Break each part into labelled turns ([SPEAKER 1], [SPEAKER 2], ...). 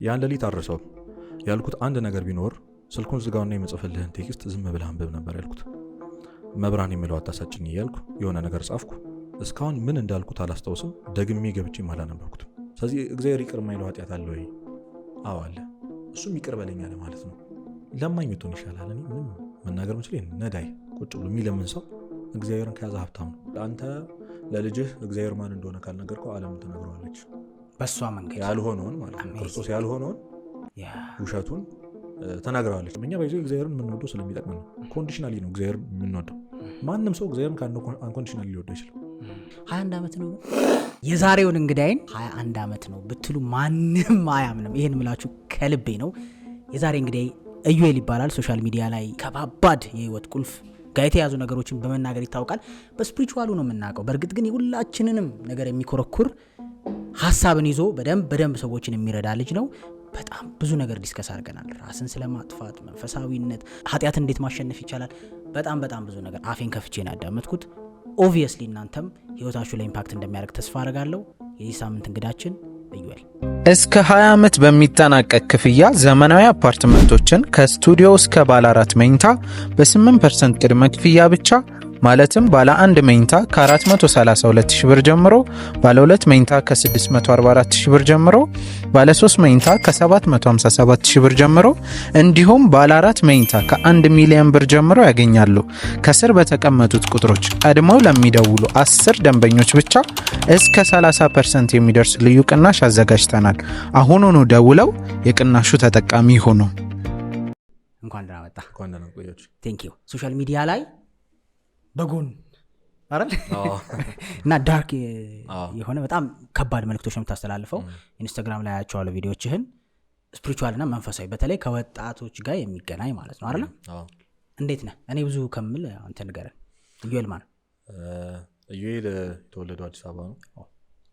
[SPEAKER 1] ያን ለሊት አረሰው ያልኩት አንድ ነገር ቢኖር ስልኩን ዝጋውና የመጽፈልህን ቴክስት ዝም ብለህ አንብብ ነበር ያልኩት። መብራን የሚለው አታሳጭኝ እያልኩ የሆነ ነገር ጻፍኩ። እስካሁን ምን እንዳልኩት አላስታውስም። ደግሜ ገብቼ አላነበብኩትም። ስለዚህ እግዚአብሔር ይቅር የማይለው ኃጢአት አለ ወይ? አዎ አለ። እሱም ይቅር በለኝ አለ ማለት ነው። ለማኝ ብትሆን ይሻላል። እኔ ምንም መናገር ምችል ነዳይ ቁጭ ብሎ የሚለምን ሰው እግዚአብሔርን ከያዘ ሀብታም ነው። አንተ ለልጅህ እግዚአብሔር ማን እንደሆነ ካልነገርከው ዓለም ትነግረዋለች
[SPEAKER 2] በሷ መንገድ
[SPEAKER 1] ያልሆነውን ማለት ነው። ክርስቶስ ያልሆነውን ውሸቱን ተናግረዋለች። እኛ ባይዞ እግዚአብሔርን የምንወደው ስለሚጠቅም ነው። ኮንዲሽናሊ ነው እግዚአብሔር የምንወደው። ማንም ሰው እግዚአብሔርን አንኮንዲሽናሊ ሊወደው ይችላል።
[SPEAKER 2] 21 ዓመት ነው የዛሬውን እንግዳይን 21 ዓመት ነው ብትሉ ማንም አያምንም። ይሄን ምላችሁ ከልቤ ነው። የዛሬ እንግዳይ ኢዩኤል ይባላል። ሶሻል ሚዲያ ላይ ከባባድ የህይወት ቁልፍ ጋር የተያዙ ነገሮችን በመናገር ይታወቃል። በስፒሪቹዋሉ ነው የምናውቀው። በእርግጥ ግን የሁላችንንም ነገር የሚኮረኩር ሀሳብን ይዞ በደንብ ሰዎችን የሚረዳ ልጅ ነው። በጣም ብዙ ነገር ዲስከስ አድርገናል። ራስን ስለማጥፋት፣ መንፈሳዊነት፣ ኃጢአት እንዴት ማሸነፍ ይቻላል። በጣም ብዙ ነገር አፌን ከፍቼ ነው ያዳመጥኩት። ኦብቪየስሊ እናንተም ህይወታችሁ ላይ ኢምፓክት እንደሚያደርግ ተስፋ አደርጋለሁ። የዚህ ሳምንት እንግዳችን ኢዩኤል
[SPEAKER 3] እስከ 20 ዓመት በሚጠናቀቅ ክፍያ ዘመናዊ አፓርትመንቶችን ከስቱዲዮ እስከ ባለ 4 መኝታ በ8% ቅድመ ክፍያ ብቻ ማለትም ባለ 1 መኝታ ከ432,000 ብር ጀምሮ፣ ባለ 2 መኝታ ከ644,000 ብር ጀምሮ፣ ባለ 3 መኝታ ከ757,000 ብር ጀምሮ እንዲሁም ባለ 4 መኝታ ከ1 ሚሊዮን ብር ጀምሮ ያገኛሉ። ከስር በተቀመጡት ቁጥሮች ቀድመው ለሚደውሉ 10 ደንበኞች ብቻ እስከ 30% የሚደርስ ልዩ ቅናሽ አዘጋጅተናል። አሁኑኑ ደውለው የቅናሹ ተጠቃሚ ይሁኑ።
[SPEAKER 2] እንኳን ደህና መጣ።
[SPEAKER 1] እንኳን ደህና ቆያችሁ።
[SPEAKER 2] ቴንክ ዩ። ሶሻል ሚዲያ ላይ በጎን አይደል እና ዳርክ የሆነ በጣም ከባድ መልእክቶች ነው የምታስተላልፈው። ኢንስታግራም ላይ ያያቸዋለሁ ቪዲዮዎችህን። ስፒሪቹዋል እና መንፈሳዊ በተለይ ከወጣቶች ጋር የሚገናኝ ማለት ነው አይደል? እንዴት ነህ? እኔ ብዙ ከምል አንተ ንገረን። ኢዩኤል ማን?
[SPEAKER 1] ኢዩኤል የተወለደው አዲስ አበባ ነው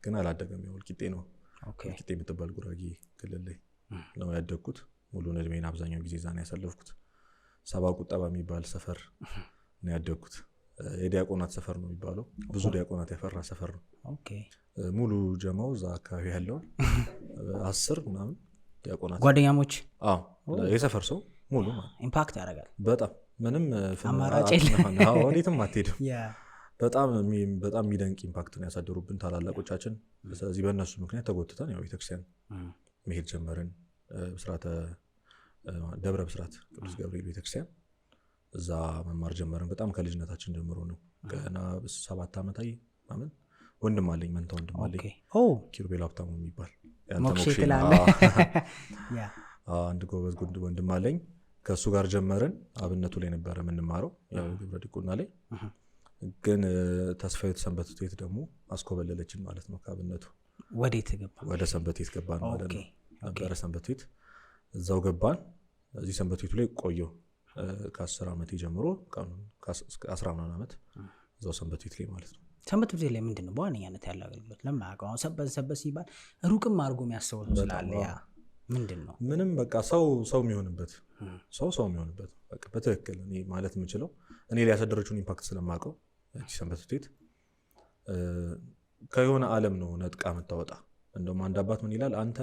[SPEAKER 1] ግን አላደገም። ወልቂጤ ነው። ወልቂጤ የምትባል ጉራጌ ክልል ላይ ነው ያደግኩት። ሙሉውን እድሜን አብዛኛው ጊዜ እዛ ነው ያሳለፍኩት። ሰባ ቁጠባ የሚባል ሰፈር ነው ያደግኩት። የዲያቆናት ሰፈር ነው የሚባለው። ብዙ ዲያቆናት ያፈራ ሰፈር ነው። ሙሉ ጀማው እዛ አካባቢ ያለው 10 ምናምን ዲያቆናት
[SPEAKER 2] ጓደኛሞች።
[SPEAKER 1] የሰፈር ሰው ሙሉ
[SPEAKER 2] ኢምፓክት ያደርጋል በጣም።
[SPEAKER 1] ምንም
[SPEAKER 2] አማራጭ
[SPEAKER 1] ወዴትም አትሄድም። በጣም የሚደንቅ ኢምፓክት ነው ያሳደሩብን ታላላቆቻችን። ስለዚህ በእነሱ ምክንያት ተጎትተን ያው ቤተክርስቲያን መሄድ ጀመርን። ደብረ ብስራት ቅዱስ ገብርኤል ቤተክርስቲያን እዛ መማር ጀመርን። በጣም ከልጅነታችን ጀምሮ ነው። ገና 7 ዓመት ምናምን ወንድም አለኝ፣ መንታ ወንድም አለኝ። ኪሩቤል ሀብታሙ የሚባል አንድ ጎበዝ ወንድም አለኝ። ከእሱ ጋር ጀመርን። አብነቱ ላይ ነበረ የምንማረው ግብረ ዲቁና ላይ። ግን ተስፋዊት ሰንበት ቤት ደግሞ አስኮበለለችን ማለት ነው። ከአብነቱ ወደ ሰንበት ቤት ገባን ማለት ነው። ነበረ ሰንበት ቤት፣ እዛው ገባን። እዚህ ሰንበት ቤቱ ላይ ቆየው ከ10 ዓመት ጀምሮ ከ10 ዓመት እዛው ሰንበት ቤት ላይ ማለት ነው።
[SPEAKER 2] ሰንበት ቤት ላይ ምንድነው በዋነኛነት ያለው አገልግሎት? ለማያውቀው አሁን ሰንበት ሲባል ሩቅም አድርጎ የሚያስበው ስላለ ያ ምንድነው?
[SPEAKER 1] ምንም በቃ ሰው የሚሆንበት የሚሆንበት በቃ በትክክል እኔ ማለት የምችለው እኔ ላይ ያሳደረችውን ኢምፓክት ስለማውቀው እቺ ሰንበት ቤት ከየሆነ ዓለም ነው ነጥቃ የምታወጣ። እንደውም አንድ አባት ምን ይላል? አንተ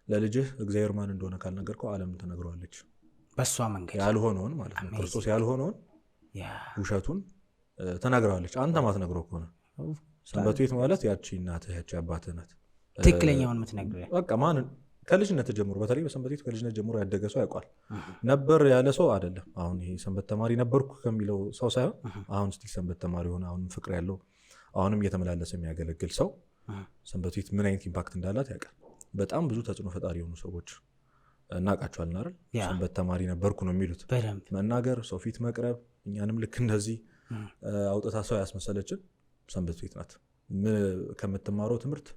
[SPEAKER 1] ለልጅህ እግዚአብሔር ማን እንደሆነ ካልነገርከው ዓለም ትነግረዋለች
[SPEAKER 2] በሷ መንገድ
[SPEAKER 1] ያልሆነውን ማለት ነው። ክርስቶስ ያልሆነውን ውሸቱን ተናግረዋለች። አንተ ማትነግረው ከሆነ ሰንበት ቤት ማለት ያቺ እናትህ ያቺ አባትህ ናት።
[SPEAKER 2] ትክክለኛውን የምትነግረው በቃ
[SPEAKER 1] ማን ከልጅነት ጀምሮ በተለይ በሰንበት ቤት ከልጅነት ጀምሮ ያደገ ሰው ያውቃል። ነበር ያለ ሰው አይደለም። አሁን ይሄ ሰንበት ተማሪ ነበርኩ ከሚለው ሰው ሳይሆን አሁን ስቲል ሰንበት ተማሪ ሆነ አሁንም ፍቅር ያለው አሁንም እየተመላለሰ የሚያገለግል ሰው ሰንበት ቤት ምን አይነት ኢምፓክት እንዳላት ያውቃል። በጣም ብዙ ተጽዕኖ ፈጣሪ የሆኑ ሰዎች እናውቃቸዋለን አይደል? ሰንበት ተማሪ ነበርኩ ነው የሚሉት። መናገር፣ ሰው ፊት መቅረብ፣ እኛንም ልክ እንደዚህ አውጥታ ሰው ያስመሰለችን ሰንበት ቤት ናት። ከምትማረው ትምህርት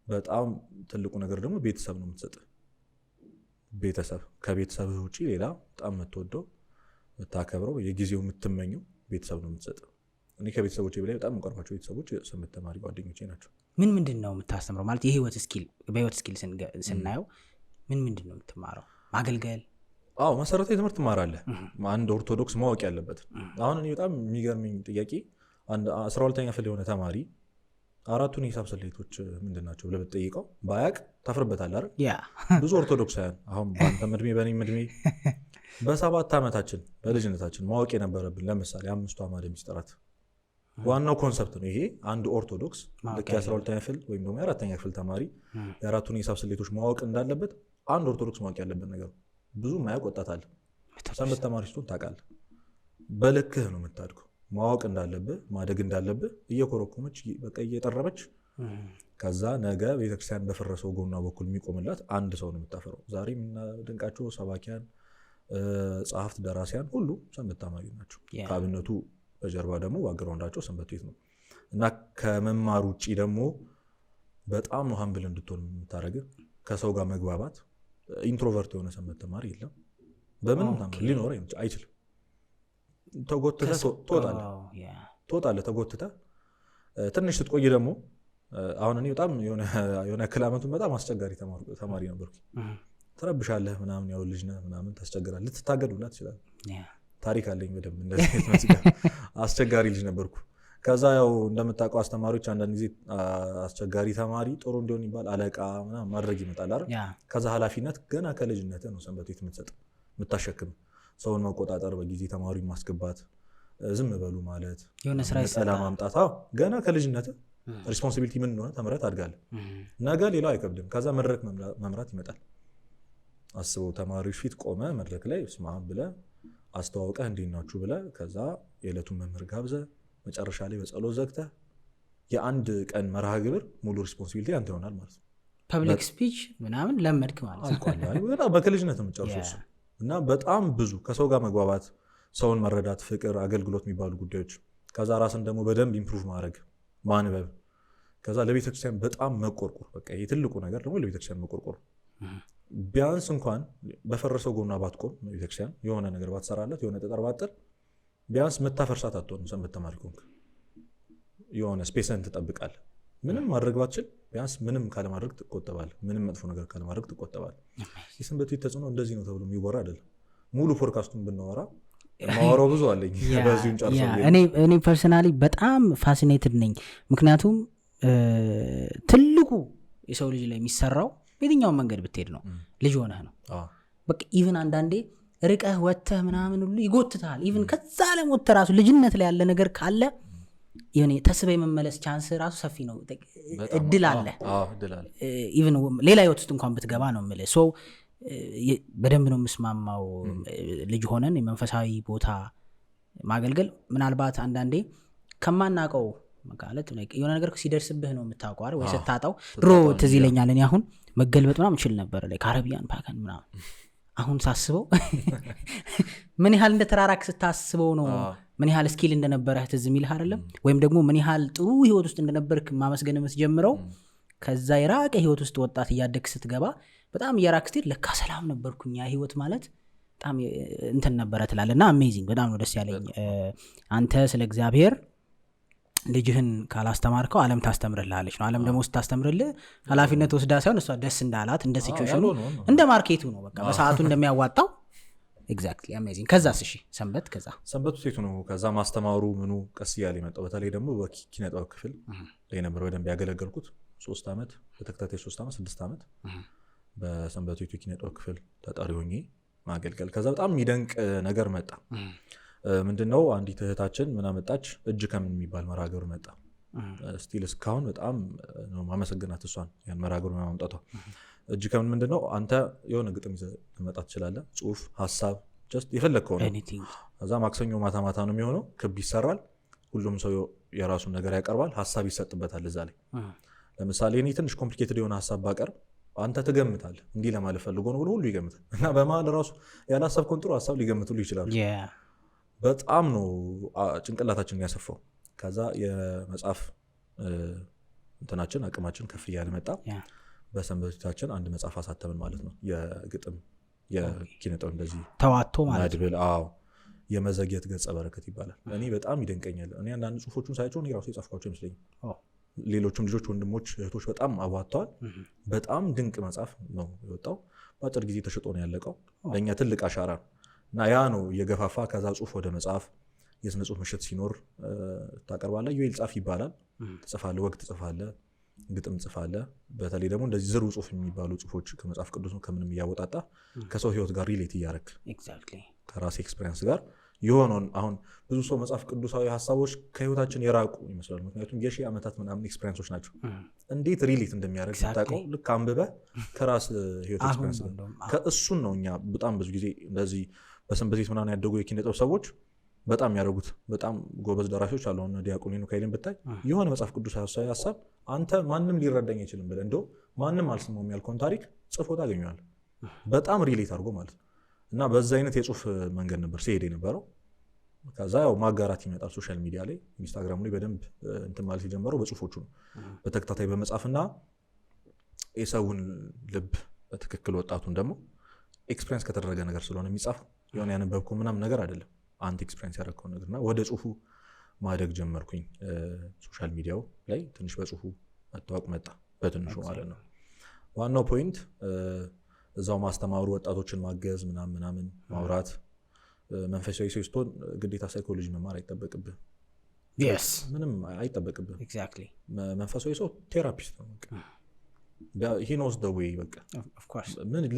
[SPEAKER 1] በጣም ትልቁ ነገር ደግሞ ቤተሰብ ነው የምትሰጥ። ቤተሰብ ከቤተሰብ ውጪ ሌላ በጣም የምትወደው የምታከብረው የጊዜው የምትመኘው ቤተሰብ ነው የምትሰጥ። እኔ ከቤተሰቦቼ በላይ በጣም የምቀርባቸው ቤተሰቦች ሰንበት ተማሪ ጓደኞቼ ናቸው።
[SPEAKER 2] ምንድን ነው የምታስተምረው? ማለት የህይወት ስኪል በህይወት ስኪል ስናየው ምንድን ነው የምትማረው? ማገልገል?
[SPEAKER 1] መሰረታዊ ትምህርት ትማራለህ። አንድ ኦርቶዶክስ ማወቅ ያለበት። አሁን እኔ በጣም የሚገርመኝ ጥያቄ 12ኛ ክፍል የሆነ ተማሪ 4ቱን የሂሳብ ስሌቶች ምንድን ናቸው ብለህ ብትጠይቀው ባያቅ ታፍርበታል አይደል?
[SPEAKER 2] ያ
[SPEAKER 1] ብዙ ኦርቶዶክሳውያን አሁን በአንተም እድሜ በእኔም እድሜ በ7 ዓመታችን በልጅነታችን ማወቅ የነበረብን ለምሳሌ 5ቱ አዕማደ ምስጢራት ዋናው ኮንሰፕት ነው ይሄ። አንድ ኦርቶዶክስ ልክ የ12ኛ ክፍል ወይም ደግሞ የ4ኛ ክፍል ተማሪ የ4ቱን የሂሳብ ስሌቶች ማወቅ እንዳለበት አንድ ኦርቶዶክስ ማወቅ ያለበት ነገር ብዙ ማያውቅ ወጣት አለ። ሰንበት ተማሪ ስትሆን ታውቃለህ፣ በልክህ ነው የምታድገው። ማወቅ እንዳለብህ ማደግ እንዳለብህ እየኮረኮመች በቃ እየጠረበች ከዛ ነገ ቤተክርስቲያን በፈረሰው ጎኗ በኩል የሚቆምላት አንድ ሰው ነው የምታፈረው። ዛሬ የምናደንቃቸው ሰባኪያን፣ ጸሐፍት፣ ደራሲያን ሁሉ ሰንበት ተማሪ ናቸው። ከአብነቱ በጀርባ ደግሞ ባግራውንዳቸው ሰንበት ቤት ነው እና ከመማር ውጭ ደግሞ በጣም ነው ሀምብል እንድትሆን የምታደርግህ። ከሰው ጋር መግባባት ኢንትሮቨርት የሆነ ሰንበት ተማሪ የለም፣ በምንም ታምር ሊኖር አይችልም። ተጎትተህ ትወጣለህ። ተጎትተህ ትንሽ ስትቆይ ደግሞ አሁን እኔ በጣም የሆነ ያክል ዓመቱን በጣም አስቸጋሪ ተማሪ ነበርኩ። ትረብሻለህ ምናምን፣ ያው ልጅ ነህ ምናምን፣ ታስቸግራለህ። ልትታገድ ሁላ ትችላለህ። ታሪክ አለኝ በደንብ እንደዚህ አስቸጋሪ ልጅ ነበርኩ። ከዛ ያው እንደምታውቀው አስተማሪዎች አንዳንድ ጊዜ አስቸጋሪ ተማሪ ጥሩ እንዲሆን ይባል አለቃ ምናምን ማድረግ ይመጣል አይደል? ከዛ ኃላፊነት ገና ከልጅነትህ ነው ሰንበት ቤት የምትሰጥ የምታሸክም። ሰውን መቆጣጠር፣ በጊዜ ተማሪውን ማስገባት፣ ዝም በሉ ማለት፣
[SPEAKER 2] የሆነ ስራ
[SPEAKER 1] ይሰጣል ማምጣት። ገና ከልጅነትህ ሪስፖንሲቢሊቲ ምን እንደሆነ ተምረህ ታድጋለህ። ነገ ሌላው አይከብድም። ከዛ መድረክ መምራት ይመጣል። አስበው፣ ተማሪዎች ፊት ቆመ መድረክ ላይ ስማ ብለህ አስተዋውቀህ እንዴት ናችሁ ብለህ ከዛ የዕለቱን መምህር ጋብዘህ መጨረሻ ላይ በጸሎት ዘግተህ የአንድ ቀን መርሃ ግብር ሙሉ ሪስፖንሲቢሊቲ አንተ ይሆናል ማለት ነው።
[SPEAKER 2] ፐብሊክ ስፒች ምናምን ለመድክ ማለት
[SPEAKER 1] ነው። በክልጅነት የምጨርሱ እና በጣም ብዙ ከሰው ጋር መግባባት፣ ሰውን መረዳት፣ ፍቅር፣ አገልግሎት የሚባሉ ጉዳዮች። ከዛ ራስን ደግሞ በደንብ ኢምፕሩቭ ማድረግ፣ ማንበብ። ከዛ ለቤተክርስቲያን በጣም መቆርቆር። በቃ የትልቁ ነገር ደግሞ ለቤተክርስቲያን መቆርቆር። ቢያንስ እንኳን በፈረሰው ጎኗ ባትቆም ቤተክርስቲያን የሆነ ነገር ባትሰራለት፣ የሆነ ጠጠር ባትጥል፣ ቢያንስ የምታፈርሳት አትሆንም። ሰንበት ተማሪ ከሆንክ የሆነ ስፔስን ትጠብቃለህ። ምንም ማድረግ ባትችል ቢያንስ ምንም ካለማድረግ ትቆጠባለህ። ምንም መጥፎ ነገር ካለማድረግ ትቆጠባለህ። የሰንበት ቤት ተጽዕኖ እንደዚህ ነው ተብሎ የሚወራ አይደለም። ሙሉ ፖድካስቱን ብናወራ ማወራው ብዙ አለኝ። በዚሁም ጨርሶ
[SPEAKER 2] እኔ ፐርሰናሊ በጣም ፋሲኔትድ ነኝ። ምክንያቱም ትልቁ የሰው ልጅ ላይ የሚሰራው በየትኛውን መንገድ ብትሄድ ነው ልጅ ሆነህ ነው። በቃ ኢቭን አንዳንዴ ርቀህ ወጥተህ ምናምን ሁሉ ይጎትታል። ኢቭን ከዛ ለሞት ራሱ ልጅነት ላይ ያለ ነገር ካለ የሆነ ተስበህ የመመለስ ቻንስ ራሱ ሰፊ ነው። እድል አለ። ኢቭን ሌላ ህይወት ውስጥ እንኳን ብትገባ ነው የምልህ። ሶ በደንብ ነው የምስማማው። ልጅ ሆነን የመንፈሳዊ ቦታ ማገልገል ምናልባት አንዳንዴ ከማናውቀው ማለት የሆነ ነገር ሲደርስብህ ነው የምታውቀው አይደል? ወይ ስታጣው። ድሮ ትዝ ይለኛል እኔ አሁን መገልበጥ ምናምን እችል ነበር ላይ ካረቢያን ፓከን ምናምን። አሁን ሳስበው ምን ያህል እንደተራራክ ስታስበው ነው ምን ያህል ስኪል እንደነበረህ ትዝ የሚልህ አይደለም? ወይም ደግሞ ምን ያህል ጥሩ ህይወት ውስጥ እንደነበርክ ማመስገን የምትጀምረው ከዛ የራቀ ህይወት ውስጥ ወጣት እያደግ ስትገባ በጣም እየራክ ስትሄድ ለካ ሰላም ነበርኩኝ፣ ያ ህይወት ማለት በጣም እንትን ነበረ ትላለህ። እና አሜዚንግ በጣም ነው ደስ ያለኝ። አንተ ስለ እግዚአብሔር ልጅህን ካላስተማርከው ዓለም ታስተምርልሃለች ነው። ዓለም ደግሞ ስታስተምርልህ ኃላፊነት ወስዳ ሳይሆን እሷ ደስ እንዳላት እንደ ሲቹዌሽኑ እንደ ማርኬቱ ነው በቃ በሰዓቱ እንደሚያዋጣው። ኤግዛክትሊ አሜዚንግ። ከዛስ? እሺ ሰንበቱ ሴቱ ነው። ከዛ ማስተማሩ ምኑ ቀስ እያለ የመጣው በተለይ ደግሞ በኪነ ጥበብ ክፍል ላይ ነበር በደንብ ያገለገልኩት 3 ዓመት በተከታታይ 3 ዓመት 6 ዓመት በሰንበቱ ኪነ ጥበብ ክፍል ተጠሪ ሆኜ ማገልገል። ከዛ በጣም የሚደንቅ ነገር መጣ። ምንድነው? አንዲት እህታችን ምን አመጣች? እጅ ከምን የሚባል መርሃ ግብር መጣ። ስቲል እስካሁን በጣም ነው ማመሰግናት እሷን ያን መርሃ ግብር ማምጣቷ። እጅ ከምን ምንድነው? አንተ የሆነ ግጥም ይዘህ መጣ ትችላለህ፣ ጽሁፍ፣ ሀሳብ ጀስት የፈለግከው ነው። ከዛ ማክሰኞ ማታ ማታ ነው የሚሆነው። ክብ ይሰራል፣ ሁሉም ሰው የራሱን ነገር ያቀርባል፣ ሀሳብ ይሰጥበታል እዛ ላይ። ለምሳሌ እኔ ትንሽ ኮምፕሊኬትድ የሆነ ሀሳብ ባቀርብ አንተ ትገምታለህ፣ እንዲህ ለማለት ፈልጎ ነው ብሎ ሁሉ ይገምታል። እና በመሀል ራሱ ያላሰብከውን ጥሩ ሀሳብ ሊገምቱልህ ይችላሉ። በጣም ነው ጭንቅላታችንን ያሰፋው። ከዛ የመጽሐፍ እንትናችን አቅማችን ከፍ እያለ መጣ። በሰንበታችን አንድ መጽሐፍ አሳተምን ማለት ነው። የግጥም የኪነጥበብ እንደዚህ ተዋቶ ማለት
[SPEAKER 1] መድብል። አዎ የመዘግየት ገጸ በረከት ይባላል። እኔ በጣም ይደንቀኛል። እኔ አንዳንድ ጽሁፎቹን ሳይሆን እኔ ራሴ የጻፍኳቸው ይመስለኛል። ሌሎችም ልጆች ወንድሞች እህቶች በጣም አዋጥተዋል። በጣም ድንቅ መጽሐፍ ነው የወጣው። በአጭር ጊዜ ተሽጦ ነው ያለቀው። ለእኛ ትልቅ አሻራ ነው እና ያ ነው እየገፋፋ ከዛ ጽሁፍ ወደ መጽሐፍ የስነ ጽሁፍ ምሽት ሲኖር ታቀርባለህ። ዩኤል ጻፍ ይባላል። ትጽፋለህ፣ ወግ ትጽፋለህ፣ ግጥም ጽፋለህ። በተለይ ደግሞ እንደዚህ ዝሩ ጽሁፍ የሚባሉ ጽሁፎች ከመጽሐፍ ቅዱስ ከምንም እያወጣጣ ከሰው ህይወት ጋር ሪሌት እያደረክ ከራሴ ኤክስፔሪንስ ጋር የሆነውን አሁን ብዙ ሰው መጽሐፍ ቅዱሳዊ ሀሳቦች ከህይወታችን የራቁ ይመስላል። ምክንያቱም የሺህ ዓመታት ምናምን ኤክስፔሪንሶች ናቸው። እንዴት ሪሌት እንደሚያደርግ ስታውቀው ልክ አንብበህ ከራስ ህይወት ኤክስፔሪንስ ከእሱን ነው። እኛ በጣም ብዙ ጊዜ እንደዚህ በሰንበቴት ምናምን ያደጉ የኪነ ጥበብ ሰዎች በጣም ያደረጉት በጣም ጎበዝ ደራሾች አሉ። ዲያቆን ሄኖክ ኃይሌን ብታይ የሆነ መጽሐፍ ቅዱሳዊ ሀሳብ አንተ ማንም ሊረዳኝ አይችልም ብለህ እንደው ማንም አልሰማውም ያልከውን ታሪክ ጽፎ ታገኘዋለህ። በጣም ሪሌት አድርጎ ማለት ነው። እና በዛ አይነት የጽሁፍ መንገድ ነበር ሲሄድ የነበረው። ከዛ ያው ማጋራት ይመጣል ሶሻል ሚዲያ ላይ ኢንስታግራም ላይ በደንብ እንትን ማለት የጀመረው በጽሁፎቹ ነው። በተከታታይ በመጻፍና የሰውን ልብ በትክክል ወጣቱን ደግሞ ኤክስፔሪንስ ከተደረገ ነገር ስለሆነ የሚጻፍ የሆነ ያነበብኩ ምናምን ነገር አይደለም። አንተ ኤክስፔሪንስ ያደረግከው ነገርና ወደ ጽሁፉ ማደግ ጀመርኩኝ። ሶሻል ሚዲያው ላይ ትንሽ በጽሁፉ መታወቅ መጣ በትንሹ ማለት ነው። ዋናው ፖይንት እዛው ማስተማሩ፣ ወጣቶችን ማገዝ ምናምን ማውራት። መንፈሳዊ ሰው ስትሆን ግዴታ ሳይኮሎጂ መማር አይጠበቅብህ። ምንም አይጠበቅብህ። መንፈሳዊ ሰው ቴራፒስት ነው። he knows the way በቃ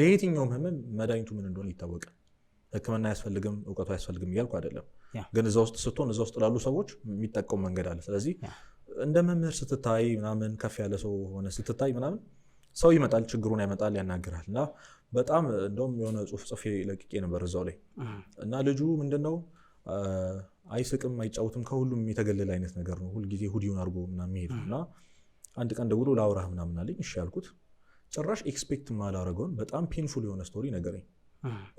[SPEAKER 1] ለየትኛውም ህመም መድኃኒቱ ምን እንደሆነ ይታወቃል። ህክምና አያስፈልግም፣ እውቀቱ አያስፈልግም እያልኩ አይደለም። ግን እዛ ውስጥ ስትሆን እዛ ውስጥ ላሉ ሰዎች የሚጠቀሙ መንገድ አለ። ስለዚህ እንደ መምህር ስትታይ ምናምን ከፍ ያለ ሰው ሆነ ስትታይ ምናምን ሰው ይመጣል፣ ችግሩን ያመጣል፣ ያናግራል። እና በጣም እንደውም የሆነ ጽሁፍ ጽፌ ለቅቄ ነበር እዛው ላይ እና ልጁ ምንድነው አይስቅም፣ አይጫወትም፣ ከሁሉም የተገለለ አይነት ነገር ነው። ሁልጊዜ ሁዲውን አድርጎ ምናምን የሚሄድ እና አንድ ቀን ደውሎ ላውራህ ምናምን አለኝ። እሺ ያልኩት ጭራሽ ኤክስፔክት ማላረገውን በጣም ፔንፉል የሆነ ስቶሪ ነገረኝ።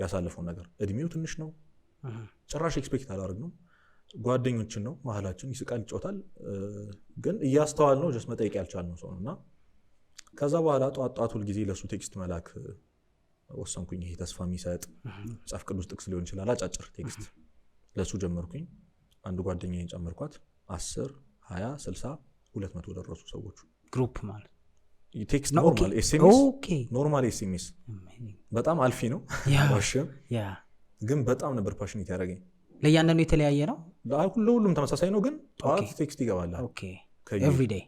[SPEAKER 1] ያሳለፈው ነገር እድሜው ትንሽ ነው። ጭራሽ ኤክስፔክት አላረግነው። ጓደኞችን ነው መሀላችን፣ ይስቃል፣ ይጫወታል። ግን እያስተዋል ነው ጀስት መጠየቅ ያልቻልነው ሰው ነው። እና ከዛ በኋላ ጧት ሁልጊዜ ለሱ ቴክስት መላክ ወሰንኩኝ። ይሄ ተስፋ የሚሰጥ መጽሐፍ ቅዱስ ጥቅስ ሊሆን ይችላል፣ አጫጭር ቴክስት ለሱ ጀመርኩኝ። አንድ ጓደኛዬን ጨመርኳት። 10 20 60 200 ደረሱ ሰዎቹ።
[SPEAKER 2] ግሩፕ ማለት
[SPEAKER 1] ቴክስት ኖርማል ኤስኤምኤስ ኖርማል ኤስኤምኤስ በጣም አልፊ ነው ዋሽም፣ ግን በጣም ነበር ፓሽኔት ያደረገኝ።
[SPEAKER 2] ለእያንዳንዱ የተለያየ ነው፣
[SPEAKER 1] ለሁሉም ተመሳሳይ ነው። ግን ጠዋት ቴክስት ይገባል
[SPEAKER 2] ኤቭሪዴይ።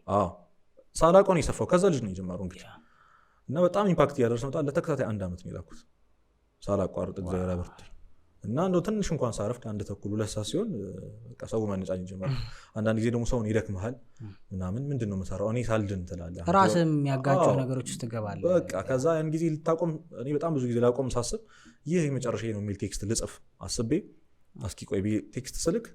[SPEAKER 1] ሳላውቀው ነው የሰፋው። ከዛ ልጅ ነው የጀመረው እንግዲህ እና በጣም ኢምፓክት እያደረስ መጣ። ለተከታታይ 1 ዓመት ነው የላኩት ሳላቋርጥ እግዚአብሔር አበርቶኝ። እና እንደው ትንሽ እንኳን ሳረፍድ 1 ተኩል 2 ሰዓት ሲሆን በቃ ሰው ማነጫኝ ጀመረ። አንዳንድ ጊዜ ደግሞ ሰውን ይደክምሃል ምናምን ምንድነው መሰራው እኔ ሳልድን ትላለህ፣
[SPEAKER 2] ራስም የሚያጋጨው ነገሮች ውስጥ ትገባለህ።
[SPEAKER 1] በቃ ከዛ ያን ጊዜ ልታቆም እኔ በጣም ብዙ ጊዜ ላቆም ሳስብ ይህ የመጨረሻ ነው የሚል ቴክስት ልጽፍ አስቤ እስኪ ቆይ ቴክስት ስልክ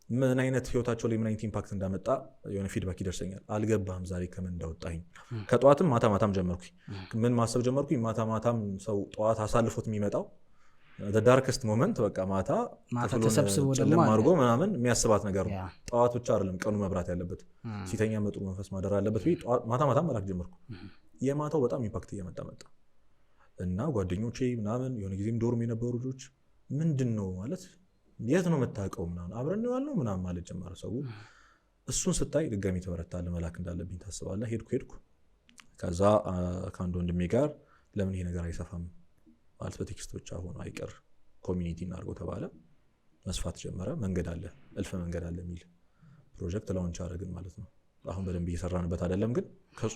[SPEAKER 1] ምን አይነት ህይወታቸው ላይ ምን አይነት ኢምፓክት እንዳመጣ የሆነ ፊድባክ ይደርሰኛል። አልገባህም ዛሬ ከምን እንዳወጣኝ። ከጠዋትም ማታም ጀመርኩኝ። ምን ማሰብ ጀመርኩኝ፣ ማታም ሰው ጠዋት አሳልፎት የሚመጣው ዳርከስት ሞመንት በቃ ማታ
[SPEAKER 2] ተሰብስቦ
[SPEAKER 1] ጨለማ አድርጎ ምናምን የሚያስባት ነገር ነው። ጠዋት ብቻ አይደለም ቀኑ መብራት ያለበት፣ ሲተኛ መጥሩ መንፈስ ማደር አለበት። ማታ መላክ ጀመርኩ። የማታው በጣም ኢምፓክት እያመጣ መጣ እና ጓደኞቼ ምናምን የሆነ ጊዜም ዶርም የነበሩ ልጆች ምንድን ነው ማለት የት ነው የምታውቀው ምናምን አብረን ነው ያልነው ምናምን ማለት ጀመረ ሰው። እሱን ስታይ ድጋሚ ተበረታለህ፣ መላክ እንዳለብኝ ታስባለህ። ሄድኩ። ከዛ ከአንድ ወንድሜ ጋር ለምን ይሄ ነገር አይሰፋም ማለት በቴክስት ብቻ ሆኖ አይቀር ኮሚኒቲ እናድርገው ተባለ። መስፋት ጀመረ። መንገድ አለ እልፍ መንገድ አለ የሚል ፕሮጀክት ላውንች አደረግን ማለት ነው። አሁን በደንብ እየሰራንበት አይደለም፣ ግን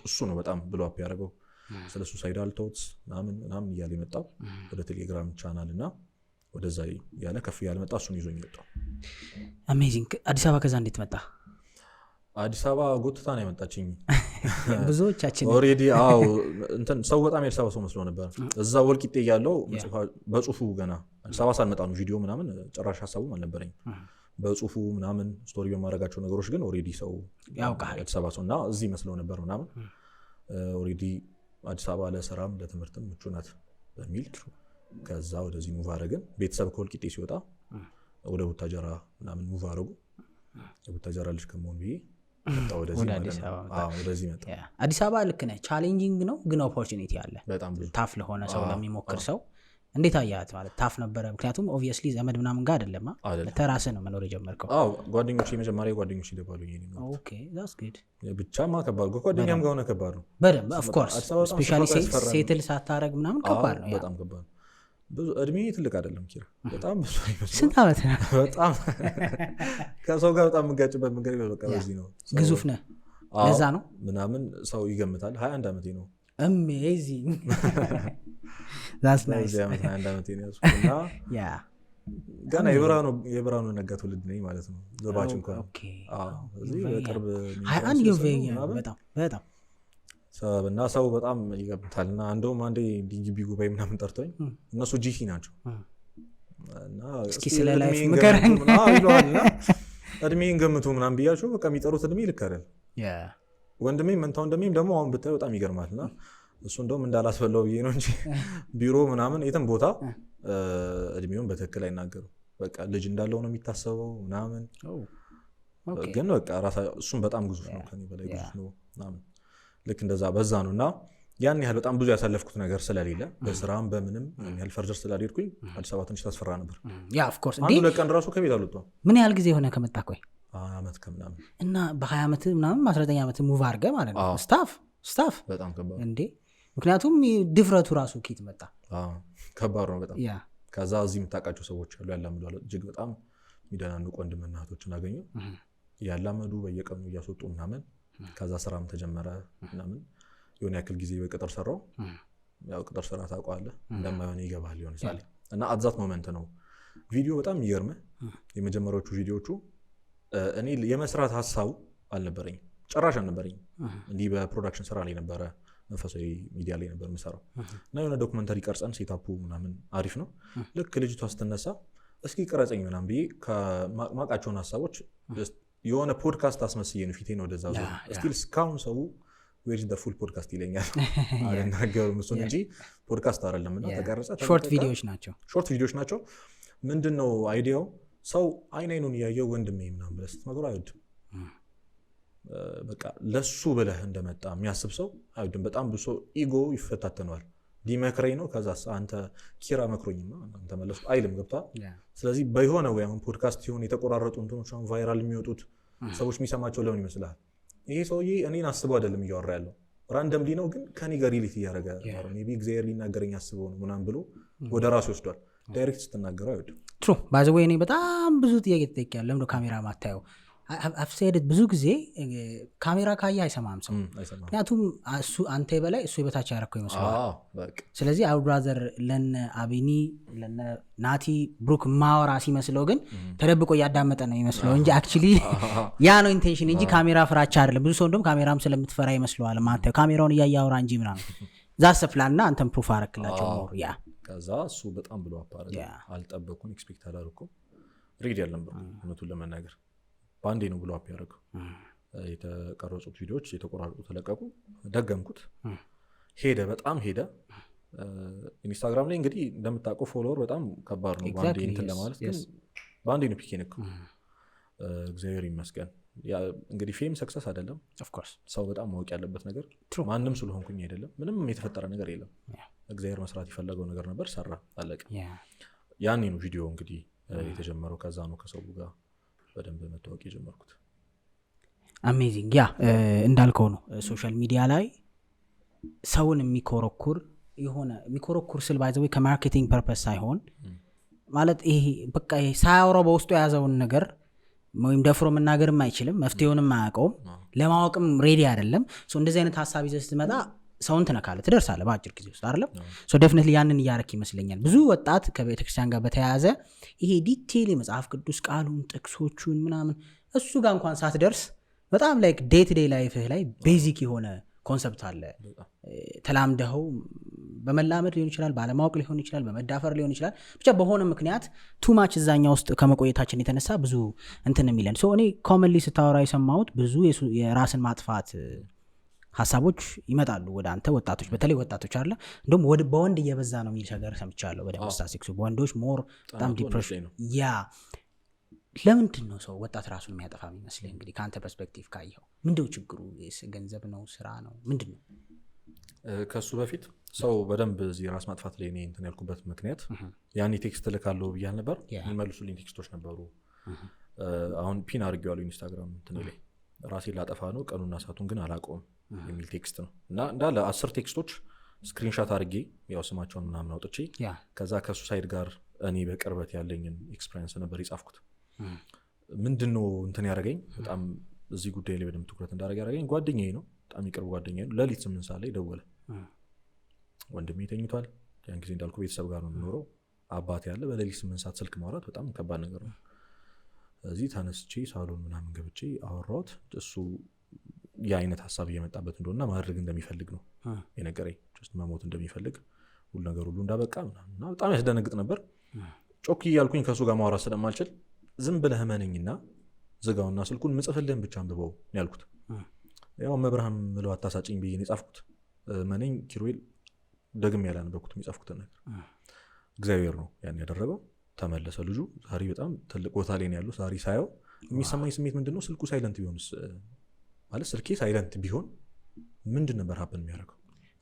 [SPEAKER 1] እሱ ነው በጣም ብሎ አፕ ያደረገው። ስለ ሱሳይዳል ቶትስ ምናምን እያለ የመጣው ወደ ቴሌግራም ቻናል እና ወደዛ ያለ ከፍ ያለ መጣ። እሱን ይዞኝ የወጣው
[SPEAKER 2] አሜዚንግ። አዲስ አበባ ከዛ እንዴት መጣ?
[SPEAKER 1] አዲስ አበባ ጎትታ ነው የመጣችኝ።
[SPEAKER 2] ብዙዎቻችን
[SPEAKER 1] ኦሬዲ እንትን ሰው በጣም የአዲስ አበባ ሰው መስሎ ነበር። እዛ ወልቂጤ ያለው በጽሁፉ ገና አዲስ አበባ ሳልመጣ ነው ቪዲዮ ምናምን ጭራሽ ሀሳቡም አልነበረኝ። በጽሁፉ ምናምን ስቶሪ በማድረጋቸው ነገሮች ግን ኦሬዲ ሰው
[SPEAKER 2] ያውቃል
[SPEAKER 1] አዲስ አበባ ሰው እና እዚህ መስለው ነበር ምናምን። ኦሬዲ አዲስ አበባ ለስራም ለትምህርትም ምቹ ናት በሚል ከዛ ወደዚህ ሙቭ አደረግን። ቤተሰብ ከወልቂጤ ሲወጣ ወደ ቡታጀራ ምናምን ሙቭ አደረጉ። የቡታጀራ ልጅ ከመሆን ብዬ ወደዚህ መጣ።
[SPEAKER 2] አዲስ አበባ ልክ ነህ፣ ቻሌንጂንግ ነው ግን ኦፖርቹኒቲ አለ
[SPEAKER 1] በጣም ብዙ።
[SPEAKER 2] ታፍ ለሆነ ሰው ለሚሞክር ሰው እንዴት አያት? ማለት ታፍ ነበረ ምክንያቱም ኦብቪየስሊ ዘመድ ምናምን ጋር አይደለም ለተራስህ ነው መኖር የጀመርከው።
[SPEAKER 1] ጓደኞቼ የመጀመሪያ ጓደኞቼ ይደባሉ ይሄ ነው።
[SPEAKER 2] ኦኬ ዛትስ ጉድ።
[SPEAKER 1] ብቻማ ከባድ ጓደኛም ጋር ሆነ ከባድ ነው
[SPEAKER 2] በደንብ ኦፍ ኮርስ ስፔሻሊ ሴትል ሳታረግ ምናምን ከባድ ነው
[SPEAKER 1] በጣም ከባድ ነው። ብዙ እድሜ ትልቅ አይደለም ኪራ በጣም ብዙ አይመስልም
[SPEAKER 2] ስንት ዓመት ነው
[SPEAKER 1] በጣም ከሰው ጋር በጣም የምጋጭበት መንገድ በቃ በዚህ ነው
[SPEAKER 2] ግዙፍ ነህ ለዛ ነው
[SPEAKER 1] ምናምን ሰው ይገምታል 21 ዓመቴ ነው
[SPEAKER 2] amazing that's nice
[SPEAKER 1] 21 ዓመቴ ነው ያስኩና
[SPEAKER 2] yeah
[SPEAKER 1] ገና የብራኑ ነጋ ትውልድ ነኝ ማለት ነው ዘባች እንኳን እዚህ በቅርብ
[SPEAKER 2] 21 በጣም
[SPEAKER 1] እና ሰው በጣም ይገምታል እና እንደውም አንዴ ዲጂቢ ጉባኤ ምናምን ጠርቶኝ እነሱ ጂሲ ናቸው እና
[SPEAKER 2] እስኪ ስለ ላይፍ ምከረን
[SPEAKER 1] ይሏልና እድሜን ገምቱ ምናምን ብያቸው በቃ የሚጠሩት እድሜ ልክ አይደል ወንድሜ መንታው እንደሚም ደግሞ አሁን ብታይ በጣም ይገርማልና እሱ እንደውም እንዳላስፈለው ብዬ ነው እንጂ ቢሮ ምናምን የትም ቦታ እድሜውን በትክክል አይናገሩ በቃ ልጅ እንዳለው ነው የሚታሰበው ምናምን ግን በቃ እሱም በጣም ግዙፍ ነው ከኔ በላይ ግዙፍ ነው ምናምን ልክ እንደዛ በዛ ነው እና ያን ያህል በጣም ብዙ ያሳለፍኩት ነገር ስለሌለ በስራም በምንም ያህል ፈርጀር ስላልሄድኩኝ አዲስ አበባ ትንሽ ታስፈራ ነበር
[SPEAKER 2] ያ ኦፍ ኮርስ
[SPEAKER 1] አንዱ ለቀን ራሱ ከቤት አልወጣም
[SPEAKER 2] ምን ያህል ጊዜ ሆነ ከመጣ ቆይ
[SPEAKER 1] አመት ከምናምን
[SPEAKER 2] እና በ20 ዓመት ምናምን 19 ዓመት ሙቭ አድርገህ ማለት ነው ስታፍ
[SPEAKER 1] በጣም ከባድ
[SPEAKER 2] እንዴ ምክንያቱም ድፍረቱ ራሱ ኪት መጣ
[SPEAKER 1] ከባድ ነው በጣም ከዛ እዚህ የምታውቃቸው ሰዎች አሉ ያላምዱ እጅግ በጣም የሚደናንቁ ወንድምና እህቶችን አገኙ ያላመዱ በየቀኑ እያስወጡ ምናምን ከዛ ስራም ተጀመረ ምናምን የሆነ ያክል ጊዜ በቅጥር ሰራው ያው ቅጥር ስራ ታውቀዋለህ እንደማይሆን ይገባል ሊሆን ይችላል እና አዛት ሞመንት ነው ቪዲዮ በጣም ይገርም የመጀመሪያዎቹ ቪዲዮዎቹ እኔ የመስራት ሐሳቡ አልነበረኝም ጭራሽ አልነበረኝም እንዲህ በፕሮዳክሽን ስራ ላይ ነበረ መንፈሳዊ ሚዲያ ላይ ነበር የምሰራው እና የሆነ ዶክመንተሪ ቀርጸን ሴታፑ ምናምን አሪፍ ነው ልክ ልጅቷ ስትነሳ እስኪ ቅረጸኝ ምናምን ብዬ ከማቃቸውን ሐሳቦች የሆነ ፖድካስት አስመስዬ ነው ፊቴን ወደዛ ዞር ስቲል እስካሁን ሰው ዌር ዘ ፉል ፖድካስት ይለኛል አልናገሩም እሱን እንጂ ፖድካስት አይደለም እና ተቀረጸ
[SPEAKER 2] ሾርት ቪዲዮዎች ናቸው ምንድነው አይዲያው ሰው አይኑን ያየው ወንድሜ ምናምን ብለህ ስትነግረው አይወድም በቃ ለሱ ብለህ እንደመጣ የሚያስብ ሰው አይወድም በጣም ብዙ ኢጎ ይፈታተነዋል ዲመክረኝ ነው ከዛስ አንተ ኪራ መክሮኝማ አንተ መለስ አይልም ገብቷል ስለዚህ በሆነ ወይ አሁን ፖድካስት ሲሆን የተቆራረጡ እንትኖች አሁን ቫይራል የሚወጡት ሰዎች የሚሰማቸው ለምን ይመስላል ይሄ ሰውዬ እኔን አስበው አይደለም እያወራ ያለው ራንደምሊ ነው ግን ከኔ ጋር ሪሌት እያደረገ ነው ሜቢ እግዚአብሔር ሊናገረኝ አስበው ነው ምናምን ብሎ ወደ ራሱ ይወስዷል ዳይሬክት ስትናገረው አይወድም ትሩ ባይ ዘ ዌይ እኔ በጣም ብዙ ጥያቄ ተጠይቄያለሁ ለምን ካሜራ ማታየው I've said it ብዙ ጊዜ ካሜራ ካየ አይሰማም ሰው ምክንያቱም እሱ አንተ በላይ እሱ የበታች ያረከው ይመስላል ስለዚህ I would rather ለነ አቢኒ ለነ ናቲ ብሩክ ማወራ ሲመስለው ግን ተደብቆ ያዳመጠ ነው ይመስለው እንጂ actually ያ ነው ኢንቴንሽን እንጂ ካሜራ ፍራቻ አይደለም ብዙ ሰው እንደውም ካሜራም ስለምትፈራ ይመስለዋል ማንተ ካሜራውን ያያወራ እንጂ ምናምን ዛስ ፕላንና አንተም ፕሩፍ አረክላቸው ነው ያ
[SPEAKER 1] ከዛ እሱ በጣም ብሎ አፓረለ አልጠበቁም ኤክስፔክት አላደረኩም ሬዲ አልነበርኩም እውነቱን ለመናገር ባንዴ ነው ብሎ አፕ ያደረገው የተቀረጹት ቪዲዮዎች የተቆራረጡ ተለቀቁ ደገምኩት ሄደ በጣም ሄደ ኢንስታግራም ላይ እንግዲህ እንደምታውቀው ፎሎወር በጣም ከባድ ነው ባንዴ እንትን ለማለት ግን ባንዴ ነው ፒኬ ነክ እግዚአብሔር ይመስገን ያ እንግዲህ ፌም ሰክሰስ አይደለም
[SPEAKER 2] ኦፍ ኮርስ
[SPEAKER 1] ሰው በጣም ማወቅ ያለበት ነገር ማንንም ስለሆንኩኝ አይደለም ምንም የተፈጠረ ነገር የለም እግዚአብሔር መስራት ይፈልገው ነገር ነበር ሰራ አለቀ ያኔ ነው ቪዲዮ እንግዲህ የተጀመረው ከዛ ነው ከሰው ጋር በደንብ መታወቅ የጀመርኩት
[SPEAKER 2] አሜዚንግ ያ እንዳልከው ነው ሶሻል ሚዲያ ላይ ሰውን የሚኮረኩር ስል ባይ ዘ ዌይ ከማርኬቲንግ ፐርፐስ ሳይሆን ማለት ይሄ በቃ ሳያወራው በውስጡ የያዘውን ነገር ወይም ደፍሮ መናገርም አይችልም መፍትሄውንም አያውቀውም ለማወቅም ሬዲ አይደለም ሶ እንደዚህ አይነት ሐሳብ ይዘህ ስትመጣ ሰውን ትነካለህ ትደርሳለህ በአጭር ጊዜ ውስጥ አይደለም ሶ ዴፊኒትሊ ያንን እያረክ ይመስለኛል ብዙ ወጣት ከቤተክርስቲያን ጋር በተያያዘ ይሄ ዲቴይል የመጽሐፍ ቅዱስ ቃሉን ጥቅሶቹን ምናምን እሱ ጋር እንኳን ሳትደርስ በጣም ላይክ ዴይ ቱ ዴይ ላይፍህ ላይ ቤዚክ የሆነ ኮንሰፕት አለ ተላምደኸው በመላመድ ሊሆን ይችላል ባለማወቅ ሊሆን ይችላል በመዳፈር ሊሆን ይችላል ብቻ በሆነ ምክንያት ቱ ማች እዛኛ ውስጥ ከመቆየታችን የተነሳ ብዙ እንትን የሚለን ሶ እኔ ኮመንሊ ስታወራ የሰማሁት ብዙ የራስን ማጥፋት ሐሳቦች ይመጣሉ ወደ አንተ ወጣቶች በተለይ ወጣቶች አይደለ እንደውም በወንድ እየበዛ ነው የሚል ነገር ሰምቻለሁ በደም ስታቲስቲክሱ በወንዶች ሞር በጣም ዲፕሬሽን ያ ለምንድን ነው ሰው ወጣት ራሱን የሚያጠፋ የሚመስልህ እንግዲህ ከአንተ ፐርስፔክቲቭ ካየኸው ምንድነው ችግሩ ገንዘብ ነው ስራ ነው ምንድነው
[SPEAKER 1] ከሱ በፊት ሰው በደንብ እዚህ ራስ ማጥፋት ላይ እኔ እንትን ያልኩበት ምክንያት ያኔ ቴክስት ልካለሁ ብያል ነበር የሚመልሱልኝ ቴክስቶች ነበሩ አሁን ፒን አድርጌዋለሁ ኢንስታግራም እንትን ላይ ራሴን ላጠፋ ነው ቀኑና ሰዓቱን ግን አላውቀውም የሚል ቴክስት ነው እና እንዳለ 10 ቴክስቶች ስክሪንሻት አድርጌ ያው ስማቸውን ምናምን አውጥቼ ከዛ ከሱሳይድ ጋር እኔ በቅርበት ያለኝን ኤክስፔሪንስ ነበር የጻፍኩት። ምንድነው እንትን ያደረገኝ በጣም እዚህ ጉዳይ ላይ በደንብ ትኩረት እንዳደረገ ያደረገኝ ጓደኛዬ ነው፣ በጣም ይቅርብ ጓደኛዬ ነው። ሌሊት 8 ሰዓት ላይ ደወለ። ወንድሜ ተኝቷል። ያን ጊዜ እንዳልኩ ቤተሰብ ጋር ነው የምኖረው። አባቴ ያለ በሌሊት 8 ሰዓት ስልክ ማውራት በጣም ከባድ ነገር ነው። እዚህ ተነስቼ ሳሎን ምናምን ገብቼ አወራሁት። እሱ የአይነት ሀሳብ እየመጣበት እንደሆነና ማድረግ እንደሚፈልግ ነው የነገረኝ። ጀስት መሞት እንደሚፈልግ ሁሉ ነገር ሁሉ እንዳበቃ እና በጣም ያስደነግጥ ነበር። ጮክ እያልኩኝ ከእሱ ጋር ማውራት ስለማልችል ዝም ብለህ እመነኝና ዝጋውና ስልኩን ምጽፍልህን ብቻ አንብበው ያልኩት። ያው መብርሃን ምለው አታሳጭኝ ብዬ ነው የጻፍኩት። እመነኝ ኪሩቤል ደግሜ ያላነበብኩት የጻፍኩትን ነገር እግዚአብሔር ነው ያን ያደረገው። ተመለሰ ልጁ። ዛሬ በጣም ትልቅ ቦታ ላይ ነው ያለው። ዛሬ ሳየው የሚሰማኝ ስሜት ምንድነው? ስልኩ ሳይለንት ቢሆንስ ማለት ስልኬ ሳይለንት ቢሆን ምንድን ነበር ሀፕን የሚያደርገው?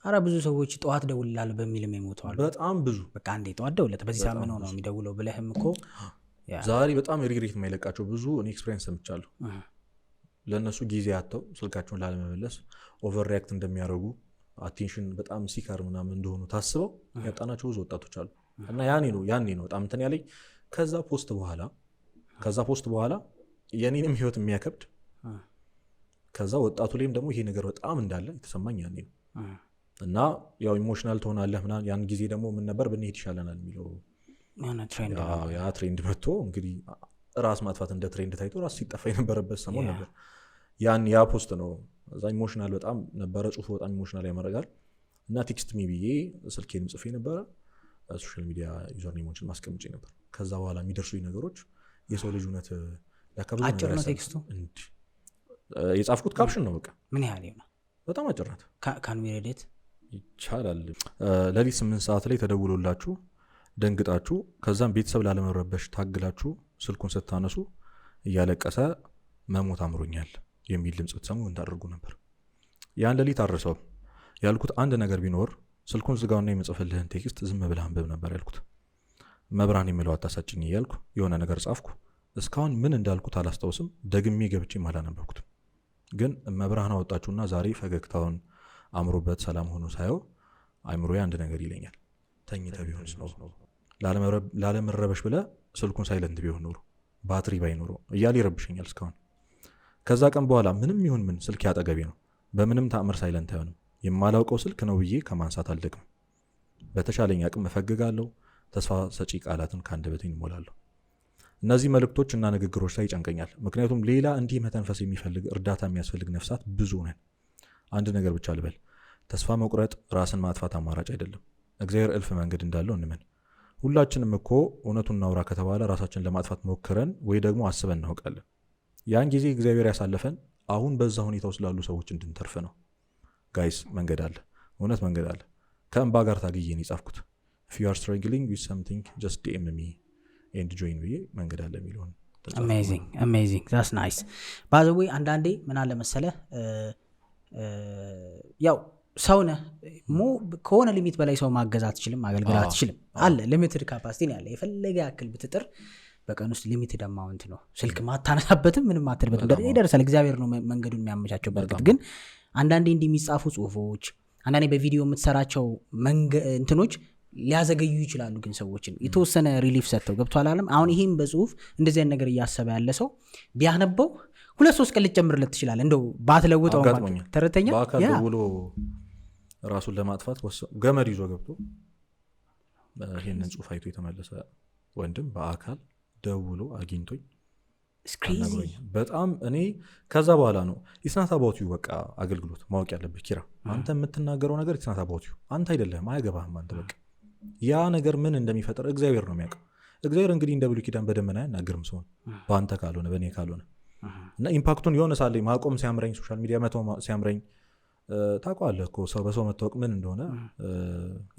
[SPEAKER 2] አረ ብዙ ሰዎች ጠዋት ደውልልሃል በሚልም ይሞተዋል።
[SPEAKER 1] በጣም ብዙ
[SPEAKER 2] በቃ አንዴ ጠዋት ደውለት በዚህ ሳምንት ነው የሚደውለው ብለህም እኮ
[SPEAKER 1] ዛሬ በጣም ሪግሬት የማይለቃቸው ብዙ እኔ ኤክስፔሪንስ ሰምቻለሁ። ለእነሱ ጊዜ አጥተው ስልካቸውን ላለመመለስ ኦቨር ሪያክት እንደሚያደርጉ አቴንሽን በጣም ሲካር ምናምን እንደሆኑ ታስበው ያጣናቸው ብዙ ወጣቶች አሉ። እና ያኔ ነው በጣም እንትን ያለኝ። ከዛ ፖስት በኋላ የኔንም ህይወት የሚያከብድ ከዛ ወጣቱ ላይም ደግሞ ይሄ ነገር በጣም እንዳለ የተሰማኝ ያኔ ነው። እና ያው ኢሞሽናል ትሆናለህ ምናምን። ያን ጊዜ ደግሞ ምን ነበር ብንሄድ ይሻለናል የሚለው ያ ትሬንድ መጥቶ እንግዲህ ራስ ማጥፋት እንደ ትሬንድ ታይቶ ራስ ሲጠፋ የነበረበት ሰሞን ነበር። ያ ፖስት ነው። እዛ ኢሞሽናል በጣም ነበረ። ጽሁፉ በጣም ኢሞሽናል ያመረጋል። እና ቴክስት ሚ ብዬ ስልኬንም ጽፌ ነበረ። ሶሻል ሚዲያ ዩዘር ኔሞችን ማስቀምጬ ነበር። ከዛ በኋላ የሚደርሱኝ ነገሮች የሰው ልጅ እውነት ያከብሩ ነገር
[SPEAKER 2] አጭር ነው ቴክስቱ።
[SPEAKER 1] የጻፍኩት ካፕሽን ነው። በቃ
[SPEAKER 2] ምን ያህል ይሆናል?
[SPEAKER 1] በጣም አጭር ናት።
[SPEAKER 2] ካን ዊ ሪድ ኢት?
[SPEAKER 1] ይቻላል። ሌሊት 8 ሰዓት ላይ ተደውሎላችሁ ደንግጣችሁ ከዛም ቤተሰብ ላለመረበሽ ታግላችሁ ስልኩን ስታነሱ እያለቀሰ መሞት አምሮኛል የሚል ድምጽ ብትሰሙ ምን ታደርጉ ነበር? ያን ሌሊት አርሰው ያልኩት አንድ ነገር ቢኖር ስልኩን ዝጋውና የምጽፍልህን ቴክስት ዝም ብለህ አንብብ ነበር ያልኩት። መብርሃን የሚለው አታሳጭኝ እያልኩ የሆነ ነገር ጻፍኩ። እስካሁን ምን እንዳልኩት አላስታውስም። ደግሜ ገብቼም አላነበብኩትም። ግን መብርሃን አወጣችሁና ዛሬ ፈገግታውን አምሮበት ሰላም ሆኖ ሳየው አይምሮዬ አንድ ነገር ይለኛል። ተኝተህ ቢሆንስ ነው ላለመረበሽ ብለህ ስልኩን ሳይለንት ቢሆን ኖሮ ባትሪ ባይኖረው እያለ ይረብሸኛል እስካሁን። ከዛ ቀን በኋላ ምንም ይሁን ምን ስልክ ያጠገቤ ነው። በምንም ተአምር ሳይለንት አይሆንም። የማላውቀው ስልክ ነው ብዬ ከማንሳት አልደቅም። በተሻለኝ አቅም እፈግጋለሁ። ተስፋ ሰጪ ቃላትን ከአንደበቴ እሞላለሁ። እነዚህ መልእክቶች እና ንግግሮች ላይ ይጨንቀኛል። ምክንያቱም ሌላ እንዲህ መተንፈስ የሚፈልግ እርዳታ የሚያስፈልግ ነፍሳት ብዙ ነን። አንድ ነገር ብቻ ልበል፣ ተስፋ መቁረጥ ራስን ማጥፋት አማራጭ አይደለም። እግዚአብሔር እልፍ መንገድ እንዳለው እንመን። ሁላችንም እኮ እውነቱን እናውራ ከተባለ ራሳችን ለማጥፋት ሞክረን ወይ ደግሞ አስበን እናውቃለን። ያን ጊዜ እግዚአብሔር ያሳለፈን አሁን በዛ ሁኔታ ውስጥ ላሉ ሰዎች እንድንተርፍ ነው። ጋይስ መንገድ አለ፣ እውነት መንገድ አለ። ከእንባ ጋር ታግዬ ነው የጻፍኩት። if you are struggling with something just DM me and join ብዬ መንገድ አለ የሚለውን
[SPEAKER 2] amazing that's nice by the way አንዳንዴ ምን አለ መሰለህ ያው ሰው ነህ ከሆነ ሊሚት በላይ ሰው ማገዝ አትችልም፣ ማገልገል አትችልም። አለ ሊሚትድ ካፓሲቲ ነው ያለ። የፈለገ ያክል ብትጥር በቀን ውስጥ ሊሚትድ አማውንት ነው። ስልክ ማታነሳበትም ምንም ማትልበትም ይደርሳል። እግዚአብሔር ነው መንገዱን የሚያመቻቸው። በርግጥ ግን አንዳንዴ እንዲህ የሚጻፉ ጽሁፎች፣ አንዳንዴ በቪዲዮ የምትሰራቸው እንትኖች ሊያዘገዩ ይችላሉ። ግን ሰዎችን የተወሰነ ሪሊፍ ሰጥተው ገብቷል አለም። አሁን ይሄን በጽሁፍ እንደዚህ አይነት ነገር እያሰበ ያለ ሰው ቢያነበው 2-3 ቀን ልጨምርለት ይችላል። እንደው ባትለውጠው ማለት ተረተኛ
[SPEAKER 1] በአካል ደውሎ ራሱን ለማጥፋት ገመድ ይዞ ገብቶ ይሄንን ጽሁፍ አይቶ የተመለሰ ወንድም በአካል ደውሎ አግኝቶኝ በጣም እኔ ከዛ በኋላ ነው ኢትናት አባውት ዩ በቃ አገልግሎት ማወቅ ያለብህ ኪራ። አንተ የምትናገረው ነገር ኢትናት አባውት ዩ አንተ አይደለህም፣ አያገባህም። አንተ በቃ ያ ነገር ምን እንደሚፈጠር እግዚአብሔር ነው የሚያውቀው። እግዚአብሔር እንግዲህ እንደ ብሉይ ኪዳን በደመና ያናግርም ሰውን በአንተ ካልሆነ በእኔ ካልሆነ እና ኢምፓክቱን የሆነ ሳለኝ ማቆም ሲያምረኝ ሶሻል ሚዲያ መተው ሲያምረኝ ታውቀዋለህ እኮ ሰው በሰው መታወቅ ምን እንደሆነ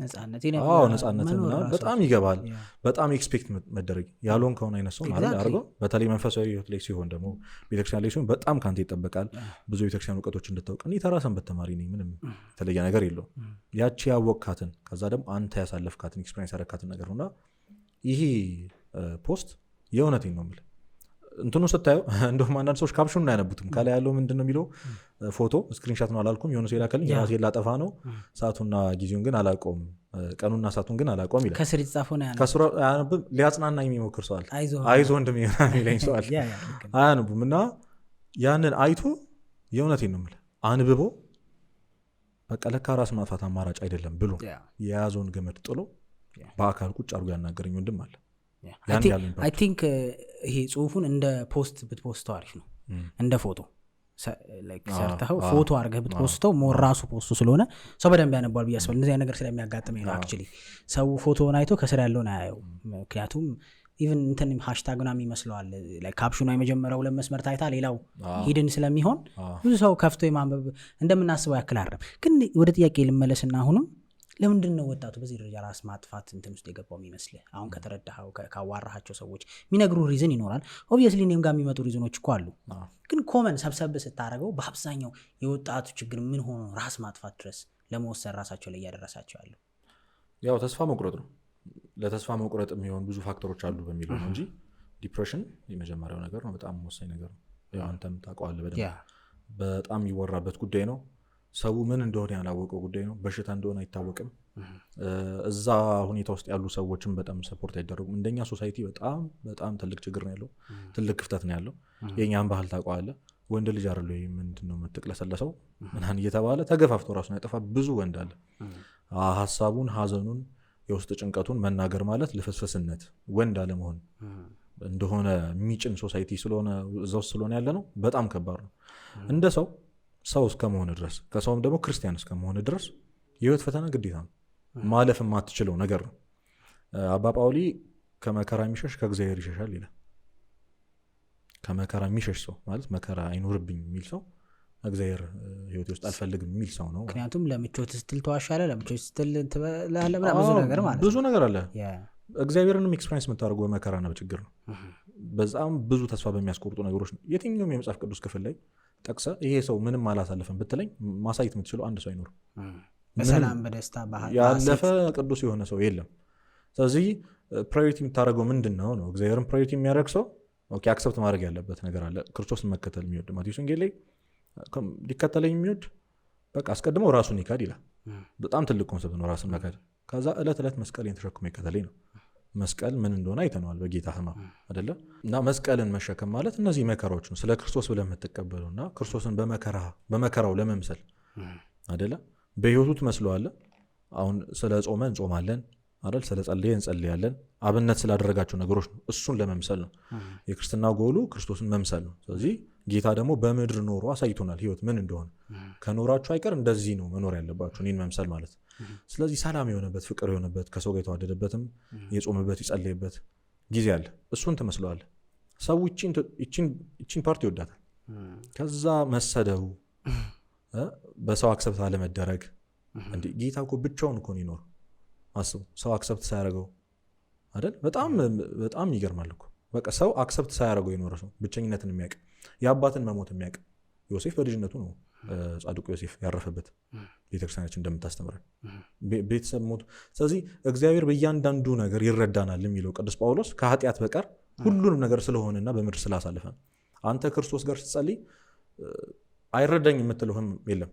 [SPEAKER 1] ነፃነትን በጣም ይገባል። በጣም ኤክስፔክት መደረግ ያልሆን ከሆነ አይነት ሰው ማለት አድርገው በተለይ መንፈሳዊ ህይወት ላይ ሲሆን ደግሞ ቤተክርስቲያን ላይ ሲሆን በጣም ከአንተ ይጠበቃል ብዙ ቤተክርስቲያን እውቀቶች እንድታውቅ። እኔ ተራ ሰንበት ተማሪ ነኝ፣ ምንም የተለየ ነገር የለውም። ያቺ ያወቅካትን ከዛ ደግሞ አንተ ያሳለፍካትን ኤክስፔሪንስ ያረካትን ነገር ነውና ይሄ ፖስት የእውነቴን ነው የምልህ እንትኑ ስታየው እንደውም አንዳንድ ሰዎች ካፕሽኑን አያነቡትም። ከላይ ያለው ምንድን ነው የሚለው ፎቶ ስክሪንሻት ነው አላልኩም፣ የሆነ ሰው የላከልኝ የራሴን ላጠፋ ነው ሰዓቱና ጊዜውን ግን አላውቀውም፣ ቀኑና ሰዓቱን ግን አላውቀውም ይላል።
[SPEAKER 2] ከስር የተጻፈው ነው
[SPEAKER 1] ከስሩ አያነብም። ሊያጽናና የሚሞክር ሰዋል፣ አይዞ ወንድም የሚለኝ ሰዋል አያነቡም። እና ያንን አይቶ የእውነቴን ነው የምልህ አንብቦ በቃ ለካ ራስ ማጥፋት አማራጭ አይደለም ብሎ የያዘውን ገመድ ጥሎ በአካል ቁጭ አድርጎ ያናገረኝ ወንድም አለ።
[SPEAKER 2] አይ ቲንክ ይሄ ጽሁፉን እንደ ፖስት ብትፖስተው አሪፍ ነው። እንደ ፎቶ ሰርተኸው ፎቶ አድርገህ ብትፖስተው ሞር ራሱ ፖስቱ ስለሆነ ሰው በደንብ ያነባል ብዬ አስባለሁ። እንደዚህ ነገር ስለሚያጋጥመኝ ነው። አክቹዋሊ ሰው ፎቶውን አይቶ ከስር ያለውን አያየው። ምክንያቱም ኢቨን እንትን ሃሽታግ ምናምን ይመስለዋል ካፕሽኑ የመጀመሪያው 2 መስመር ታይታ ሌላው ሂድን ስለሚሆን ብዙ ሰው ከፍቶ የማንበብ እንደምናስበው ያክል አይደለም። ግን ወደ ጥያቄ ልመለስና አሁንም ለምንድን ነው ወጣቱ በዚህ ደረጃ ራስ ማጥፋት እንትን ውስጥ የገባው የሚመስልህ? አሁን ከተረዳኸው ካዋራሃቸው ሰዎች የሚነግሩ ሪዝን ይኖራል። ኦብቪየስሊ እኔም ጋር የሚመጡ ሪዝኖች እኮ አሉ። ግን ኮመን ሰብሰብ ስታደርገው በአብዛኛው የወጣቱ ችግር ምን ሆኖ ራስ ማጥፋት ድረስ ለመወሰን ራሳቸው ላይ እያደረሳቸው ያለው?
[SPEAKER 1] ያው ተስፋ መቁረጥ ነው። ለተስፋ መቁረጥ የሚሆን ብዙ ፋክተሮች አሉ በሚለው ነው እንጂ ዲፕሬሽን የመጀመሪያው ነገር ነው። በጣም ወሳኝ ነገር ነው። ያው አንተም ታውቀዋለህ በደንብ። በጣም የሚወራበት ጉዳይ ነው። ሰው ምን እንደሆነ ያላወቀው ጉዳይ ነው። በሽታ እንደሆነ አይታወቅም። እዛ ሁኔታ ውስጥ ያሉ ሰዎችም በጣም ሰፖርት አይደረጉም። እንደኛ ሶሳይቲ በጣም በጣም ትልቅ ችግር ነው ያለው፣ ትልቅ ክፍተት ነው ያለው። የእኛም ባህል ታውቀዋለህ። ወንድ ልጅ አይደለ ምንድነው የምትቅለሰለሰው ምናምን እየተባለ ተገፋፍቶ ራሱን ያጠፋ ብዙ ወንድ አለ። ሀሳቡን፣ ሀዘኑን፣ የውስጥ ጭንቀቱን መናገር ማለት ልፍስፍስነት፣ ወንድ አለመሆን እንደሆነ የሚጭን ሶሳይቲ ስለሆነ እዛ ውስጥ ስለሆነ ያለ ነው። በጣም ከባድ ነው። እንደ ሰው እስከመሆን ድረስ ከሰውም ደግሞ ክርስቲያን እስከመሆን ድረስ የህይወት ፈተና ግዴታ ነው። ማለፍ የማትችለው ነገር ነው። አባ ጳውሊ ከመከራ የሚሸሽ ከእግዚአብሔር ይሸሻል ይላል። ከመከራ የሚሸሽ ሰው ማለት መከራ አይኖርብኝ የሚል ሰው እግዚአብሔር ህይወት ውስጥ አልፈልግም የሚል ሰው ነው።
[SPEAKER 2] ምክንያቱም ለምቾት ስትል ተዋሻለህ፣ ለምቾት ስትል ትበላለህ፣ ብዙ
[SPEAKER 1] ነገር አለ። እግዚአብሔርንም ኤክስፔሪንስ የምታደርገው በመከራና በችግር ነው። በጣም ብዙ ተስፋ በሚያስቆርጡ ነገሮች ነው። የትኛውም የመጽሐፍ ቅዱስ ክፍል ላይ ጠቅሰ ይሄ ሰው ምንም አላሳለፈም ብትለኝ ማሳየት የምትችለው አንድ ሰው አይኖርም።
[SPEAKER 2] በሰላም በደስታ
[SPEAKER 1] ያለፈ ቅዱስ የሆነ ሰው የለም። ስለዚህ ፕራዮሪቲ የምታደርገው ምንድን ነው ነው? እግዚአብሔርን ፕራዮሪቲ የሚያደርግ ሰው አክሰፕት ማድረግ ያለበት ነገር አለ። ክርስቶስን መከተል የሚወድ ማቴዎስ ወንጌል ላይ ሊከተለኝ የሚወድ በቃ አስቀድመው ራሱን ይካድ ይላል። በጣም ትልቅ ኮንሰፕት ነው ራስን መካድ። ከዛ ዕለት ዕለት መስቀሌን ተሸክሞ ይከተለኝ ነው። መስቀል ምን እንደሆነ አይተነዋል በጌታ ሕማም አይደለ? እና መስቀልን መሸከም ማለት እነዚህ መከራዎች ነው። ስለ ክርስቶስ ብለህ የምትቀበለውና ክርስቶስን በመከራው ለመምሰል አይደለ? በህይወቱ ትመስለዋለህ። አሁን ስለ ጾመ እንጾማለን አይደል? ስለ ጸለየ እንጸልያለን። አብነት ስላደረጋቸው ነገሮች ነው። እሱን ለመምሰል ነው። የክርስትና ጎሉ ክርስቶስን መምሰል ነው። ስለዚህ ጌታ ደግሞ በምድር ኖሮ አሳይቶናል ህይወት ምን እንደሆነ። ከኖራችሁ አይቀር እንደዚህ ነው መኖር ያለባችሁ፣ እኔን መምሰል ማለት። ስለዚህ ሰላም የሆነበት ፍቅር የሆነበት ከሰው ጋር የተዋደደበትም የጾመበት የጸለየበት ጊዜ አለ። እሱን ትመስለዋለህ። ሰው ይቺን ፓርቲ ይወዳታል። ከዛ መሰደቡ፣ በሰው አክሰብት አለመደረግ። እንዴ ጌታ እኮ ብቻውን እኮ ነው ይኖር። አስቡ፣ ሰው አክሰብት ሳያደርገው አይደል? በጣም ይገርማል እኮ። በቃ ሰው አክሰብት ሳያደርገው የኖረ ሰው፣ ብቸኝነትን የሚያውቅ የአባትን መሞት የሚያውቅ ዮሴፍ በልጅነቱ ነው ጻድቁ ዮሴፍ ያረፈበት ቤተክርስቲያናችን እንደምታስተምረን ቤተሰብ ሞቱ። ስለዚህ እግዚአብሔር በእያንዳንዱ ነገር ይረዳናል የሚለው ቅዱስ ጳውሎስ ከኃጢአት በቀር ሁሉንም ነገር ስለሆነና በምድር ስላሳለፈ። አንተ ክርስቶስ ጋር ስትጸልይ አይረዳኝ የምትለውም የለም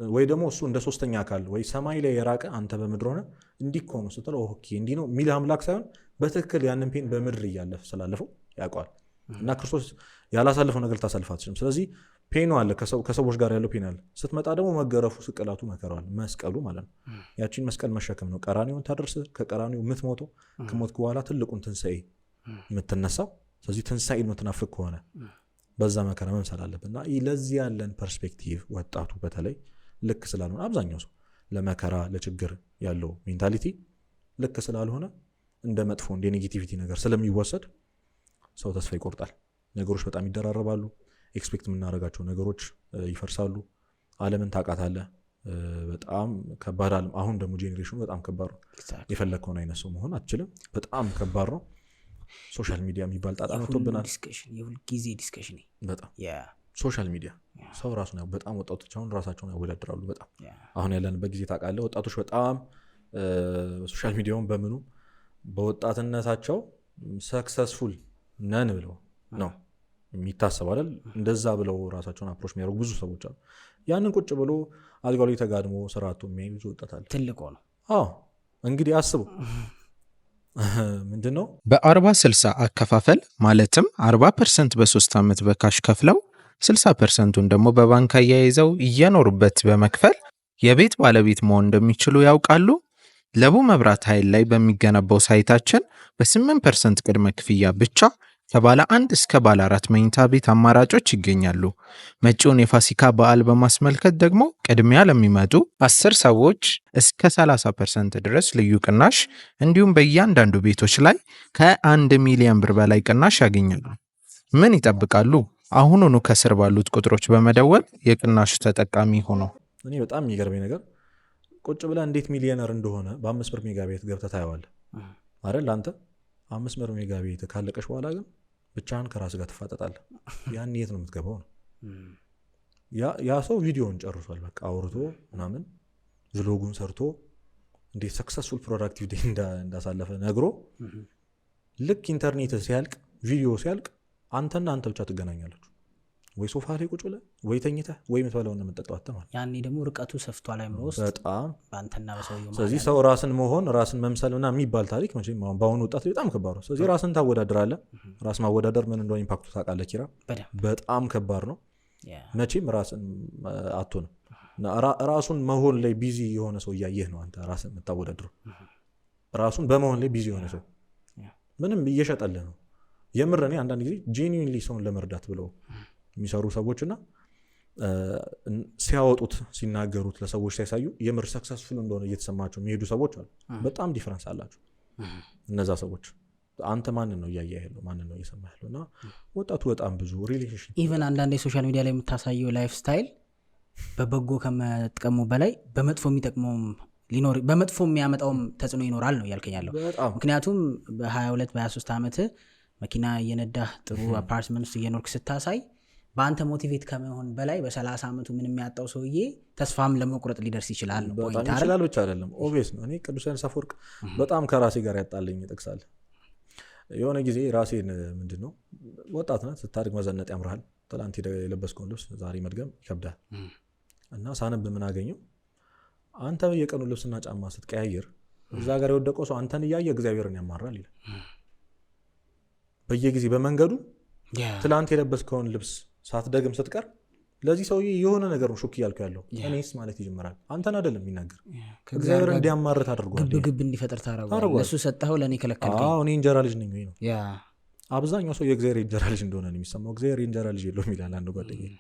[SPEAKER 1] ወይ ደግሞ እሱ እንደ ሶስተኛ አካል ወይ ሰማይ ላይ የራቀ አንተ በምድር ሆነ እንዲህ እኮ ነው ስትለው ኦኬ እንዲህ ነው የሚል አምላክ ሳይሆን በትክክል ያንን ፔን በምድር እያለፍ ስላለፈው ያውቀዋል። እና ክርስቶስ ያላሳለፈው ነገር ልታሳልፍ አትችልም። ስለዚህ ፔኑ አለ፣ ከሰዎች ጋር ያለው ፔን አለ። ስትመጣ ደግሞ መገረፉ፣ ስቅላቱ፣ መከራዋል፣ መስቀሉ ማለት ነው። ያቺን መስቀል መሸከም ነው ቀራኒውን ታደርስ፣ ከቀራኒው የምትሞተው፣ ከሞትክ በኋላ ትልቁን ትንሣኤ የምትነሳው። ስለዚህ ትንሣኤ የምትናፍቅ ከሆነ በዛ መከራ መምሰል አለብን። እና ለዚህ ያለን ፐርስፔክቲቭ ወጣቱ በተለይ ልክ ስላልሆነ አብዛኛው ሰው ለመከራ ለችግር ያለው ሜንታሊቲ ልክ ስላልሆነ እንደ መጥፎ እንደ ኔጌቲቪቲ ነገር ስለሚወሰድ ሰው ተስፋ ይቆርጣል። ነገሮች በጣም ይደራረባሉ። ኤክስፔክት የምናደርጋቸው ነገሮች ይፈርሳሉ። ዓለምን ታውቃታለህ፣ በጣም ከባድ ዓለም። አሁን ደግሞ ጄኔሬሽኑ በጣም ከባድ ነው። የፈለግከውን አይነት ሰው መሆን አትችልም። በጣም ከባድ ነው። ሶሻል ሚዲያ የሚባል ጣጣ መጥቶብናል።
[SPEAKER 2] የሁልጊዜ ዲስከሽን
[SPEAKER 1] በጣም ሶሻል ሚዲያ ሰው ራሱን በጣም ወጣቶች አሁን ራሳቸውን ያወዳድራሉ። በጣም አሁን ያለንበት ጊዜ ታውቃለህ፣ ወጣቶች በጣም ሶሻል ሚዲያውን በምኑ በወጣትነታቸው ሰክሰስፉል ነን ብለው ነው የሚታሰብ አይደል? እንደዛ ብለው ራሳቸውን አፕሮች የሚያደርጉ ብዙ ሰዎች አሉ። ያንን ቁጭ ብሎ አልጋው ላይ ተጋድሞ ስርዓቱ የሚያይ ብዙ ወጣት አለ።
[SPEAKER 2] ትልቅ ነው።
[SPEAKER 1] አዎ እንግዲህ አስቡ ምንድን ነው
[SPEAKER 3] በ40/60 አከፋፈል ማለትም 40% በ3 ዓመት በካሽ ከፍለው 60%ን ደግሞ በባንክ አያይዘው እየኖሩበት በመክፈል የቤት ባለቤት መሆን እንደሚችሉ ያውቃሉ? ለቡ መብራት ኃይል ላይ በሚገነባው ሳይታችን በ8% ቅድመ ክፍያ ብቻ ከባለ 1 እስከ ባለ 4 መኝታ ቤት አማራጮች ይገኛሉ። መጪውን የፋሲካ በዓል በማስመልከት ደግሞ ቅድሚያ ለሚመጡ 10 ሰዎች እስከ 30% ድረስ ልዩ ቅናሽ እንዲሁም በእያንዳንዱ ቤቶች ላይ ከ1 ሚሊዮን ብር በላይ ቅናሽ ያገኛሉ። ምን ይጠብቃሉ? አሁኑኑ ከስር ባሉት ቁጥሮች በመደወል የቅናሹ ተጠቃሚ ሆኖ።
[SPEAKER 1] እኔ በጣም የሚገርመኝ ነገር ቁጭ ብለህ እንዴት ሚሊዮነር እንደሆነ በ5 ብር ሜጋ ቤት ገብተህ ታየዋለህ አይደል? አንተ 5 ብር ሜጋ ቤት ካለቀሽ በኋላ ግን ብቻህን ከራስ ጋር ትፋጠጣለህ። ያን የት ነው የምትገባው ነው? ያ ሰው ቪዲዮውን ጨርሷል። በቃ አውርቶ ምናምን ቭሎጉን ሰርቶ እንዴት ሰክሰስፉል ፕሮዳክቲቭ ዴይ እንዳሳለፈ ነግሮ ልክ ኢንተርኔት ሲያልቅ ቪዲዮ ሲያልቅ አንተና አንተ ብቻ ትገናኛለች። ወይ ሶፋ ላይ ቁጭ ብለህ ወይ ተኝተህ ወይ የምትበላውን ነው የምትጠጣው አትማል።
[SPEAKER 2] ያኔ ደግሞ ርቀቱ ሰፍቷል አይምሮ ውስጥ
[SPEAKER 1] በጣም
[SPEAKER 2] በአንተና በሰውየው።
[SPEAKER 1] ስለዚህ ሰው ራስን መሆን ራስን መምሰል ምናምን የሚባል ታሪክ መቼም በአሁኑ ወጣት በጣም ከባድ ነው። ስለዚህ ራስን ታወዳድራለህ። ራስ ማወዳደር ምን እንደሆነ ኢምፓክቱ ታውቃለህ ኪራ? በጣም ከባድ ነው። መቼም ራስን አትሆንም። ራሱን መሆን ላይ ቢዚ የሆነ ሰው እያየህ ነው አንተ ራስን የምታወዳድረው። ራሱን በመሆን ላይ ቢዚ የሆነ ሰው ምንም እየሸጠልህ ነው። የምር እኔ አንዳንድ ጊዜ ጄኒዊንሊ ሰውን ለመርዳት ብለው የሚሰሩ ሰዎችና ሲያወጡት ሲናገሩት ለሰዎች ሳይሳዩ የምር ሰክሰስፉል እንደሆነ እየተሰማቸው የሚሄዱ ሰዎች አሉ። በጣም ዲፈረንስ አላቸው እነዛ ሰዎች። አንተ ማንን ነው እያየ ያለው? ማንን ነው እየሰማ ያለው? እና ወጣቱ በጣም ብዙ ሪሌሽንሺፕ
[SPEAKER 2] ኢቨን አንዳንድ የሶሻል ሚዲያ ላይ የምታሳየው ላይፍ ስታይል በበጎ ከመጥቀሙ በላይ በመጥፎ የሚጠቅመውም ሊኖር በመጥፎ የሚያመጣውም ተጽዕኖ ይኖራል ነው ያልከኛለሁ። ምክንያቱም በ22 በ23 ዓመት መኪና እየነዳህ ጥሩ አፓርትመንት ውስጥ እየኖርክ ስታሳይ በአንተ ሞቲቬት ከመሆን በላይ በ30 ዓመቱ ምን የሚያጣው ሰውዬ ተስፋም ለመቁረጥ ሊደርስ ይችላል ነው ፖይንት አይደል?
[SPEAKER 1] ይችላል ብቻ አይደለም ኦብቪየስ ነው። እኔ ቅዱስ ዮሐንስ አፈወርቅ በጣም ከራሴ ጋር ያጣለኝ ይጠቅሳል። የሆነ ጊዜ ራሴን ምንድነው ወጣት ነህ ስታድግ መዘነጥ ያምርሃል። ትላንት የለበስከውን ልብስ ዛሬ መድገም ይከብዳል። እና ሳነብ ምን አገኘው? አንተ የቀኑ ልብስና ጫማ ስትቀያየር እዛ ጋር የወደቀው ሰው አንተን እያየ እግዚአብሔርን ያማራል ይላል። በየጊዜ በመንገዱ ትላንት የለበስከውን ልብስ ሳትደግም ስትቀር ለዚህ ሰውዬ የሆነ ነገር ነው ሹክ እያልኩ ያለው እኔስ ማለት ይጀምራል። አንተን አይደለም የሚናገር እግዚአብሔር እንዲያማርት አድርጓል።
[SPEAKER 2] ግብ እንዲፈጠር ታደርጓል። ለሱ ሰጠኸው ለእኔ ከለከልከኝ።
[SPEAKER 1] እኔ እንጀራ ልጅ ነኝ ወይ ነው። አብዛኛው ሰው የእግዚአብሔር የእንጀራ ልጅ እንደሆነ ነው የሚሰማው። እግዚአብሔር የእንጀራ ልጅ የለውም ይላል አንድ ጓደኛዬ።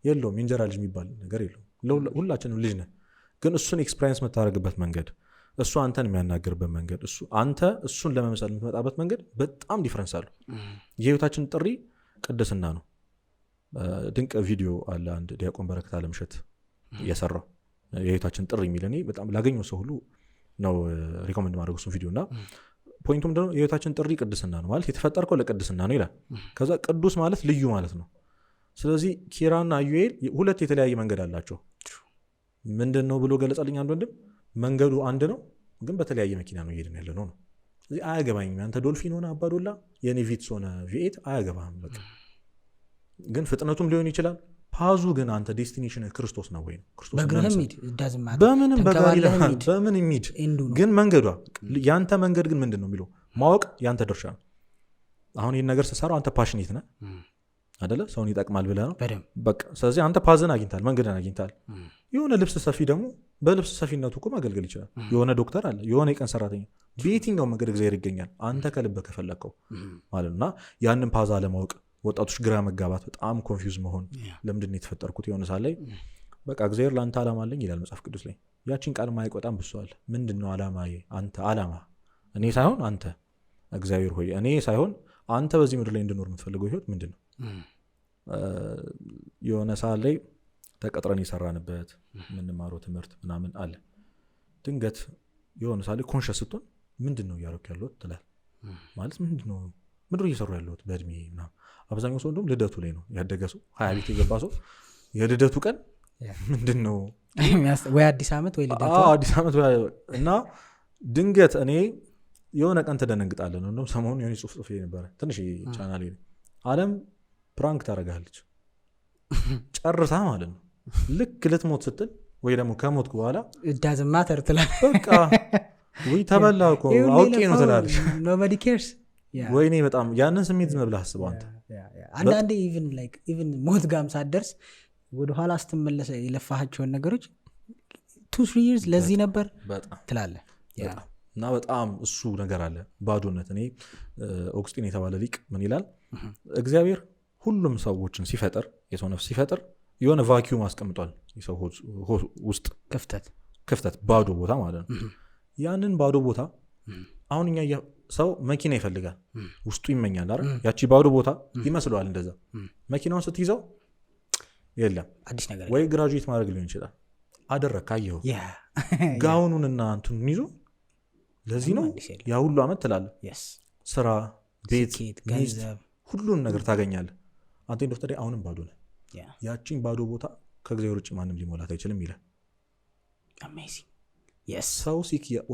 [SPEAKER 1] የለውም የእንጀራ ልጅ የሚባል ነገር የለውም። ሁላችንም ልጅ ነን። ግን እሱን ኤክስፔሪንስ የምታደርግበት መንገድ፣ እሱ አንተን የሚያናገርበት መንገድ፣ አንተ እሱን ለመምሰል የምትመጣበት መንገድ በጣም ዲፍረንስ አለው። የህይወታችን ጥሪ ቅድስና ነው። ድንቅ ቪዲዮ አለ አንድ ዲያቆን በረከት አለምሸት እየሰራው የህይወታችን ጥሪ የሚል እኔ በጣም ላገኘው ሰው ሁሉ ነው ሪኮመንድ ማድረግ እሱ ቪዲዮ። እና ፖይንቱ ምንድነው? የህይወታችን ጥሪ ቅድስና ነው ማለት የተፈጠርከው ለቅድስና ነው ይላል። ከዛ ቅዱስ ማለት ልዩ ማለት ነው። ስለዚህ ኪራና አዩኤል ሁለት የተለያየ መንገድ አላቸው። ምንድን ነው ብሎ ገለጸልኝ አንድ ወንድም። መንገዱ አንድ ነው ግን በተለያየ መኪና ነው እየሄድን ያለ ነው። ስለዚህ አያገባኝም አንተ ዶልፊን ሆነ አባዶላ የኔ ቪትስ ሆነ ቪኤት አያገባህም። በቃ ግን ፍጥነቱም ሊሆን ይችላል። ፓዙ ግን አንተ ዴስቲኔሽን ክርስቶስ ነው ወይ ነው? ክርስቶስ በምንም በጋሪ በምን የሚድ ግን መንገዷ ያንተ መንገድ ግን ምንድን ነው የሚለው ማወቅ ያንተ ድርሻ ነው። አሁን ይህን ነገር ስትሰራው አንተ ፓሽኔት ነህ አይደለ? ሰውን ይጠቅማል ብለህ ነው በቃ። ስለዚህ አንተ ፓዝን አግኝታል፣ መንገድን አግኝታል። የሆነ ልብስ ሰፊ ደግሞ በልብስ ሰፊነቱ እኮ ማገልገል ይችላል። የሆነ ዶክተር አለ፣ የሆነ የቀን ሰራተኛ፣ በየትኛው መንገድ እግዚአብሔር ይገኛል አንተ ከልብህ ከፈለግከው ማለት ነው። እና ያንን ፓዝ አለማወቅ፣ ወጣቶች ግራ መጋባት፣ በጣም ኮንፊውዝ መሆን፣ ለምንድን ነው የተፈጠርኩት? የሆነ ሰዓት ላይ በቃ እግዚአብሔር ለአንተ ዓላማ አለኝ ይላል መጽሐፍ ቅዱስ ላይ። ያቺን ቃል ማየቅ በጣም ብሷል። ምንድን ነው ዓላማዬ? አንተ ዓላማ እኔ ሳይሆን አንተ እግዚአብሔር ሆይ እኔ ሳይሆን አንተ በዚህ ምድር ላይ እንድኖር የምትፈልገው ህይወት ምንድን ነው? የሆነ ሰዓት ላይ ተቀጥረን የሰራንበት የምንማረው ትምህርት ምናምን አለ። ድንገት የሆነ ሰዓት ላይ ኮንሸስ ስትሆን ምንድን ነው እያደረኩ ያለሁት ትላል። ማለት ምንድን ነው ምድር እየሰሩ ያለሁት በእድሜ ምናምን። አብዛኛው ሰው እንደውም ልደቱ ላይ ነው ያደገ ሰው 20 ቤት የገባ ሰው የልደቱ ቀን ምንድን ነው
[SPEAKER 2] ወይ አዲስ ዓመት ወይ ልደቱ
[SPEAKER 1] አዲስ ዓመት እና ድንገት እኔ የሆነ ቀን ተደነግጣለን። እንደውም ሰሞኑን የሆነ ጽሁፍ ነበረ ትንሽ ቻናል ዓለም ፕራንክ ታደርጋለች ጨርሳ ማለት ነው። ልክ ልትሞት ስትል ወይ ደግሞ ከሞትኩ በኋላ
[SPEAKER 2] ዳዝማ ተርትላል
[SPEAKER 1] በቃ ወይ ተበላ እኮ አውቄ ነው ትላለች።
[SPEAKER 2] ኖባዲ ኬርስ
[SPEAKER 1] ወይኔ በጣም ያንን ስሜት ዝም ብለህ አስበው አንተ።
[SPEAKER 2] አንዳንዴ ኢቭን ሞት ጋም ሳትደርስ ወደኋላ ስትመለሰ የለፋሃቸውን ነገሮች 2-3 years ለዚህ ነበር ትላለህ።
[SPEAKER 1] እና በጣም እሱ ነገር አለ ባዶነት። እኔ ኦግስቲን የተባለ ሊቅ ምን ይላል? እግዚአብሔር ሁሉም ሰዎችን ሲፈጥር የሰው ነፍስ ሲፈጥር የሆነ ቫኪዩም አስቀምጧል የሰው ውስጥ ክፍተት ባዶ ቦታ ማለት ነው። ያንን ባዶ ቦታ አሁን እኛ ሰው መኪና ይፈልጋል ውስጡ ይመኛል አይደል? ያቺ ባዶ ቦታ ይመስለዋል እንደዛ። መኪናውን ስትይዘው የለም
[SPEAKER 2] አዲስ ነገር
[SPEAKER 1] ወይ ግራጁዌት ማድረግ ሊሆን ይችላል አደረግ ካየው ጋውኑንና እንቱን ይዞ ለዚህ ነው ያ ሁሉ አመት ትላለህ። ስራ፣ ቤት፣ ገንዘብ ሁሉን ነገር ታገኛለህ። አንተ ዶክተር አሁንም ባዶ ነህ። ያቺን ባዶ ቦታ ከእግዚአብሔር ውጭ ማንም ሊሞላት አይችልም ይላል። ሰው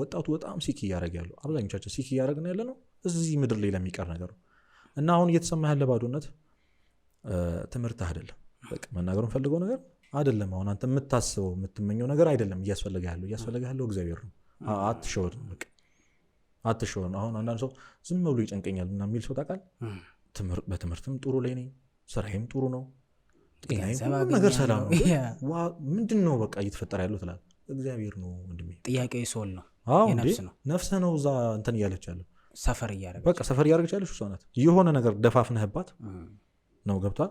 [SPEAKER 1] ወጣቱ በጣም ሲክ እያደረግ ያለው አብዛኞቻችን ሲክ እያደረግን ያለ ነው እዚህ ምድር ላይ ለሚቀር ነገር ነው። እና አሁን እየተሰማ ያለ ባዶነት ትምህርት አይደለም፣ በቃ መናገሩን ፈልገው ነገር አይደለም። አሁን አንተ የምታስበው የምትመኘው ነገር አይደለም እያስፈለገ ያለው እግዚአብሔር ነው። አትሸወድ በቃ አትሸወድ። አሁን አንዳንድ ሰው ዝም ብሎ ይጨንቀኛል እና የሚል ሰው ታውቃለህ። በትምህርትም ጥሩ ላይ ነኝ፣ ስራዬም ጥሩ ነው፣ ጤናዬም ነገር ሰላም ነው። ምንድን ነው በቃ እየተፈጠረ ያለው ትላለህ። እግዚአብሔር ነው ወንድሜ።
[SPEAKER 2] ጥያቄው የሶል ነው
[SPEAKER 1] ነፍስህ ነው እዛ እንትን እያለች ያለው
[SPEAKER 2] ሰፈር
[SPEAKER 1] እያደረገች ያለች እሷ ናት። የሆነ ነገር ደፋፍነህባት ነው ገብቷል።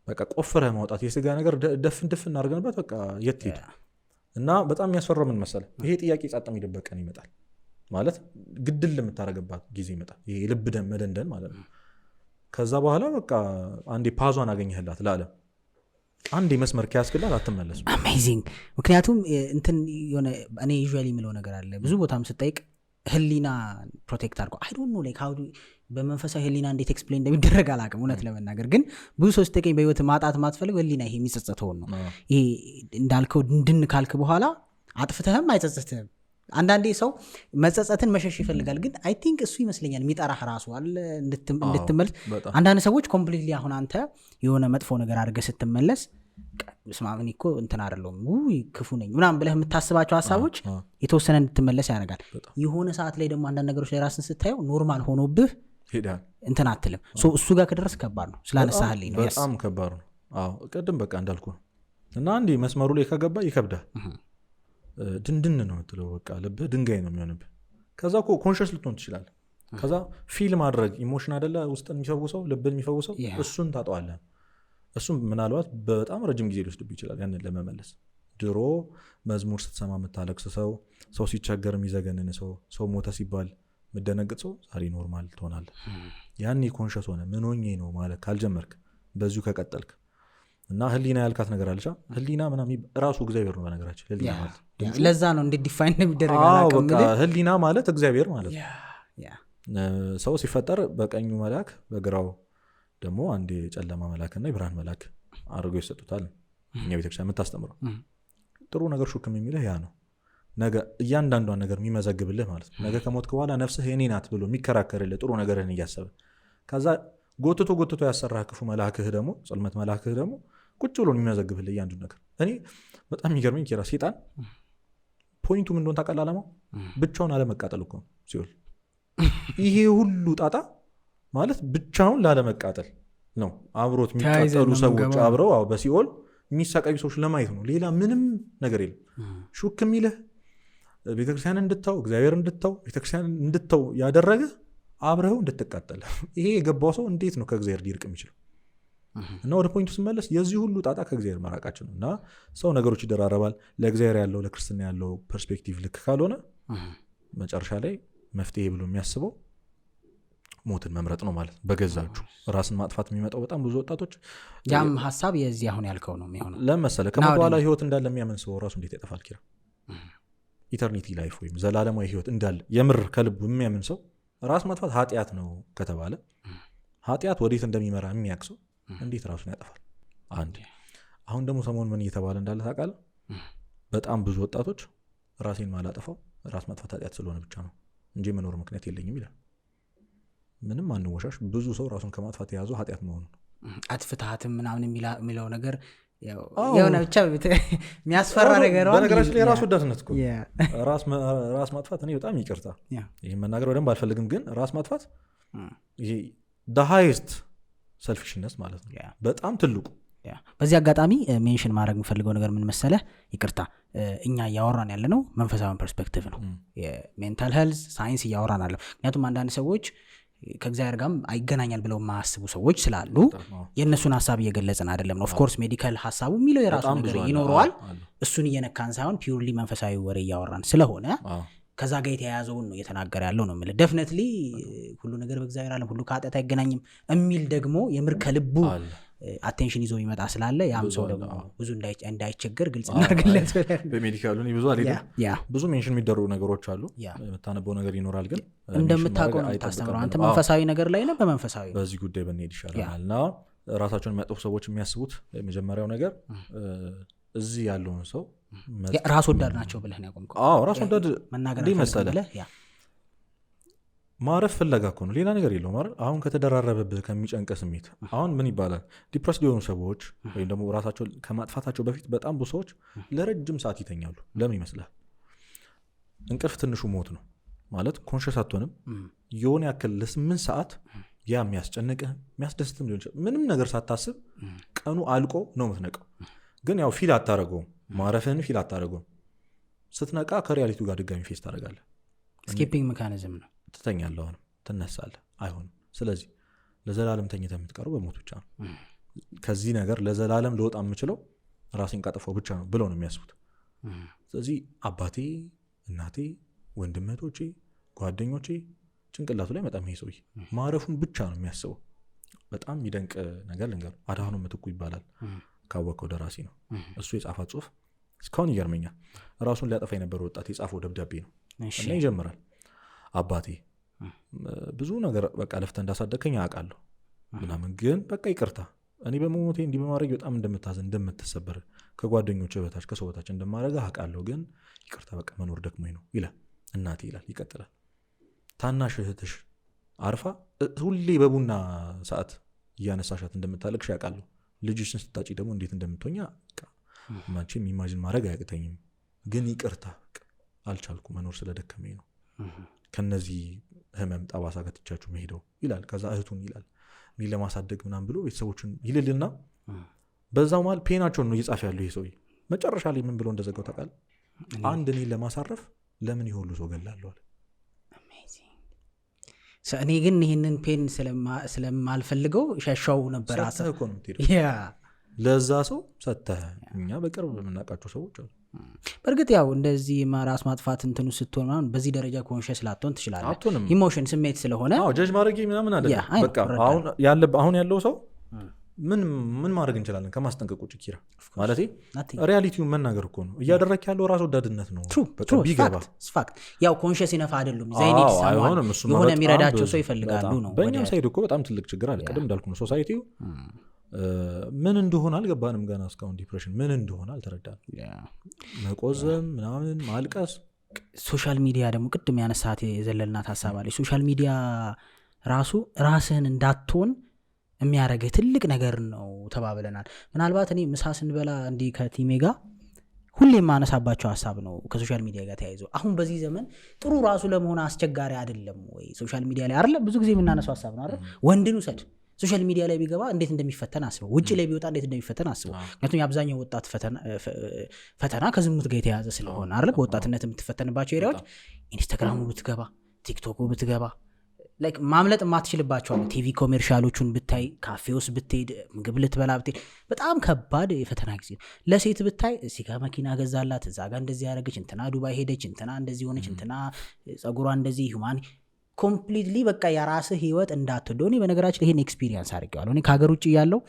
[SPEAKER 1] በቃ ቆፍረህ ማውጣት የስጋ ነገር ድፍን አድርገንበት በቃ የት ሄድ እና በጣም የሚያስፈራ ምን መሰለህ? ይሄ ጥያቄ ጻጥ የሚልበት ቀን ይመጣል ማለት ግድል የምታደርግባት ጊዜ ይመጣል። ይሄ ልብ ደም መደንደን ማለት ነው። ከዛ በኋላ በቃ አንዴ ፓዟን አገኘህላት ለዓለም አንዴ መስመር ከያስክላት አትመለሱ።
[SPEAKER 2] አሜዚንግ። ምክንያቱም እንትን የሆነ እኔ ዩዥዋሊ የምለው ነገር አለ ብዙ ቦታም ስጠይቅ ህሊና ፕሮቴክት አድርጎ አይ ዶንት ኖ ላይክ ሃው በመንፈሳዊ ህሊና እንዴት ኤክስፕሌን እንደሚደረግ አላውቅም እውነት ለመናገር ግን ብዙ ሰው ስጠይቀኝ በህይወት ማጣት ማትፈልግ ህሊና ይሄ የሚጸጸተውን ነው። ይሄ እንዳልከው እንድን ካልክ በኋላ አጥፍተህም አይጸጸትህም። አንዳንዴ ሰው መጸጸትን መሸሽ ይፈልጋል ግን አይ ቲንክ እሱ ይመስለኛል የሚጠራህ ራሱ አለ እንድትመለስ። አንዳንድ ሰዎች ኮምፕሊትሊ አሁን አንተ የሆነ መጥፎ ነገር አድርገህ ስትመለስ ስማምን እኮ እንትን አይደለም ክፉ ነኝ ምናምን ብለህ የምታስባቸው ሀሳቦች የተወሰነ እንድትመለስ ያደርጋል። የሆነ ሰዓት ላይ ደግሞ አንዳንድ ነገሮች ላይ ራስን ስታየው ኖርማል ሆኖብህ እንትን አትልም። እሱ ጋር ከደረስ ከባድ ነው ስላነሳህልኝ ነው።
[SPEAKER 1] በጣም ከባድ ነው። ቅድም በቃ እንዳልኩ እና አንዴ መስመሩ ላይ ከገባ ይከብዳል። ድንድን ነው የምትለው በቃ ልብህ ድንጋይ ነው የሚሆንብህ። ከዛ እኮ ኮንሽስ ልትሆን ትችላለህ። ከዛ ፊል ማድረግ ኢሞሽን አይደለ ውስጥን የሚፈውሰው ልብን የሚፈውሰው እሱን ታጠዋለህ። እሱም ምናልባት በጣም ረጅም ጊዜ ሊወስድብህ ይችላል ያንን ለመመለስ። ድሮ መዝሙር ስትሰማ የምታለቅስ ሰው ሲቸገር የሚዘገንን ሰው ሞተ ሲባል የምደነግጥ ሰው ዛሬ ኖርማል ትሆናለህ። ያኔ ኮንሽስ ሆነ ምን ሆኜ ነው ማለት ካልጀመርክ በዚሁ ከቀጠልክ እና ህሊና ያልካት ነገር አለች። ህሊና ምናምን ራሱ እግዚአብሔር ነው በነገራችን ህሊና ማለት።
[SPEAKER 2] ለዛ ነው እንዴት ዲፋይን እንደሚደረግ
[SPEAKER 1] አላውቅም። ህሊና ማለት እግዚአብሔር ማለት ነው። ሰው ሲፈጠር በቀኙ መልአክ በግራው ደግሞ አንድ የጨለማ መልአክና የብርሃን መልአክ አድርገው ይሰጡታል። እኛ ቤተክርስቲያን የምታስተምረው ጥሩ ነገር ሹክም የሚልህ ያ ነው። ነገ እያንዳንዷን ነገር የሚመዘግብልህ ማለት ነው። ነገ ከሞትክ በኋላ ነፍስህ የኔ ናት ብሎ የሚከራከርልህ ጥሩ ነገርህን እያሰበ ከዛ ጎትቶ ያሰራህ ክፉ መልአክህ ደግሞ ጽልመት መልአክህ ደግሞ ቁጭ ብሎ የሚመዘግብልህ እያንዱ ነገር። እኔ በጣም የሚገርመኝ ኪራ ሴጣን ፖይንቱ ምን እንደሆነ ታውቃለህ? ዓላማው ብቻውን አለመቃጠል እኮ ነው ሲኦል። ይሄ ሁሉ ጣጣ ማለት ብቻውን ላለመቃጠል ነው። አብሮት የሚቃጠሉ ሰዎች አብረው በሲኦል የሚሳቀዩ ሰዎች ለማየት ነው። ሌላ ምንም ነገር የለም። ሹክ የሚልህ ቤተክርስቲያን እንድታው እግዚአብሔር እንድታው ቤተክርስቲያን እንድታው ያደረገ አብረው እንድትቃጠል። ይሄ የገባው ሰው እንዴት ነው ከእግዚአብሔር ሊርቅ የሚችለው? እና ወደ ፖይንቱ ስመለስ የዚህ ሁሉ ጣጣ ከእግዚአብሔር መራቃችን ነው። እና ሰው ነገሮች ይደራረባል። ለእግዚአብሔር ያለው ለክርስትና ያለው ፐርስፔክቲቭ ልክ ካልሆነ መጨረሻ ላይ መፍትሄ ብሎ የሚያስበው ሞትን መምረጥ ነው ማለት ነው። በገዛችሁ ራስን ማጥፋት የሚመጣው በጣም ብዙ ወጣቶች
[SPEAKER 2] ያም ሀሳብ የዚህ አሁን ያልከው ነው የሚሆነው።
[SPEAKER 1] ለመሰለ ከሞት በኋላ ህይወት እንዳለ የሚያምን ሰው ራሱ እንዴት ያጠፋል? ኪራ ኢተርኒቲ ላይፍ ወይም ዘላለማዊ ህይወት እንዳለ የምር ከልቡ የሚያምን ሰው ራስ ማጥፋት ኃጢአት ነው ከተባለ ኃጢአት ወዴት እንደሚመራ የሚያውቅ ሰው እንዴት ራሱን ያጠፋል? አንድ አሁን ደግሞ ሰሞኑን ምን እየተባለ እንዳለ ታውቃለህ? በጣም ብዙ ወጣቶች ራሴን ማላጠፋው ራስ ማጥፋት ኃጢአት ስለሆነ ብቻ ነው እንጂ መኖር ምክንያት የለኝም ይላል። ምንም አንወሻሽ ብዙ ሰው ራሱን ከማጥፋት የያዘው ኃጢአት መሆኑ
[SPEAKER 2] አጥፍታትም ምናምን የሚለው ነገር የሆነ ብቻ የሚያስፈራ ነገር
[SPEAKER 1] በነገራችን ላይ ራስ ወዳድነት እኮ ራስ ማጥፋት እኔ በጣም ይቅርታ ይህን መናገር በደንብ አልፈልግም ግን ራስ ማጥፋት ይሄ the highest selfishness ማለት ነው በጣም ትልቁ
[SPEAKER 2] በዚህ አጋጣሚ ሜንሽን ማድረግ የምፈልገው ነገር ምን መሰለህ ይቅርታ እኛ እያወራን ያለ ነው መንፈሳዊ ፐርስፔክቲቭ ነው የሜንታል ሄልዝ ሳይንስ እያወራን አለው ምክንያቱም አንዳንድ ሰዎች ከእግዚአብሔር ጋርም አይገናኛል ብለው ማያስቡ ሰዎች ስላሉ የእነሱን ሀሳብ እየገለጽን አይደለም ነው ኦፍኮርስ ሜዲካል ሀሳቡ የሚለው የራሱ ነገር ይኖረዋል እሱን እየነካን ሳይሆን ፒውርሊ መንፈሳዊ ወሬ እያወራን ስለሆነ ከዛ ጋር የተያያዘውን ነው እየተናገረ ያለው ነው የሚል ደፍነትሊ ሁሉ ነገር በእግዚአብሔር ዓለም ሁሉ ከኃጢአት አይገናኝም የሚል ደግሞ የምር ከልቡ አቴንሽን ይዞ ይመጣ ስላለ ያም ሰው ደግሞ ብዙ እንዳይቸገር ግልጽ እናርግለት
[SPEAKER 1] በሜዲካሉ ብዙ አልሄድም ብዙ ሜንሽን የሚደረጉ ነገሮች አሉ የምታነበው ነገር ይኖራል ግን
[SPEAKER 2] እንደምታውቀው ነው የምታስተምረው አንተ መንፈሳዊ ነገር ላይ ነው በመንፈሳዊ
[SPEAKER 1] በዚህ ጉዳይ ብንሄድ ይሻላል እና ራሳቸውን የሚያጠፉ ሰዎች የሚያስቡት የመጀመሪያው ነገር እዚህ ያለውን ሰው
[SPEAKER 2] ራስ ወዳድ ናቸው ብለህ ነው ያቆምከው
[SPEAKER 1] ራስ ወዳድ እንዴ መሰለህ ማረፍ ፍለጋ እኮ ነው ሌላ ነገር የለውም አይደል አሁን ከተደራረበብህ ከሚጨንቅ ስሜት አሁን ምን ይባላል ዲፕረስድ የሆኑ ሰዎች ወይም ደግሞ ራሳቸው ከማጥፋታቸው በፊት በጣም ብዙ ሰዎች ለረጅም ሰዓት ይተኛሉ ለምን ይመስላል እንቅልፍ ትንሹ ሞት ነው ማለት ኮንሽስ አትሆንም የሆነ ያክል ለ8 ሰዓት ያ የሚያስጨንቅህ የሚያስደስትም ሊሆን ይችላል ምንም ነገር ሳታስብ ቀኑ አልቆ ነው የምትነቀው ግን ያው ፊል አታረገውም ማረፍህን ፊል አታረገውም ስትነቃ ከሪያሊቲው ጋር ድጋሚ ፌስ ታደርጋለህ
[SPEAKER 2] ስኪፒንግ ሜካኒዝም ነው
[SPEAKER 1] ትተኛለህ አሁንም ትነሳለህ አይሆንም ስለዚህ ለዘላለም ተኝተህ የምትቀረው በሞት ብቻ ነው ከዚህ ነገር ለዘላለም ልወጣ የምችለው ራሴን ካጠፋው ብቻ ነው ብለው ነው የሚያስቡት ስለዚህ አባቴ እናቴ ወንድመቶቼ ጓደኞቼ ጭንቅላቱ ላይ በጣም ይሄ ሰውዬ ማረፉን ብቻ ነው የሚያስበው በጣም የሚደንቅ ነገር ልንገር አድሃኖም ምትኩ ይባላል ካወቀው ደራሲ ነው እሱ የጻፈው ጽሁፍ እስካሁን ይገርመኛል ራሱን ሊያጠፋ የነበረ ወጣት የጻፈው ደብዳቤ ነው እና ይጀምራል አባቴ ብዙ ነገር በቃ ለፍተህ እንዳሳደከኝ አውቃለሁ ምናምን ግን በቃ ይቅርታ እኔ በመሞቴ እንዲህ በማድረግ በጣም እንደምታዘን እንደምትሰበር ከጓደኞች በታች ከሰው በታች እንደማደርግ አውቃለሁ ግን ይቅርታ በቃ መኖር ደክሞኝ ነው ይላል እናቴ ይላል ይቀጥላል ታናሽ እህትሽ አርፋ ሁሌ በቡና ሰዓት እያነሳሻት እንደምታለቅሽ ያውቃለሁ ልጅሽን ስታጪ ደግሞ እንዴት እንደምትሆኛ ማንቺም ኢማጂን ማድረግ አያቅተኝም ግን ይቅርታ አልቻልኩ መኖር ስለደከመኝ ነው ከነዚህ ህመም ጠባሳ ከትቻችሁ መሄደው ይላል ከዛ እህቱን ይላል እኔ ለማሳደግ ምናምን ብሎ ቤተሰቦችን ይልልና በዛው ማለት ፔናቸውን ነው እየጻፈ ያለው ይሄ ሰውዬ መጨረሻ ላይ ምን ብሎ እንደዘጋው ታውቃለህ አንድ እኔ ለማሳረፍ ለምን ይሁሉ ሰው ገላለሁ አለ
[SPEAKER 2] እኔ ግን ይህንን ፔን ስለማልፈልገው ሸሻው ነበር
[SPEAKER 1] ሰጥተህ እኮ ነው ለዛ ሰው ሰጥተህ እኛ በቅርብ የምናውቃቸው ሰዎች አሉ
[SPEAKER 2] በእርግጥ ያው እንደዚህ ራስ ማጥፋት እንትኑ ስትሆን ምናምን በዚህ ደረጃ ኮንሽስ ላትሆን ትችላለህ ኢሞሽን ስሜት ስለሆነ
[SPEAKER 1] ጀጅ ማድረግ ምናምን አይደለም በቃ አሁን ያለው ሰው ምን ማድረግ እንችላለን ከማስጠንቀቅ ውጭ ኪራ ማለት ሪያሊቲውን መናገር እኮ ነው እያደረክ ያለው ራስ ወዳድነት ነው በቃ ቢገባ
[SPEAKER 2] ፋክት ያው ኮንሽስ ይነፋ አይደሉም ዘይኒድ የሆነ የሚረዳቸው ሰው ይፈልጋሉ ነው
[SPEAKER 1] በእኛም ሳይድ እኮ በጣም ትልቅ ችግር አለ ቅድም እንዳልኩ ነው ሶሳይቲው ምን እንደሆነ አልገባንም ገና እስካሁን ዲፕሬሽን ምን እንደሆነ አልተረዳንም መቆዘም ምናምን ማልቀስ
[SPEAKER 2] ሶሻል ሚዲያ ደግሞ ቅድም ያነሳት የዘለልናት ሀሳብ አለ ሶሻል ሚዲያ ራሱ ራስህን እንዳትሆን የሚያደርግህ ትልቅ ነገር ነው ተባብለናል ምናልባት እኔ ምሳ ስንበላ እንዲህ ከቲሜ ጋር ሁሌ የማነሳባቸው ሀሳብ ነው ከሶሻል ሚዲያ ጋር ተያይዞ አሁን በዚህ ዘመን ጥሩ ራሱ ለመሆን አስቸጋሪ አይደለም ወይ ሶሻል ሚዲያ ላይ አይደለም ብዙ ጊዜ የምናነሳው ሀሳብ ነው አይደል ወንድን ውሰድ ሶሻል ሚዲያ ላይ ቢገባ እንዴት እንደሚፈተን አስበው ውጭ ላይ ቢወጣ እንዴት እንደሚፈተን አስበው ምክንያቱም የአብዛኛው ወጣት ፈተና ከዝሙት ጋር የተያዘ ስለሆነ አይደል በወጣትነት የምትፈተንባቸው ኤሪያዎች ኢንስታግራሙ ብትገባ ቲክቶኩ ብትገባ ላይክ ማምለጥ የማትችልባቸው አሉ ቲቪ ኮሜርሻሎቹን ብታይ ካፌ ውስጥ ብትሄድ ምግብ ልትበላ ብትሄድ በጣም ከባድ የፈተና ጊዜ ለሴት ብታይ እዚህ ጋር መኪና ገዛላት እዛ ጋር እንደዚህ ያደረገች እንትና ዱባይ ሄደች እንትና እንደዚህ ሆነች እንትና ጸጉሯ እንደዚህ ሁማን ኮምፕሊትሊ በቃ የራስህ ህይወት እንዳትወደው እኔ በነገራችን ይሄን ኤክስፒሪየንስ አድርጌዋለሁ እኔ ከሀገር ውጭ ያለው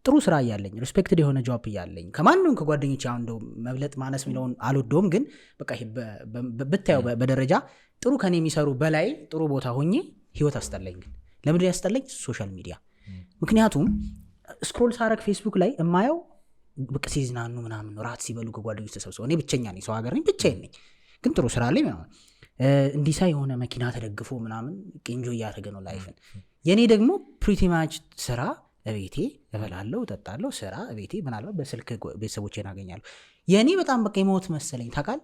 [SPEAKER 2] ጥሩ ስራ እያለኝ ሪስፔክትድ የሆነ ጆብ እያለኝ ከማንም ከጓደኞች አሁን እንደው መብለጥ ማነስ የሚለውን አልወደውም ግን በቃ ብታየው በደረጃ ጥሩ ከኔ የሚሰሩ በላይ ጥሩ ቦታ ሆኜ ህይወት አስጠላኝ ግን ለምንድን ያስጠላኝ ሶሻል ሚዲያ ምክንያቱም ስክሮል ሳረግ ፌስቡክ ላይ የማየው በቃ ሲዝናኑ ምናምን ራት ሲበሉ ከጓደኞች ተሰብስበው እኔ ብቸኛ ነኝ ሰው ሀገር ነኝ ብቻዬን ነኝ ግን ጥሩ ስራ አለኝ ምናምን እንዲሳ የሆነ መኪና ተደግፎ ምናምን ኢንጆይ እያደረገ ነው ላይፍን። የኔ ደግሞ ፕሪቲ ማች ስራ እቤቴ እበላለሁ እጠጣለሁ፣ ስራ እቤቴ ምናልባት በስልክ ቤተሰቦቼን አገኛለሁ። የኔ በጣም በቃ የሞት መሰለኝ ታውቃል።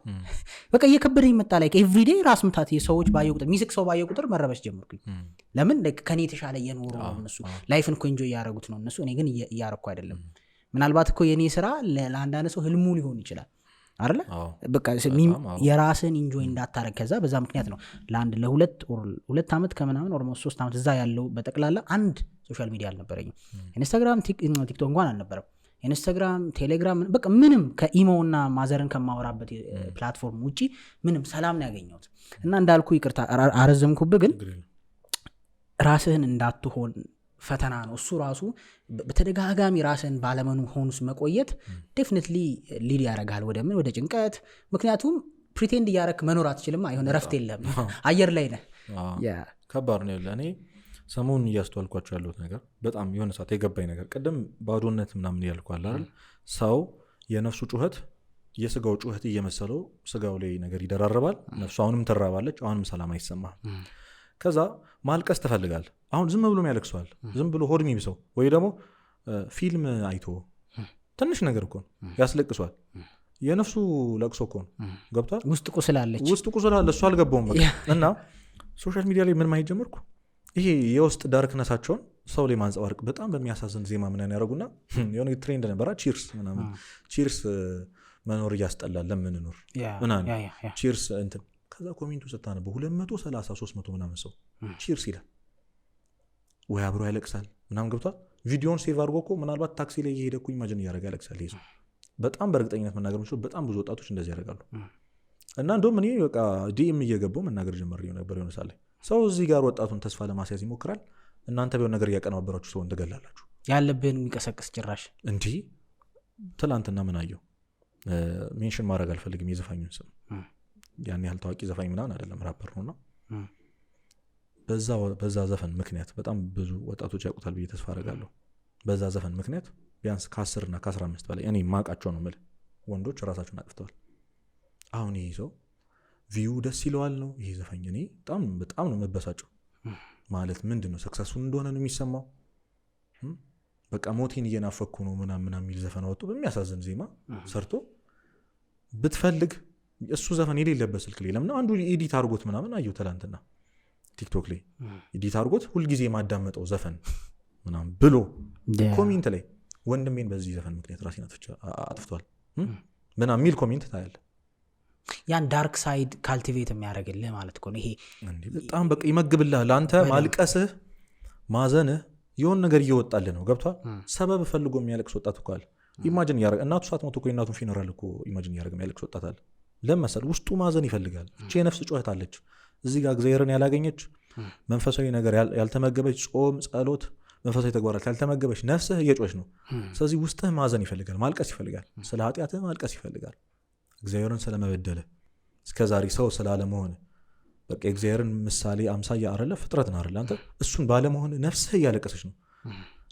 [SPEAKER 2] በቃ እየከበደኝ መጣ። ላይ ኤቭሪዴ ራስ ምታት የሰዎች ባየው ቁጥር ሚስቅ ሰው ባየው ቁጥር መረበሽ ጀመርኩኝ። ለምን ከኔ የተሻለ እየኖሩ ነው እነሱ፣ ላይፍን እኮ ኢንጆይ እያደረጉት ነው እነሱ፣ እኔ ግን እያረኩ አይደለም። ምናልባት እኮ የኔ ስራ ለአንዳንድ ሰው ህልሙ ሊሆን ይችላል አይደለ? በቃ የራስን ኢንጆይ እንዳታረግ። ከዛ በዛ ምክንያት ነው ለአንድ ለሁለት ዓመት ከምናምን ኦልሞስት 3 ዓመት እዛ ያለው በጠቅላላ አንድ ሶሻል ሚዲያ አልነበረኝም። ኢንስታግራም ቲክቶክ እንኳን አልነበረም። ኢንስታግራም ቴሌግራም በቃ ምንም ከኢሞ እና ማዘርን ከማወራበት ፕላትፎርም ውጪ ምንም ሰላም ነው ያገኘሁት። እና እንዳልኩ ይቅርታ አረዘምኩብህ፣ ግን ራስህን እንዳትሆን ፈተና ነው እሱ ራሱ። በተደጋጋሚ ራስህን ባለመሆኑስ መቆየት ዴፊኒትሊ ሊድ ያደርጋል ወደ ጭንቀት። ምክንያቱም ፕሪቴንድ እያረክ መኖር አትችልም። አይሆን እረፍት የለም፣ አየር ላይ ነህ።
[SPEAKER 1] ከባድ ነው። እኔ ሰሞኑን እያስተዋልኳቸው ያለሁት ነገር በጣም የሆነ ሰዓት የገባኝ ነገር፣ ቅድም ባዶነት ምናምን ያልኳል አይደል? ሰው የነፍሱ ጩኸት የስጋው ጩኸት እየመሰለው ስጋው ላይ ነገር ይደራረባል። ነፍሱ አሁንም ትራባለች፣ አሁንም ሰላም አይሰማም። ከዛ ማልቀስ ትፈልጋል። አሁን ዝም ብሎ ያለቅሰዋል፣ ዝም ብሎ ሆድ የሚብሰው ወይ ደግሞ ፊልም አይቶ ትንሽ ነገር እኮ ያስለቅሷል። የነፍሱ ለቅሶ እኮ ገብቷል።
[SPEAKER 2] ውስጥ ቁስላለች፣
[SPEAKER 1] ውስጥ ቁስላለ፣ እሱ አልገባውም በቃ። እና ሶሻል ሚዲያ ላይ ምን ማየት ጀመርኩ፣ ይሄ የውስጥ ዳርክነሳቸውን ሰው ላይ ማንጸባረቅ በጣም በሚያሳዝን ዜማ ምናምን ያደረጉና የሆነ ትሬንድ ነበራ፣ ቺርስ ምናምን፣ ቺርስ መኖር እያስጠላል ለምንኖር ምናምን ቺርስ እንትን። ከዛ ኮሜንቱ ስታነበው 230 300 ምናምን ሰው ቺርስ ይላል ወይ አብሮ ያለቅሳል ምናምን ገብቷል። ቪዲዮን ሴቭ አድርጎ እኮ ምናልባት ታክሲ ላይ እየሄደ እኮ ኢማጂን እያደረገ ያለቅሳል ይሄ ሰው። በጣም በእርግጠኝነት መናገር የምችለው በጣም ብዙ ወጣቶች እንደዚህ ያደርጋሉ። እና እንደውም እኔ በቃ ዲኤም እየገባው መናገር ጀመር ነበር የሆነ ሳለ ሰው እዚህ ጋር ወጣቱን ተስፋ ለማስያዝ ይሞክራል። እናንተ ቢሆን ነገር እያቀነባበራችሁ ሰውን ትገላላችሁ።
[SPEAKER 2] ያለብህን የሚቀሰቅስ ጭራሽ
[SPEAKER 1] እንዲህ ትላንትና ምን አየው፣ ሜንሽን ማድረግ አልፈልግም የዘፋኙን ስም፣ ያን ያህል ታዋቂ ዘፋኝ ምናምን አይደለም ራፐር ነውና በዛ ዘፈን ምክንያት በጣም ብዙ ወጣቶች ያውቁታል ብዬ ተስፋ አደርጋለሁ። በዛ ዘፈን ምክንያት ቢያንስ ከ10 እና ከ15 በላይ እኔ ማቃቸው ነው የምልህ ወንዶች ራሳቸውን አጥፍተዋል። አሁን ይሄ ሰው ቪው ደስ ይለዋል ነው ይሄ ዘፋኝ። እኔ በጣም ነው መበሳጨው። ማለት ምንድነው ሰክሰሱን እንደሆነ ነው የሚሰማው። በቃ ሞቴን እየናፈኩ ነው ምናምን የሚል ዘፈን አወጡ በሚያሳዝን ዜማ ሰርቶ። ብትፈልግ እሱ ዘፈን የሌለበት ስልክ ላይ ለምን አንዱ ኤዲት አድርጎት ምናምን አየሁ ትላንትና ቲክቶክ ላይ ኤዲት አድርጎት ሁልጊዜ የማዳመጠው ዘፈን ምናምን ብሎ ኮሜንት ላይ ወንድሜን በዚህ ዘፈን ምክንያት ራሴን አጥፍቷል ምናምን የሚል ኮሜንት ታያለህ።
[SPEAKER 2] ያን ዳርክ ሳይድ ካልቲቬት የሚያደርግልህ ማለት ነው። ይሄ
[SPEAKER 1] በጣም በቃ ይመግብልሃል። ለአንተ ማልቀስህ ማዘንህ የሆን ነገር እየወጣልህ ነው። ገብቷል። ሰበብ ፈልጎ የሚያለቅስ ወጣት እኮ አለ። ኢማጂን ያደረገ እናቱ ሳትሞት እኮ የእናቱን ፊነራል እኮ ኢማጂን ያደረገ የሚያለቅስ ወጣት አለ። ለመሰል ውስጡ ማዘን ይፈልጋል። እቺ የነፍስ ጩኸት አለች እዚህ ጋር እግዚአብሔርን ያላገኘች መንፈሳዊ ነገር ያልተመገበች ጾም ጸሎት መንፈሳዊ ተግባራት ያልተመገበች ነፍስህ እየጮች ነው። ስለዚህ ውስጥህ ማዘን ይፈልጋል፣ ማልቀስ ይፈልጋል፣ ስለ ኃጢአትህ ማልቀስ ይፈልጋል። እግዚአብሔርን ስለመበደለ እስከዛሬ ሰው ስላለመሆን በቃ እግዚአብሔርን ምሳሌ አምሳያ አይደለ ፍጥረት ነው አይደል አንተ እሱን ባለመሆን ነፍስህ እያለቀሰች ነው።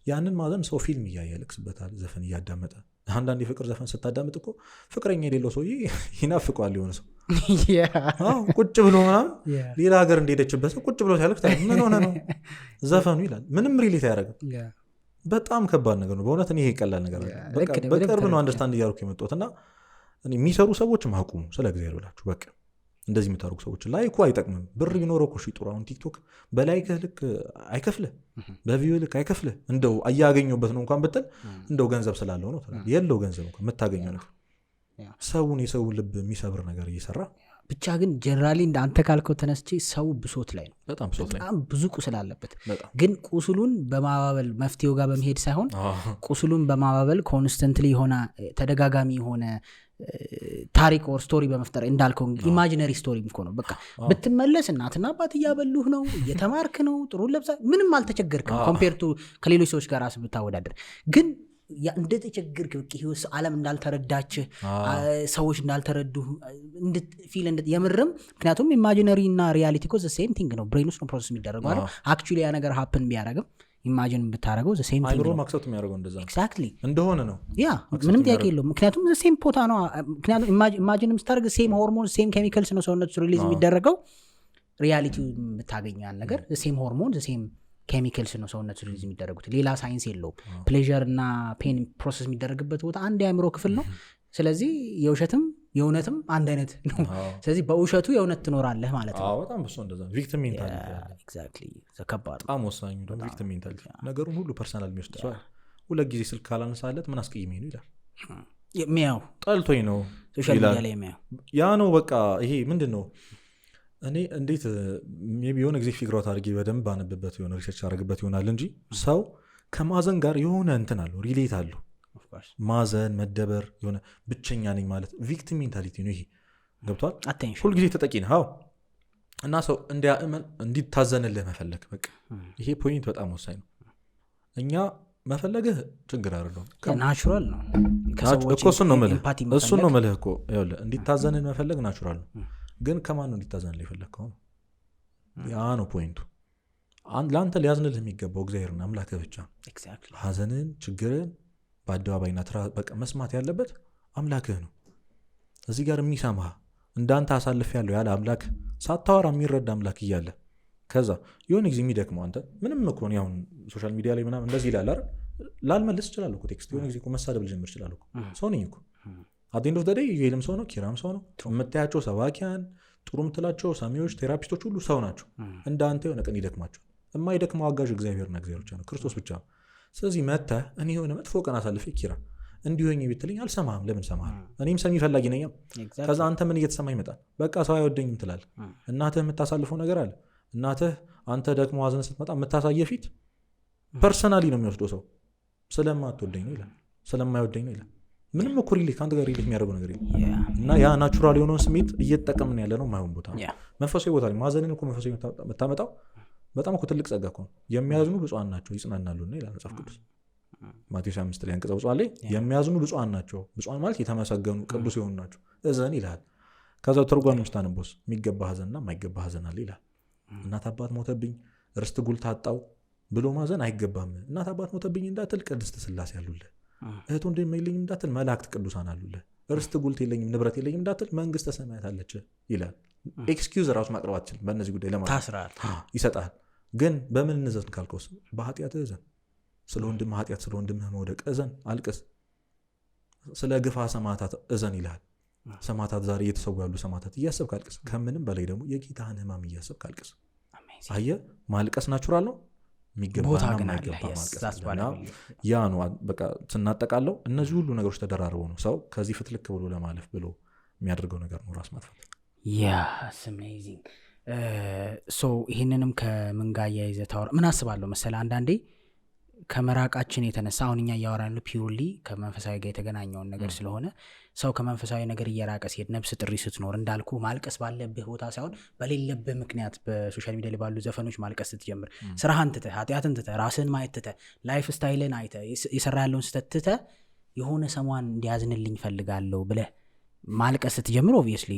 [SPEAKER 1] ያንን ማዘን ሰው ፊልም እያለቅስበታል ዘፈን እያዳመጠ። አንዳንድ የፍቅር ዘፈን ስታዳምጥ እኮ ፍቅረኛ የሌለው ሰው ይናፍቀዋል የሆነ ሰው ቁጭ ብሎ ምናምን ሌላ ሀገር እንደሄደችበት ቁጭ ብሎ ሲያለቅስ ምን ሆነ ነው ዘፈኑ ይላል። ምንም ሪሌት አያደርግም። በጣም ከባድ ነገር ነው በእውነት። እኔ ይሄ ቀላል ነገር በቅርብ ነው አንደርስታንድ እያደረኩ የመጣሁት። እና የሚሰሩ ሰዎች ማቁሙ ስለ እግዚአብሔር ብላችሁ በቃ እንደዚህ የምታደርጉ ሰዎች ላይኩ አይጠቅምም። ብር ቢኖረው እኮ ጥሩ። አሁን ቲክቶክ በላይክህ ልክ አይከፍልህ፣ በቪው ልክ አይከፍልህ። እንደው እያገኘበት ነው እንኳን ብትል እንደው ገንዘብ ስላለው ነው የለው ገንዘብ እንኳን የምታገኘው ነገር ሰውን የሰውን ልብ የሚሰብር ነገር እየሰራ
[SPEAKER 2] ብቻ። ግን ጀነራሊ እንደ አንተ ካልከው ተነስቼ ሰው ብሶት ላይ ነው። በጣም ብዙ ቁስል አለበት። ግን ቁስሉን በማባበል መፍትሄው ጋር በመሄድ ሳይሆን ቁስሉን በማባበል ኮንስተንትሊ የሆነ ተደጋጋሚ የሆነ ታሪክ ኦር ስቶሪ በመፍጠር እንዳልከው ኢማጂነሪ ስቶሪ እኮ ነው። በቃ ብትመለስ እናትና አባት እያበሉህ ነው፣ እየተማርክ ነው፣ ጥሩ ለብሳ ምንም አልተቸገርክም ኮምፔር ቱ ከሌሎች ሰዎች ጋር ራስ ብታወዳደር። ግን እንደተቸገርክ በቃ ህይወት ዓለም እንዳልተረዳችህ ሰዎች እንዳልተረዱ ፊል የምርም ምክንያቱም ኢማጂነሪ እና ሪያሊቲ እኮ ዘ ሴም ቲንግ ነው። ብሬን ውስጥ ነው ፕሮሰስ የሚደረገው አይደል? አክቹዋሊ ያ ነገር ሀፕን ቢያደርግም ኢማጂን ብታደርገው ዘ ሴም ቲንግ
[SPEAKER 1] አይምሮ
[SPEAKER 2] ነው
[SPEAKER 1] ማክሰፕት የሚያደርገው እንደዛ
[SPEAKER 2] ኤግዛክትሊ
[SPEAKER 1] እንደሆነ ነው
[SPEAKER 2] ያ ምንም ጥያቄ የለውም ምክንያቱም ዘ ሴም ፖታ ነው ምክንያቱም ኢማጂን ስታደርግ ሴም ሆርሞን ሴም ኬሚካልስ ነው ሰውነት ሪሊዝ የሚደረገው ሪያሊቲው የምታገኘው ያን ነገር ዘ ሴም ሆርሞን ዘ ሴም ኬሚካልስ ነው ሰውነት ሪሊዝ የሚደረጉት ሌላ ሳይንስ የለውም ፕሌዠር እና ፔን ፕሮሰስ የሚደረግበት ቦታ አንድ የአእምሮ ክፍል ነው ስለዚህ የውሸትም የእውነትም አንድ አይነት ነው ስለዚህ በውሸቱ የእውነት ትኖራለህ ማለት ነው
[SPEAKER 1] በጣም ብሶ እንደዛ ቪክቲም ሜንታሊቲ
[SPEAKER 2] ኤግዛክትሊ ዘከባድ
[SPEAKER 1] በጣም ወሳኝ ነው ቪክቲም ሜንታሊቲ ነገሩን ሁሉ ፐርሰናል የሚወስድ ሰው ሁለት ጊዜ ስልክ ካላነሳለት ምን አስቀይሜ ነው ይላል
[SPEAKER 2] የሚያው
[SPEAKER 1] ጠልቶኝ ነው
[SPEAKER 2] ሶሻል ሚዲያ ላይ የሚያው
[SPEAKER 1] ያ ነው በቃ ይሄ ምንድን ነው እኔ እንዴት ሜቢ የሆነ ጊዜ ፊግራት አድርጌ በደንብ አነብበት የሆነ ሪሰርች አድርግበት ይሆናል እንጂ ሰው ከማዘን ጋር የሆነ እንትን አለው ሪሌት አለው ማዘን መደበር የሆነ ብቸኛ ነኝ ማለት ቪክቲም ሜንታሊቲ ነው ይሄ ገብቷል ሁልጊዜ ተጠቂ ነህ እና ሰው እንዲታዘንልህ መፈለግ በቃ ይሄ ፖይንት በጣም ወሳኝ ነው እኛ መፈለግህ ችግር አይደለም
[SPEAKER 2] ናቹራል ነው
[SPEAKER 1] እሱን ነው መልህ እኮ እንዲታዘንልህ መፈለግ ናቹራል ነው ግን ከማን ነው እንዲታዘንልህ የፈለግከው ያ ነው ፖይንቱ ለአንተ ሊያዝንልህ የሚገባው እግዚአብሔርና አምላክህ ብቻ ሀዘንን ችግርን በአደባባይና በቃ መስማት ያለበት አምላክህ ነው እዚህ ጋር የሚሰማህ እንዳንተ አሳልፍ ያለው ያለ አምላክ ሳታወራ የሚረዳ አምላክ እያለ ከዛ የሆነ ጊዜ የሚደክመው አንተ ምንም እኮ ነው አሁን ሶሻል ሚዲያ ላይ ምናምን እንደዚህ ይላል አይደል ላልመልስ እችላለሁ እኮ ቴክስት የሆነ ጊዜ እኮ መሳደብ ልጀምር እችላለሁ ሰው ነኝ እኮ አት ኤንድ ኦፍ ዘ ዴይ ዩኤልም ሰው ነው ኪራም ሰው ነው የምታያቸው ሰባኪያን ጥሩ የምትላቸው ሳሚዎች ቴራፒስቶች ሁሉ ሰው ናቸው እንዳንተ የሆነ ቀን ይደክማቸው የማይደክመው አጋዥ እግዚአብሔርና እግዚአብሔር ብቻ ነው ክርስቶስ ብቻ ነው ስለዚህ መተህ እኔ የሆነ መጥፎ ቀን አሳልፌ ኪራ እንዲሆኝ ብትልኝ አልሰማህም ለምን ሰማህ እኔም ሰሚ ፈላጊ ነኝ ከዛ አንተ ምን እየተሰማ ይመጣል በቃ ሰው አይወደኝም ትላለህ እናትህ የምታሳልፈው ነገር አለ እናትህ አንተ ደግሞ ሀዘን ስትመጣ የምታሳየ ፊት ፐርሰናሊ ነው የሚወስደው ሰው ስለማትወደኝ ነው ይላል ስለማይወደኝ ነው ይላል ምንም እኮ ሪሌት ከአንተ ጋር ሪሌት የሚያደርገው ነገር የለም እና ያ ናቹራል የሆነውን ስሜት እየተጠቀምን ያለ ነው የማይሆን ቦታ መንፈሳዊ ቦታ ላይ ማዘንን እኮ መንፈሳዊ የምታመጣው በጣም እኮ ትልቅ ጸጋ እኮ ነው የሚያዝኑ ብፁዓን ናቸው ይጽናናሉና ይላል መጽሐፍ ቅዱስ ማቴዎስ 5 ላይ አንቀጸ ብፁዓን ላይ የሚያዝኑ ብፁዓን ናቸው ብፁዓን ማለት የተመሰገኑ ቅዱስ የሆኑ ናቸው እዘን ይላል ከዛው ተርጓሚ ስታነቦስ የሚገባ ሀዘንና የማይገባ ሀዘን አለ ይላል እናት አባት ሞተብኝ ርስት ጉልት አጣው ብሎ ማዘን አይገባም እናት አባት ሞተብኝ እንዳትል ቅድስት ሥላሴ አሉልህ እህት ወንድም የለኝም እንዳትል መላእክት ቅዱሳን አሉልህ ርስት ጉልት የለኝም ንብረት የለኝም እንዳትል መንግስተ ሰማያት አለች ይላል ኤክስኪውዝ ራሱ ማቅረብ አትችልም በእነዚህ ጉዳይ ለማለት ታስራል ይሰጣል ግን በምን እንዘን ካልከውስ በኃጢአት እዘን ስለ ወንድምህ ኃጢአት ስለ ወንድምህ መውደቅ እዘን አልቅስ ስለ ግፋ ሰማዕታት እዘን ይልሃል ሰማዕታት ዛሬ እየተሰዉ ያሉ ሰማዕታት እያሰብክ አልቅስ ከምንም በላይ ደግሞ የጌታህን ሕማም እያሰብክ አልቅስ አየህ ማልቀስ ናቹራል ነው የሚገባና የማይገባ ማልቀስ ያ ነው በቃ ስናጠቃለው እነዚህ ሁሉ ነገሮች ተደራርበው ነው ሰው ከዚህ ፍትልክ ብሎ ለማለፍ ብሎ የሚያደርገው ነገር ነው ራስ ማጥፋት
[SPEAKER 2] አሜዚንግ ይህንንም ከምን ጋር እያይዘህ ታወራ ምን አስባለሁ መሰለህ አንዳንዴ ከመራቃችን የተነሳ አሁን እኛ እያወራን ፒውርሊ ከመንፈሳዊ ጋር የተገናኘውን ነገር ስለሆነ ሰው ከመንፈሳዊ ነገር እየራቀ ሲሄድ ነፍስ ጥሪ ስትኖር እንዳልኩ ማልቀስ ባለብህ ቦታ ሳይሆን በሌለብህ ምክንያት በሶሻል ሚዲያ ላይ ባሉ ዘፈኖች ማልቀስ ስትጀምር ስራህን ትተህ ኃጢአትን ትተህ ራስህን ማየት ትተህ ላይፍ ስታይልን አይተህ የሰራ ያለውን ስተት ትተህ የሆነ ሰሟን እንዲያዝንልኝ ፈልጋለሁ ብለህ ማልቀስ ስትጀምር ኦብቪየስሊ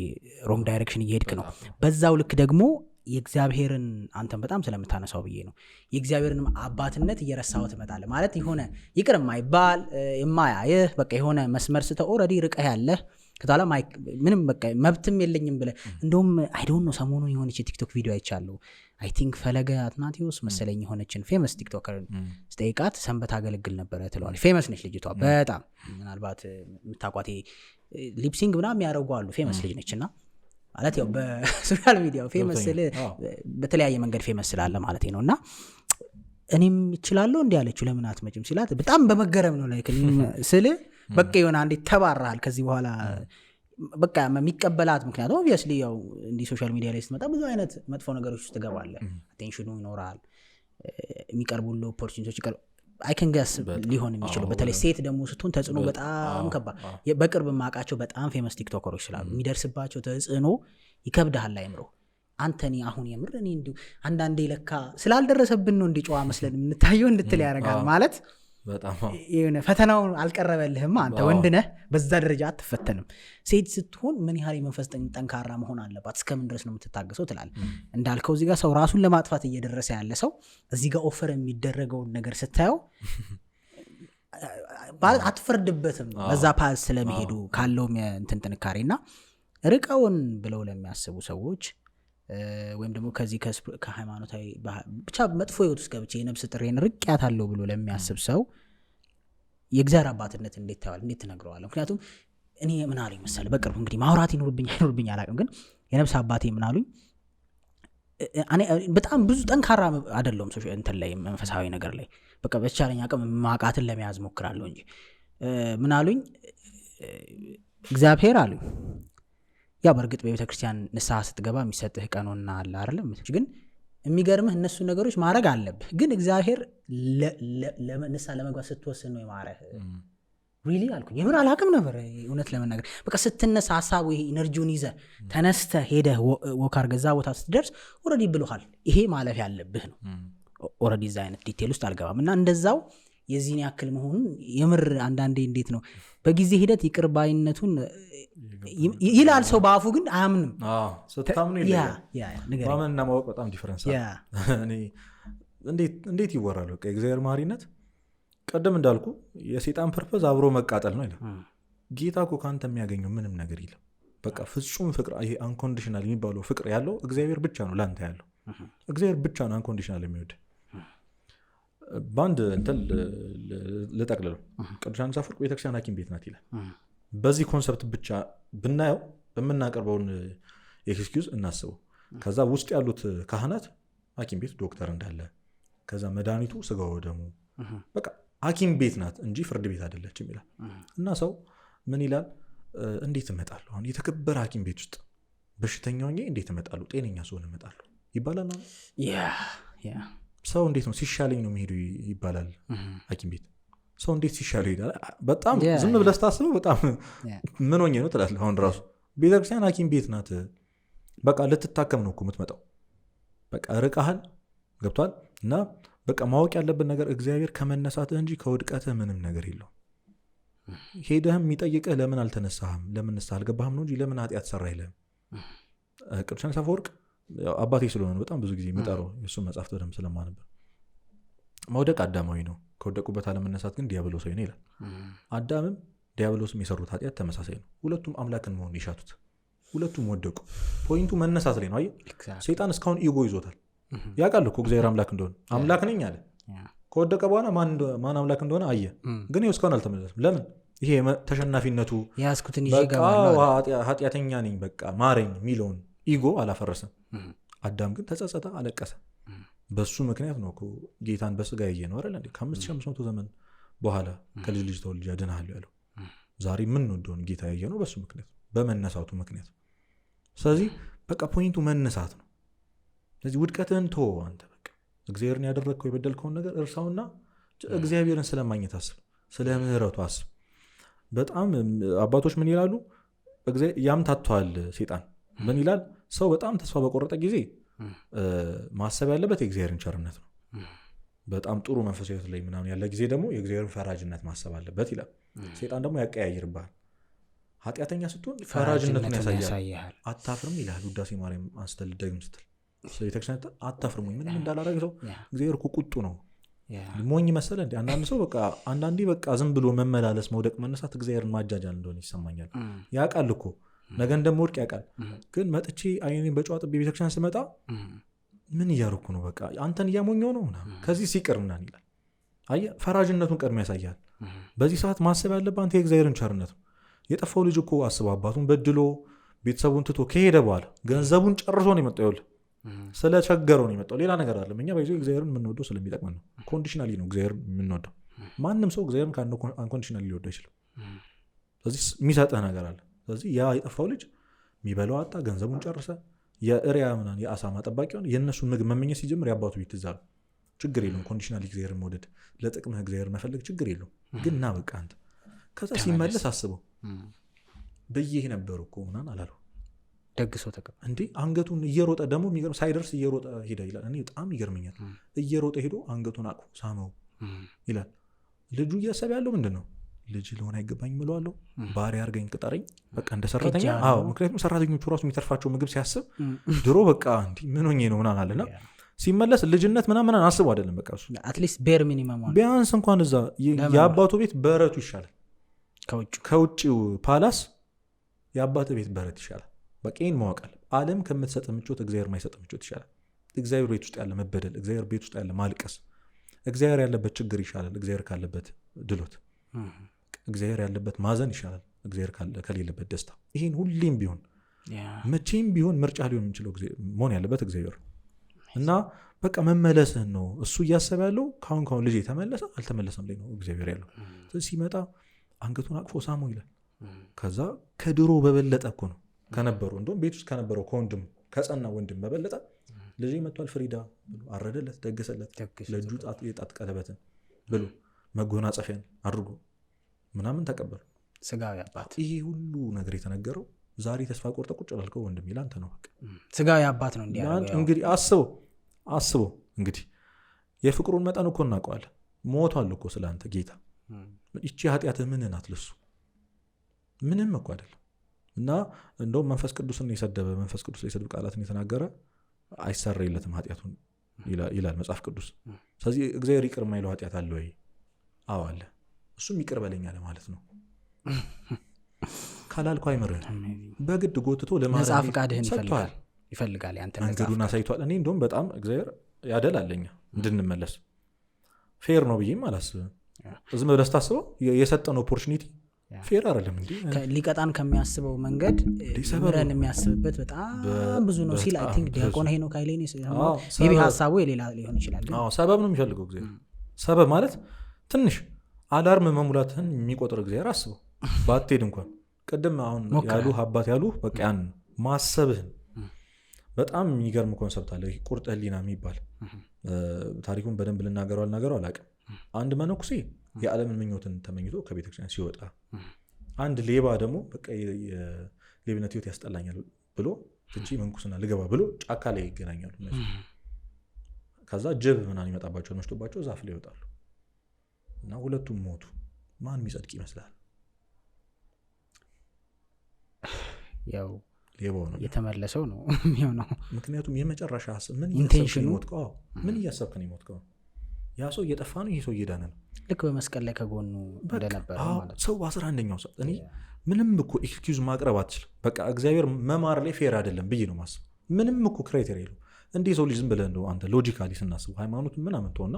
[SPEAKER 2] ሮንግ ዳይሬክሽን እየሄድክ ነው በዛው ልክ ደግሞ የእግዚአብሔርን አንተን በጣም ስለምታነሳው ብዬ ነው የእግዚአብሔርንም አባትነት እየረሳው ትመጣለህ ማለት የሆነ ይቅር የማይባል የማያይህ በቃ የሆነ መስመር ስተህ ኦልሬዲ ርቀህ ያለህ ከታላ ምንም በቃ መብትም የለኝም ብለህ እንደውም አይ ዶንት ኖ ሰሞኑን የሆነች የቲክቶክ ቪዲዮ አይቻለሁ አይ ቲንክ ፈለገ አትናቴዎስ መሰለኝ የሆነችን ፌመስ ቲክቶከር ስጠይቃት ሰንበት አገለግል ነበረ ትለዋለች ፌመስ ነች ልጅቷ በጣም ምናልባት የምታቋቴ ሊፕሲንግ ምናምን የሚያደርጉ አሉ ፌመስ ልጅ ነችና ማለት ያው በሶሻል ሚዲያ ፌመስ ስለ በተለያየ መንገድ ፌመስ ስላለ ማለት ነው እና እኔም እችላለሁ እንዴ ያለችው ለምን አትመጭም ሲላት በጣም በመገረም ነው ላይክ ስለ በቃ የሆነ አንዴ ተባራል ከዚህ በኋላ በቃ የሚቀበላት ምክንያቱም ኦብቪየስሊ ያው እንዲ ሶሻል ሚዲያ ላይ ስትመጣ ብዙ አይነት መጥፎ ነገሮች ውስጥ ትገባለህ አቴንሽኑ ይኖራል የሚቀርቡልህ ኦፖርቹኒቲዎች አይ ካን ገስ ሊሆን የሚችለው በተለይ ሴት ደግሞ ስትሆን ተጽዕኖ በጣም ከባድ በቅርብ ማቃቸው በጣም ፌመስ ቲክቶከሮች ስላሉ የሚደርስባቸው ተጽዕኖ ይከብዳል አይምሮ አንተኒ አሁን የምር እኔ እንዲሁ አንዳንዴ ለካ ስላልደረሰብን ነው እንዲ ጨዋ መስለን የምንታየው እንድትል ያደርጋል ማለት
[SPEAKER 1] በጣም
[SPEAKER 2] የሆነ ፈተናውን አልቀረበልህም አንተ ወንድ ነህ በዛ ደረጃ አትፈተንም ሴት ስትሆን ምን ያህል የመንፈስ ጠንካራ መሆን አለባት እስከምን ድረስ ነው የምትታገሰው ትላለህ እንዳልከው እዚህ ጋር ሰው ራሱን ለማጥፋት እየደረሰ ያለ ሰው እዚህ ጋር ኦፈር የሚደረገውን ነገር ስታየው አትፈርድበትም በዛ ፓዝ ስለመሄዱ ካለውም እንትን ጥንካሬና ርቀውን ብለው ለሚያስቡ ሰዎች ወይም ደግሞ ከዚህ ከሃይማኖታዊ ብቻ መጥፎ ህይወት ውስጥ ገብቼ የነፍስ ጥሬን ርቄያታለሁ ብሎ ለሚያስብ ሰው የእግዚአብሔር አባትነት እንዴት ታያል እንዴት ትነግረዋለህ ምክንያቱም እኔ ምን አለኝ መሰለህ በቅርብ እንግዲህ ማውራት ይኖርብኝ አላውቅም ግን የነፍስ አባቴ ምን አሉኝ በጣም ብዙ ጠንካራ አይደለም እንትን ላይ መንፈሳዊ ነገር ላይ በቃ በቻለኝ አቅም ማቃትን ለመያዝ ሞክራለሁ እንጂ ምን አሉኝ እግዚአብሔር አሉኝ ያ በርግጥ በቤተ ክርስቲያን ንስሐ ስትገባ የሚሰጥህ ቀኖና አለ አይደለም ግን የሚገርምህ እነሱ ነገሮች ማድረግ አለብህ ግን እግዚአብሔር ንስሐ ለመግባት ስትወስን ነው የማረህ ሪሊ አልኩኝ የምር አላቅም ነበር እውነት ለመናገር በቃ ስትነሳ ሐሳቡ ይሄ ኢነርጂውን ይዘህ ተነስተህ ሄደህ ወካር ገዛ ቦታ ስትደርስ ኦልሬዲ ብሎሃል ይሄ ማለፍ ያለብህ ነው ኦልሬዲ እዛ አይነት ዲቴል ውስጥ አልገባም እና እንደዛው የዚህን ያክል መሆኑን የምር አንዳንዴ እንዴት ነው በጊዜ ሂደት ይቅር ባይነቱን ይላል ሰው በአፉ ግን አያምንም
[SPEAKER 1] ስታምኑ ማመንና ማወቅ በጣም ዲፈረንስ እኔ እንዴት ይወራል በቃ የእግዚአብሔር ማሪነት ቀደም እንዳልኩ የሰይጣን ፐርፐዝ አብሮ መቃጠል ነው ይላል ጌታ እኮ ካንተ የሚያገኘው ምንም ነገር የለም በቃ ፍጹም ፍቅር ይሄ አንኮንዲሽናል የሚባለው ፍቅር ያለው እግዚአብሔር ብቻ ነው ላንተ ያለው እግዚአብሔር ብቻ ነው አንኮንዲሽናል የሚወድ ባንድ እንትን ልጠቅልለው ቅዱስ ዮሐንስ አፈወርቅ ቤተክርስቲያን ሐኪም ቤት ናት ይላል በዚህ ኮንሰፕት ብቻ ብናየው በመናቀርበውን ኤክስኪውዝ እናስበው ከዛ ውስጥ ያሉት ካህናት ሐኪም ቤት ዶክተር እንዳለ ከዛ መድኃኒቱ ስጋው ደሙ በቃ ሐኪም ቤት ናት እንጂ ፍርድ ቤት አይደለችም ይላል እና ሰው ምን ይላል እንዴት እመጣለሁ አሁን የተከበረ ሐኪም ቤት ውስጥ በሽተኛው ሆኜ እንዴት እመጣለሁ ጤነኛ ሰውን እመጣለሁ ይባላል ሰው እንዴት ነው ሲሻለኝ ነው የሚሄዱ ይባላል ሐኪም ቤት ሰው እንዴት ሲሻለው ይሄዳል በጣም ዝም ብለህ ስታስበው በጣም ምን ሆኜ ነው ትላለህ አሁን ራሱ ቤተክርስቲያን ሐኪም ቤት ናት በቃ ልትታከም ነው እኮ የምትመጣው በቃ ርቀሃል ገብቷል እና በቃ ማወቅ ያለብን ነገር እግዚአብሔር ከመነሳትህ እንጂ ከውድቀትህ ምንም ነገር የለው ሄደህም የሚጠይቅህ ለምን አልተነሳህም ለምን ንስሐ አልገባህም ነው እንጂ ለምን ኃጢአት ሰራ አይልህም ቅዱስ ዮሐንስ አፈወርቅ አባቴ ስለሆነ በጣም ብዙ ጊዜ የምጠራው የእሱን መጽሐፍ በደንብ ስለማነበር መውደቅ አዳማዊ ነው ከወደቁበት አለመነሳት ግን ዲያብሎሳዊ ነው ይላል አዳምም ዲያብሎስም የሰሩት ኃጢአት ተመሳሳይ ነው ሁለቱም አምላክን መሆን ይሻቱት ሁለቱም ወደቁ ፖይንቱ መነሳት ላይ ነው አየህ ሰይጣን እስካሁን ኢጎ ይዞታል ያውቃል እኮ እግዚአብሔር አምላክ እንደሆነ አምላክ ነኝ አለ ከወደቀ በኋላ ማን አምላክ እንደሆነ አየ ግን ይኸው እስካሁን አልተመለሰም ለምን ይሄ ተሸናፊነቱ
[SPEAKER 2] ያስኩትን ይዤ ጋር
[SPEAKER 1] ኃጢአተኛ ነኝ በቃ ማረኝ ሚለውን ኢጎ አላፈረሰም አዳም ግን ተጸጸተ አለቀሰ በሱ ምክንያት ነው እኮ ጌታን በስጋ ያየ ነው አይደል እንዴ ከ5500 ዘመን በኋላ ከልጅ ልጅ ተወልጄ አድንሃለሁ ያለው ዛሬ ምን እንደሆነ ጌታ ያየ ነው በሱ ምክንያት በመነሳቱ ምክንያት ስለዚህ በቃ ፖይንቱ መነሳት ነው ስለዚህ ውድቀትህን ተወው አንተ በቃ እግዚአብሔርን ያደረግከው የበደልከውን ነገር እርሳውና እግዚአብሔርን ስለማግኘት አስብ ስለ ምህረቱ አስብ በጣም አባቶች ምን ይላሉ ያምታቷል ሰይጣን ምን ይላል ሰው በጣም ተስፋ በቆረጠ ጊዜ ማሰብ ያለበት የእግዚአብሔርን ቸርነት ነው በጣም ጥሩ መንፈሳዊ ላይ ምናምን ያለ ጊዜ ደግሞ የእግዚአብሔርን ፈራጅነት ማሰብ አለበት ይላል ሰይጣን ደግሞ ያቀያይርብሃል ኃጢአተኛ ስትሆን ፈራጅነቱን ያሳያል አታፍርም ይላል ውዳሴ ማርያም አንስተል ደግም ስትል ቤተክርስቲያን አታፍርም ወይ ምንም እንዳላረገ ሰው እግዚአብሔር እኮ ቁጡ ነው ሞኝ መሰለ እንዴ አንዳንድ ሰው በቃ አንዳንዴ በቃ ዝም ብሎ መመላለስ መውደቅ መነሳት እግዚአብሔርን ማጃጃል እንደሆነ ይሰማኛል ያውቃል እኮ ነገ እንደምወድቅ ያውቃል ግን መጥቼ አይኔን በጨዋጥ ቤተክርስቲያን ስመጣ ምን እያደረኩ ነው በቃ አንተን እያሞኘው ነው ምናምን ከዚህ ሲቀር ምናምን ይላል አየህ ፈራጅነቱን ቀድሞ ያሳያል በዚህ ሰዓት ማሰብ ያለብህ አንተ የእግዚአብሔርን ቸርነት ነው የጠፋው ልጅ እኮ አስበው አባቱን በድሎ ቤተሰቡን ትቶ ከሄደ በኋላ ገንዘቡን ጨርሶ ነው የመጣው ይኸውልህ ስለቸገረው ነው የመጣው ሌላ ነገር አይደለም እኛ ባይዞ እግዚአብሔርን የምንወደው ስለሚጠቅመን ነው ኮንዲሽናሊ ነው እግዚአብሔር የምንወደው ማንም ሰው እግዚአብሔርን አንኮንዲሽናሊ ሊወደው አይችልም ስለዚህ የሚሰጥህ ነገር አለ ስለዚህ ያ የጠፋው ልጅ የሚበላው አጣ ገንዘቡን ጨርሰ የእሪያ ምናምን የአሳማ ጠባቂ ሆነ የእነሱን ምግብ መመኘት ሲጀምር የአባቱ ቤት ትዝ አለው ችግር የለውም ኮንዲሽናሊ እግዚአብሔርን መውደድ ለጥቅምህ እግዚአብሔር መፈለግ ችግር የለውም ግን ና በቃ አንተ ከዛ ሲመለስ አስበው በይህ ነበሩ እኮ ምናምን አላለው
[SPEAKER 2] ደግሶ ተቀበል
[SPEAKER 1] እንዴ አንገቱን እየሮጠ ደግሞ የሚገርም ሳይደርስ እየሮጠ ሄደ ይላል እኔ በጣም ይገርመኛል እየሮጠ ሄዶ አንገቱን አቅፎ ሳመው ይላል ልጁ እያሰበ ያለው ምንድነው? ልጅ ለሆነ አይገባኝ ምለዋለሁ፣ ባሪያ አድርገኝ ቅጠረኝ፣ በቃ እንደ ሰራተኛ። አዎ ምክንያቱም ሰራተኞቹ ራሱ የሚተርፋቸው ምግብ ሲያስብ ድሮ በቃ እንዲህ ምን ሆኜ ነው ምናምን አለና ሲመለስ ልጅነት ምናምን አስቡ አይደለም። በቃ እሱ
[SPEAKER 2] አትሊስት ቤር ሚኒመም
[SPEAKER 1] ቢያንስ እንኳን እዛ የአባቱ ቤት በረቱ ይሻላል፣ ከውጭው ፓላስ የአባቱ ቤት በረት ይሻላል። በቃ ይህን ማወቅ አለ። ዓለም ከምትሰጥ ምቾት እግዚአብሔር ማይሰጥ ምቾት ይሻላል። እግዚአብሔር ቤት ውስጥ ያለ መበደል፣ እግዚአብሔር ቤት ውስጥ ያለ ማልቀስ፣ እግዚአብሔር ያለበት ችግር ይሻላል እግዚአብሔር ካለበት ድሎት፣ እግዚአብሔር ያለበት ማዘን ይሻላል እግዚአብሔር ከሌለበት ደስታ። ይህን ሁሌም ቢሆን መቼም ቢሆን ምርጫ ሊሆን የሚችለው መሆን ያለበት እግዚአብሔር እና በቃ መመለስህን ነው እሱ እያሰበ ያለው። ካሁን ልጅ ተመለሰ አልተመለሰም ላይ ነው እግዚአብሔር ያለው። ሲመጣ አንገቱን አቅፎ ሳሙ ይላል። ከዛ ከድሮ በበለጠ እኮ ነው ከነበሩ እንደውም ቤት ውስጥ ከነበረው ከወንድም ከጸና ወንድም በበለጠ ልጅ መጥቷል ፍሪዳ ብሎ አረደለት፣ ደገሰለት። ለእጁ የጣት ቀለበትን ብሎ መጎናጸፊያን አድርጎ ምናምን ተቀበሉ።
[SPEAKER 2] ስጋዊ አባት።
[SPEAKER 1] ይሄ ሁሉ ነገር የተነገረው ዛሬ ተስፋ ቆርጠ ቁጭ ላልከው ወንድም ይላል አንተ ነው በቃ
[SPEAKER 2] ስጋዊ አባት ነው እንዲያደርገው።
[SPEAKER 1] እንግዲህ አስበው እንግዲህ የፍቅሩን መጠን እኮ እናውቀዋለን። ሞቷል እኮ ስለአንተ ጌታ። ይቺ ኃጢአትህ ምን ናት ለሱ? ምንም እኮ አይደለም። እና እንደውም መንፈስ ቅዱስን የሰደበ መንፈስ ቅዱስ የስድብ ቃላትን የተናገረ አይሰረይለትም ኃጢአቱን ይላል መጽሐፍ ቅዱስ። ስለዚህ እግዚአብሔር ይቅር የማይለው ኃጢአት አለ ወይ? አዎ አለ። እሱም ይቅር በለኝ አለ ማለት ነው። ካላልኩ አይምርህም። በግድ ጎትቶ ለማለት
[SPEAKER 2] ነጻ ፍቃድህን ይፈልጋል ያንተ
[SPEAKER 1] መንገዱን አሳይቷል። እኔ እንደውም በጣም እግዚአብሔር ያደላለኛ እንድንመለስ ፌር ነው ብዬም አላስብም። ዝም ብለህ ስታስበው የሰጠን ኦፖርቹኒቲ ፌር አይደለም እንዴ?
[SPEAKER 2] ሊቀጣን ከሚያስበው መንገድ ምረን የሚያስብበት በጣም ብዙ ነው ሲል አይ ቲንክ ዲያቆን ሄኖክ ኃይሌ ነው ሜቢ ሀሳቡ የሌላ ሊሆን ይችላል። ግን
[SPEAKER 1] ሰበብ ነው የሚፈልገው እግዚአብሔር። ሰበብ ማለት ትንሽ አላርም መሙላትህን የሚቆጥር እግዚአብሔር አስበው። ባትሄድ እንኳን ቅድም አሁን ያሉ አባት ያሉ በቃ ያን ማሰብህን በጣም የሚገርም ኮንሰፕት አለ። ቁርጥ ህሊና የሚባል ታሪኩን በደንብ ልናገረው አልናገረው አላውቅም። አንድ መነኩሴ የዓለምን ምኞትን ተመኝቶ ከቤተክርስቲያን ሲወጣ፣ አንድ ሌባ ደግሞ በቃ የሌብነት ህይወት ያስጠላኛል ብሎ ትንሽ መንኩስና ልገባ ብሎ ጫካ ላይ ይገናኛሉ። ከዛ ጅብ ምናምን ይመጣባቸው መሽቶባቸው ዛፍ ላይ ይወጣሉ እና ሁለቱም ሞቱ። ማን የሚጸድቅ ይመስላል?
[SPEAKER 2] ያው
[SPEAKER 1] ሌባው ነው
[SPEAKER 2] የተመለሰው ነው የሚሆነው።
[SPEAKER 1] ምክንያቱም የመጨረሻ ምን
[SPEAKER 2] ኢንቴንሽኑ
[SPEAKER 1] ምን እያሰብክ ነው የሞትከው? ያ ሰው እየጠፋ ነው፣ ይሄ ሰው እየዳነ ነው።
[SPEAKER 2] ልክ በመስቀል ላይ ከጎኑ እንደነበረ ማለት
[SPEAKER 1] ሰው 11ኛው ሰው እኔ ምንም እኮ ኤክስኪውዝ ማቅረብ አትችልም። በቃ እግዚአብሔር መማር ላይ ፌር አይደለም ብዬ ነው ማስብ። ምንም እኮ ክራይቴሪያ የለው። እንዲህ ሰው ልጅ ዝም ብለህ እንደው አንተ ሎጂካሊ ስናስበው ሃይማኖት ምን አመጣውና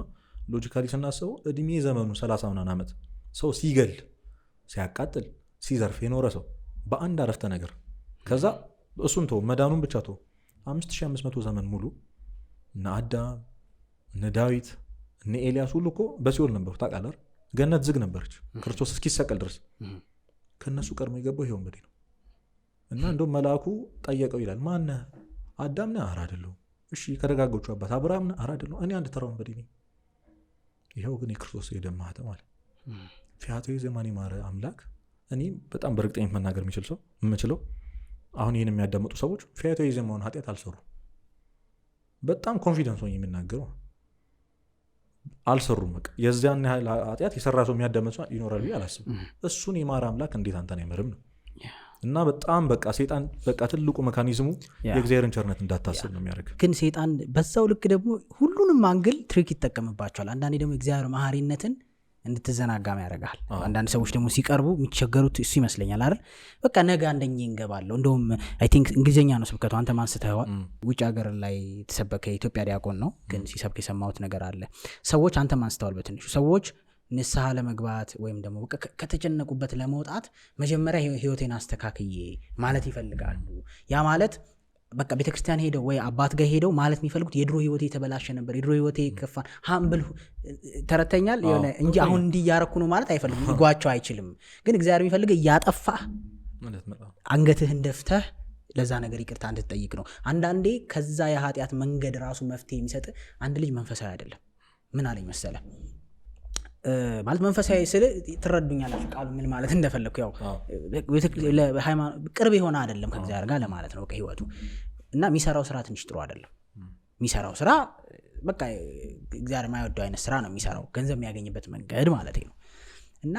[SPEAKER 1] ሎጂካሊ ስናስበው እድሜ ዘመኑ 30 ምናምን ዓመት ሰው ሲገል ሲያቃጥል ሲዘርፍ የኖረ ሰው በአንድ አረፍተ ነገር ከዛ እሱን ተው መዳኑን ብቻ ተው 5500 ዘመን ሙሉ እነ አዳም እነ ዳዊት እነ ኤልያስ ሁሉ እኮ በሲኦል ነበሩ። ታውቃለህ? ገነት ዝግ ነበረች ክርስቶስ እስኪሰቀል ድረስ። ከነሱ ቀድሞ የገባው ይሄው እንግዲህ ነው። እና እንደውም መልአኩ ጠየቀው ይላል ማነህ? አዳም ነህ? ኧረ አይደለሁም። እሺ ከደጋጎቹ አባት አብርሃም ነህ? ኧረ አይደለሁም። እኔ አንድ ተራው እንበዲ ነኝ። ይሄው ግን የክርስቶስ የደም ማህተም አለ። ፊያቴ ዘማኔ ማረ አምላክ። እኔ በጣም በእርግጠኝነት መናገር የምችለው አሁን ይህን የሚያዳምጡ ሰዎች ፊያቴ ዘማውን ኃጢአት አልሰሩ። በጣም ኮንፊደንስ ሆኜ የምናገረው አልሰሩም። በቃ የዚያን ያህል ኃጢአት የሰራ ሰው የሚያዳምጥ ሰው ይኖራል ብዬ አላስብም። እሱን የማረ አምላክ እንዴት አንተን አይመርም ነው። እና በጣም በቃ ሴጣን በቃ ትልቁ ሜካኒዝሙ የእግዚአብሔርን ቸርነት እንዳታስብ ነው የሚያደርግ።
[SPEAKER 2] ግን ሴጣን በዛው ልክ ደግሞ ሁሉንም አንግል ትሪክ ይጠቀምባቸዋል። አንዳንዴ ደግሞ እግዚአብሔር መሐሪነትን እንድትዘናጋም ያደርጋል። አንዳንድ ሰዎች ደግሞ ሲቀርቡ የሚቸገሩት እሱ ይመስለኛል አይደል? በቃ ነገ አንደኛ እንገባለሁ። እንደውም አይ ቲንክ እንግሊዝኛ ነው ስብከቱ። አንተ ማንስተኸዋል። ውጭ ሀገር ላይ የተሰበከ የኢትዮጵያ ዲያቆን ነው፣ ግን ሲሰብክ የሰማሁት ነገር አለ። ሰዎች አንተ ማንስተዋል በትንሹ ሰዎች ንስሐ ለመግባት ወይም ደግሞ ከተጨነቁበት ለመውጣት መጀመሪያ ህይወቴን አስተካክዬ ማለት ይፈልጋሉ። ያ ማለት በቃ ቤተክርስቲያን ሄደው ወይ አባት ጋር ሄደው ማለት የሚፈልጉት የድሮ ህይወቴ የተበላሸ ነበር፣ የድሮ ህይወቴ ከፋ ሀምብል ተረተኛል የሆነ እንጂ አሁን እንዲያረኩ ነው ማለት አይፈልግም። ይጓቸው አይችልም። ግን እግዚአብሔር የሚፈልግ እያጠፋህ አንገትህን ደፍተህ ለዛ ነገር ይቅርታ እንድትጠይቅ ነው። አንዳንዴ ከዛ የኃጢአት መንገድ ራሱ መፍትሄ የሚሰጥ አንድ ልጅ መንፈሳዊ አይደለም። ምን አለኝ መሰለ ማለት መንፈሳዊ ስል ትረዱኛላችሁ ቃሉ ምን ማለት እንደፈለኩ። ያው ቅርብ የሆነ አይደለም ከእግዚአብሔር ጋር ለማለት ነው ህይወቱ። እና የሚሰራው ስራ ትንሽ ጥሩ አይደለም። የሚሰራው ስራ በቃ እግዚአብሔር የማይወደው አይነት ስራ ነው የሚሰራው፣ ገንዘብ የሚያገኝበት መንገድ ማለት ነው። እና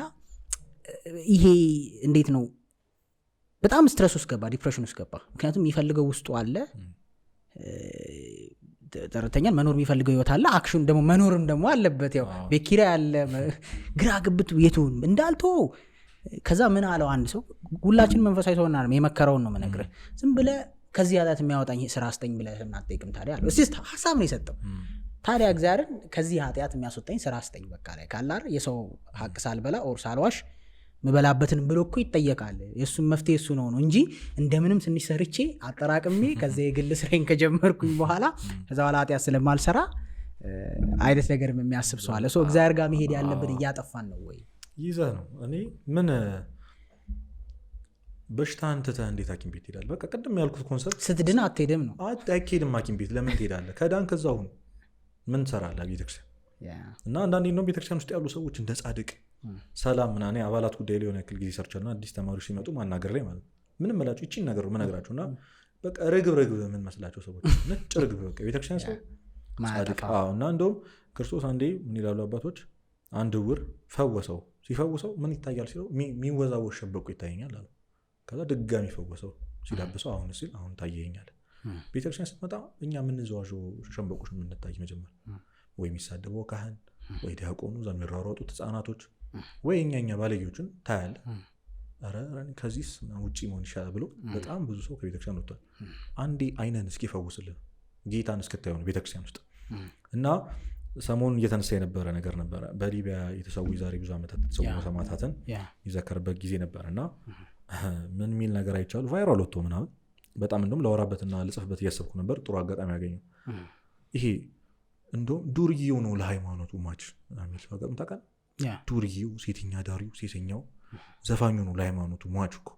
[SPEAKER 2] ይሄ እንዴት ነው በጣም ስትረስ ውስጥ ገባ፣ ዲፕሬሽን ውስጥ ገባ። ምክንያቱም የሚፈልገው ውስጡ አለ፣ ተረተኛል መኖር የሚፈልገው ህይወት አለ፣ አክሽን ደግሞ መኖርም ደግሞ አለበት። ያው ቤኪራ ያለ ግራ ግብት የቱን እንዳልተው። ከዛ ምን አለው አንድ ሰው፣ ሁላችን መንፈሳዊ ሰውና የመከረውን ነው የምነግርህ፣ ዝም ብለህ ከዚህ ኃጢአት የሚያወጣኝ ስራ አስጠኝ ብለህ እናጠይቅም ታዲያ አለው። እስቲ ሀሳብ ነው የሰጠው። ታዲያ እግዚአብሔርን ከዚህ ኃጢአት የሚያስወጣኝ ስራ አስጠኝ በቃ ላይ ካላር የሰው ሀቅ ሳልበላ ኦር ሳልዋሽ ምበላበትን ብሎ እኮ ይጠየቃል። የእሱም መፍትሄ እሱ ነው እንጂ እንደምንም ትንሽ ሰርቼ አጠራቅሜ ከዚ የግል ስራዬን ከጀመርኩኝ በኋላ ከዛ በኋላ ኃጢአት ስለማልሰራ አይነት ነገር የሚያስብ ሰው አለ። ሰው እግዚአብሔር ጋር መሄድ ያለብን እያጠፋን ነው ወይ
[SPEAKER 1] ይዘህ ነው። እኔ ምን በሽታህን ትተህ እንዴት ሐኪም ቤት ትሄዳለህ? በቃ ቅድም ያልኩት ኮንሰፕት
[SPEAKER 2] ስትድን አትሄድም ነው።
[SPEAKER 1] አይኬድም ሐኪም ቤት ለምን ትሄዳለህ? ከዳን ከዛ አሁን ምን ትሰራለህ ቤተክርስቲያን? እና አንዳንዴ ነው ቤተክርስቲያን ውስጥ ያሉ ሰዎች እንደ ጻድቅ ሰላም ምናኔ አባላት ጉዳይ ሊሆን ያክል ጊዜ ሰርቻልና አዲስ ተማሪዎች ሲመጡ ማናገር ላይ ማለት ምንም መላቸው ይቺን ነገር ምነግራቸው እና በቃ ርግብ ምን መስላቸው ሰዎች ነጭ ርግብ በቃ ቤተክርስቲያን ሰው ጻድቅ። እና እንደውም ክርስቶስ አንዴ ምን ይላሉ አባቶች፣ አንድ ዕውር ፈወሰው። ሲፈውሰው ምን ይታያል ሲለው የሚወዛወዝ ሸምበቆ ይታየኛል አለ። ከዛ ድጋሚ ፈወሰው ሲዳብሰው አሁን ሲል አሁን ታየኛል። ቤተክርስቲያን ስትመጣ እኛ የምንዘዋዥው ሸምበቆች የምንታይ መጀመር ወይ የሚሳደበው ካህን ወይ ዲያቆኑ እዛ የሚሯሯጡት ህፃናቶች ወይ እኛ ባለጌዎችን ታያለ። ኧረ ከዚህ ውጭ መሆን ይሻላል ብሎ በጣም ብዙ ሰው ከቤተክርስቲያን ወጥቷል። አንዴ አይነን እስኪፈውስልን ጌታን እስክታዩ ነው ቤተክርስቲያን ውስጥ። እና ሰሞኑን እየተነሳ የነበረ ነገር ነበረ። በሊቢያ የተሰዉ ዛሬ ብዙ ዓመታት የተሰዉ ሰማዕታትን ይዘከርበት ጊዜ ነበር እና ምን የሚል ነገር አይቻሉ ቫይራል ወጥቶ ምናምን በጣም እንደውም ለወራበትና ልጽፍበት እያሰብኩ ነበር። ጥሩ አጋጣሚ ያገኘው ይሄ እንደውም ዱርዬው ነው ለሃይማኖቱ ማች ሚል ነገር ታውቃለህ። ዱርዬው፣ ሴተኛ ዳሪው፣ ሴተኛው፣ ዘፋኙ ነው ለሃይማኖቱ ሟቹ እኮ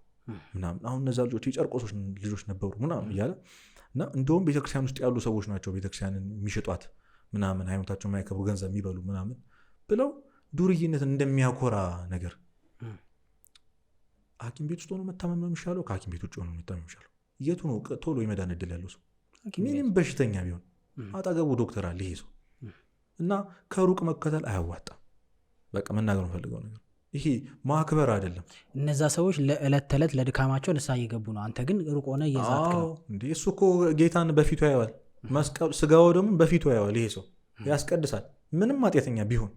[SPEAKER 1] ምናምን። አሁን እነዛ ልጆች የጨርቆሶች ልጆች ነበሩ ምናምን እያለ እና እንደውም ቤተክርስቲያን ውስጥ ያሉ ሰዎች ናቸው ቤተክርስቲያንን የሚሸጧት ምናምን ሃይማኖታቸው የማያከብሩ ገንዘብ የሚበሉ ምናምን ብለው ዱርዬነትን እንደሚያኮራ ነገር። ሐኪም ቤት ውስጥ ሆኖ መታመም ነው የሚሻለው? ከሐኪም ቤት ውጭ ሆኖ መታመም የሚሻለው? የቱ ነው ቶሎ የመዳን እድል ያለው ሰው? ምንም በሽተኛ ቢሆን አጠገቡ ዶክተር አለ ይሄ ሰው። እና ከሩቅ መከተል አያዋጣም። በቃ መናገር የምፈልገው ነገር ይሄ ማክበር አይደለም።
[SPEAKER 2] እነዛ ሰዎች ለዕለት ተዕለት ለድካማቸው ንስሐ እየገቡ ነው። አንተ ግን ሩቅ ሆነ እየዛትክ ነው
[SPEAKER 1] እንዴ? እሱ እኮ ጌታን በፊቱ ያየዋል፣ መስቀል ስጋው ደግሞ በፊቱ ያየዋል። ይሄ ሰው ያስቀድሳል ምንም ኃጢአተኛ ቢሆን።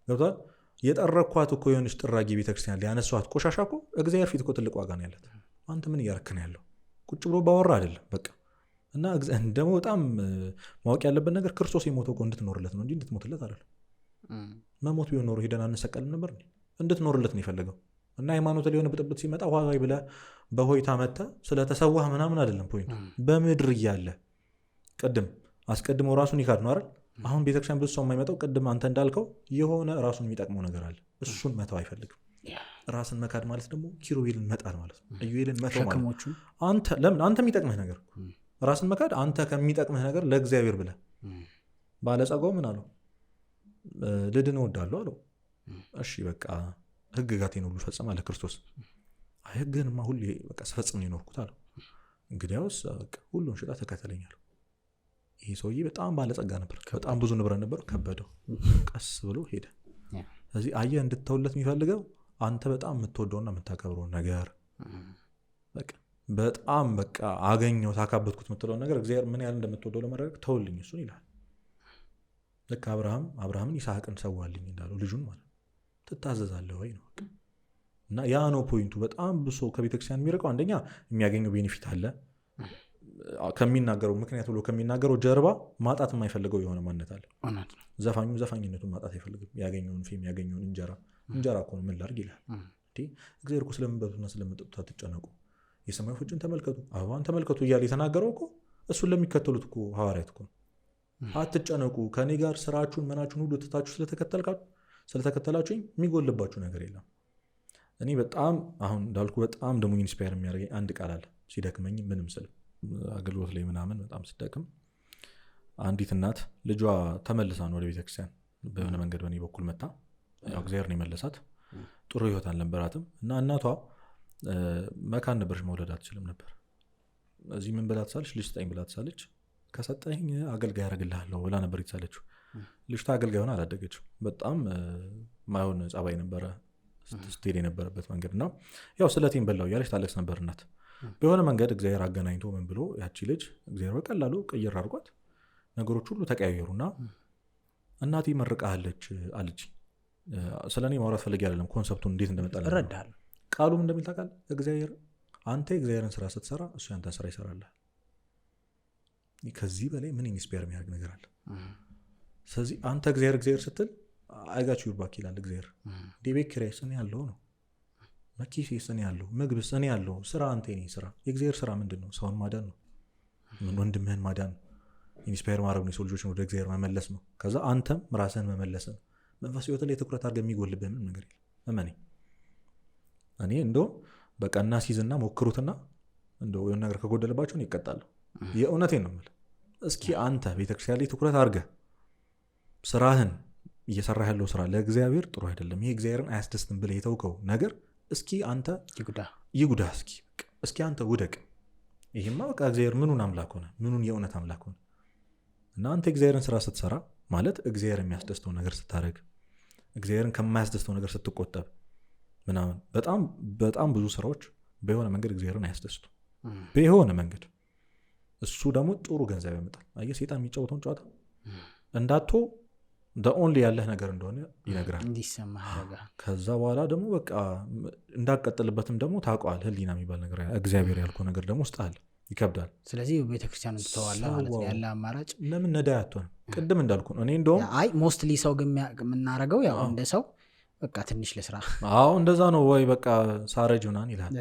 [SPEAKER 1] ገብቷል? የጠረኳት እኮ የሆነች ጥራጊ ቤተክርስቲያን ሊያነሷት ቆሻሻ እኮ እግዚአብሔር ፊት እኮ ትልቅ ዋጋ ነው ያለት። አንተ ምን እያረክን ያለው? ቁጭ ብሎ ባወራ አይደለም በቃ። እና ደግሞ በጣም ማወቅ ያለበት ነገር ክርስቶስ የሞተው እኮ እንድትኖርለት ነው እንጂ እንድትሞትለት አይደለም። መሞት ቢሆን ኖሮ ሄደን አንሰቀልም ነበር? እንድትኖርለት ነው የፈለገው። እና ሃይማኖት ሊሆን ብጥብጥ ሲመጣ ዋይ ብለህ በሆይታ መጥተህ ስለተሰዋህ ምናምን አይደለም ፖይንቱ። በምድር እያለ ቅድም አስቀድሞ ራሱን ይካድ ነው አይደል? አሁን ቤተክርስቲያን ብዙ ሰው የማይመጣው ቅድም አንተ እንዳልከው የሆነ ራሱን የሚጠቅመው ነገር አለ። እሱን መተው አይፈልግም። ራስን መካድ ማለት ደግሞ ኪሩቤልን መጣል ማለት ነው። ኢዩኤልን መተው ማለት አንተ የሚጠቅምህ ነገር ራስን መካድ አንተ ከሚጠቅምህ ነገር ለእግዚአብሔር ብለህ። ባለጸጋው ምን አለው? ልድን እወዳለሁ አለው። እሺ በቃ ሕግጋቴን ሁሉ ፈጽም አለ ክርስቶስ። ሕግህንማ ሁሌ በቃ ስፈጽም ነው የኖርኩት አለው። እንግዲያውስ በቃ ሁሉን ሽጣ ተከተለኛል። ይሄ ሰውዬ በጣም ባለጸጋ ነበር፣ በጣም ብዙ ንብረት ነበር። ከበደው፣ ቀስ ብሎ ሄደ። ስለዚህ አየህ እንድትተውለት የሚፈልገው አንተ በጣም የምትወደውና የምታከብረው ነገር በጣም በቃ አገኘው ታካበትኩት የምትለው ነገር እግዚአብሔር ምን ያህል እንደምትወደው ለማድረግ ተውልኝ እሱን ይላል። ልክ አብርሃምን ይስሐቅን ሰዋልኝ እንዳለው ልጁን ማለት ትታዘዛለህ ወይ ነው። እና ያ ነው ፖይንቱ። በጣም ብሶ ከቤተክርስቲያን የሚርቀው አንደኛ የሚያገኘው ቤኔፊት አለ ከሚናገረው ምክንያት ብሎ ከሚናገረው ጀርባ ማጣት የማይፈልገው የሆነ ማንነት አለ። ዘፋኙ ዘፋኝነቱን ማጣት አይፈልግም። ያገኘውን ፌም ያገኘውን እንጀራ እኮ ነው ምን ላድርግ ይላል። እግዚአብሔር እኮ ስለምንበሉትና ስለምንጠጡት አትጨነቁ፣ የሰማይ ወፎችን ተመልከቱ፣ አበባን ተመልከቱ እያለ የተናገረው እኮ እሱን ለሚከተሉት እኮ ሐዋርያት እኮ አትጨነቁ፣ ከኔ ጋር ስራችሁን መናችሁን ሁሉ ትታችሁ ስለተከተላችሁኝ የሚጎልባችሁ ነገር የለም። እኔ በጣም አሁን እንዳልኩ በጣም ደግሞ ኢንስፓየር የሚያደርገኝ አንድ ቃል አለ። ሲደክመኝ ምንም ስል አገልግሎት ላይ ምናምን በጣም ስደክም አንዲት እናት ልጇ ተመልሳ ነው ወደ ቤተክርስቲያን በሆነ መንገድ በእኔ በኩል መጣ። ያው እግዚአብሔር ነው የመለሳት። ጥሩ ህይወት አልነበራትም እና እናቷ መካን ነበረች፣ መውለድ አትችልም ነበር። እዚህ ምን ብላ ትሳለች? ልጅ ስጠኝ ብላ ትሳለች። ከሰጠኝ አገልጋይ ያደርግልሃለሁ ብላ ነበር የተሳለችው። ልጅቷ አገልጋይ ሆና አላደገችም። በጣም ማይሆን ጸባይ ነበረ። ስትሄድ የነበረበት መንገድ እና ያው ስለቴን በላው እያለች ታለቅስ ነበር እናት። በሆነ መንገድ እግዚአብሔር አገናኝቶ ምን ብሎ ያቺ ልጅ እግዚአብሔር በቀላሉ ቅይር አድርጓት ነገሮች ሁሉ ተቀያየሩና እናቴ መርቃለች አለች። ስለኔ ማውራት ፈልጌ አይደለም፣ ኮንሰፕቱን እንዴት እንደመጣ
[SPEAKER 2] እረዳለሁ።
[SPEAKER 1] ቃሉም እንደሚል ታውቃለህ፣ እግዚአብሔር አንተ የእግዚአብሔርን ስራ ስትሰራ እሱ ያንተን ስራ ይሰራልሃል። ከዚህ በላይ ምን ኢንስፓየር የሚያደርግ ነገር አለ? ስለዚህ አንተ እግዚአብሔር ስትል አይጋችሁ ይባክ ይላል እግዚአብሔር። ቤት ኪራይ እኔ ያለው ነው፣ መኪሴ እኔ ያለው፣ ምግብስ እኔ ያለው፣ ስራ አንተ ነኝ። ስራ የእግዚአብሔር ስራ ምንድን ነው? ሰውን ማዳን ነው፣ ወንድምህን ማዳን ነው፣ ኢንስፓየር ማድረግ ነው፣ የሰው ልጆችን ወደ እግዚአብሔር መመለስ ነው። ከዛ አንተም ራስህን መመለስ ነው። መንፈስ ህይወት ላይ ትኩረት አድርገህ የሚጎልብህ ምንም ነገር የለም። እኔ እንደውም በቃ እናስይዝና ሞክሩትና እንደው የሆነ ነገር ከጎደለባቸው ይቀጣሉ። የእውነቴን ነው የምልህ። እስኪ አንተ ቤተክርስቲያን ላይ ትኩረት አድርገህ ስራህን እየሰራህ ያለው ስራ ለእግዚአብሔር ጥሩ አይደለም፣ ይሄ እግዚአብሔርን አያስደስትም ብለህ የተውከው ነገር እስኪ አንተ ይጉዳ፣ እስኪ አንተ ውደቅ። ይሄማ በቃ እግዚአብሔር ምኑን አምላክ ሆነ? ምኑን የእውነት አምላክ ሆነ? እና አንተ እግዚአብሔርን ስራ ስትሰራ ማለት እግዚአብሔር የሚያስደስተው ነገር ስታደርግ፣ እግዚአብሔርን ከማያስደስተው ነገር ስትቆጠብ ምናምን በጣም ብዙ ስራዎች በሆነ መንገድ እግዚአብሔርን አያስደስቱ በሆነ መንገድ። እሱ ደግሞ ጥሩ ገንዘብ ያመጣል። አየህ ሰይጣን የሚጫወተውን ጨዋታ እንዳቶ ኦንሊ ያለህ ነገር እንደሆነ ይነግራል፣
[SPEAKER 2] እንዲሰማህ ያደርጋል።
[SPEAKER 1] ከዛ በኋላ ደግሞ በቃ እንዳቀጥልበትም ደግሞ ታውቀዋል። ህሊና የሚባል ነገር እግዚአብሔር ያልከው ነገር ደግሞ ውስጥ አለ፣ ይከብዳል።
[SPEAKER 2] ስለዚህ ቤተክርስቲያን ትተዋለህ ማለት ነው። ያለ አማራጭ ለምን
[SPEAKER 1] ነዳይ አትሆንም? ቅድም እንዳልኩ ነው። እኔ እንደውም
[SPEAKER 2] ሞስትሊ ሰው ግን የምናደርገው ያው እንደ ሰው በቃ ትንሽ ለስራ
[SPEAKER 1] እንደዛ ነው ወይ በቃ ሳረጅ ምናምን ይላል፣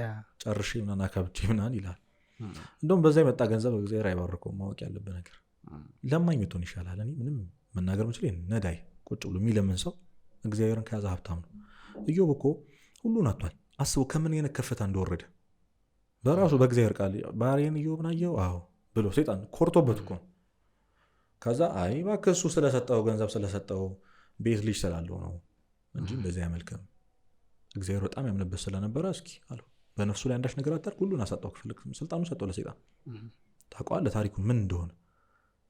[SPEAKER 1] ጨርሼ ምናምን አካብቼ ምናምን ይላል። እንደውም በዛ የመጣ ገንዘብ እግዚአብሔር አይባርከውም። ማወቅ ያለብህ ነገር ለማኝ ብትሆን ይሻላል። እኔ ምንም መናገር ምችል ነዳይ ቁጭ ብሎ የሚለምን ሰው እግዚአብሔርን ከያዘ ሀብታም ነው። ኢዮብ እኮ ሁሉን አጥቷል። አስበው ከምን አይነት ከፍታ እንደወረደ በራሱ በእግዚአብሔር ቃል ባሪያን ኢዮብን አየው ብሎ ሰይጣን ኮርቶበት እኮ። ከዛ አይ እባክህ እሱ ስለሰጠው ገንዘብ ስለሰጠው ቤት ልጅ ስላለው ነው እንጂ እንደዚህ አይመልክም። እግዚአብሔር በጣም ያምንበት ስለነበረ እስኪ አለው በነፍሱ ላይ አንዳች ነገር አታርግ፣ ሁሉን አሳጣው፣ ክፍል ስልጣኑ ሰጠው ለሰይጣን። ታውቀዋለህ ታሪኩ ምን እንደሆነ።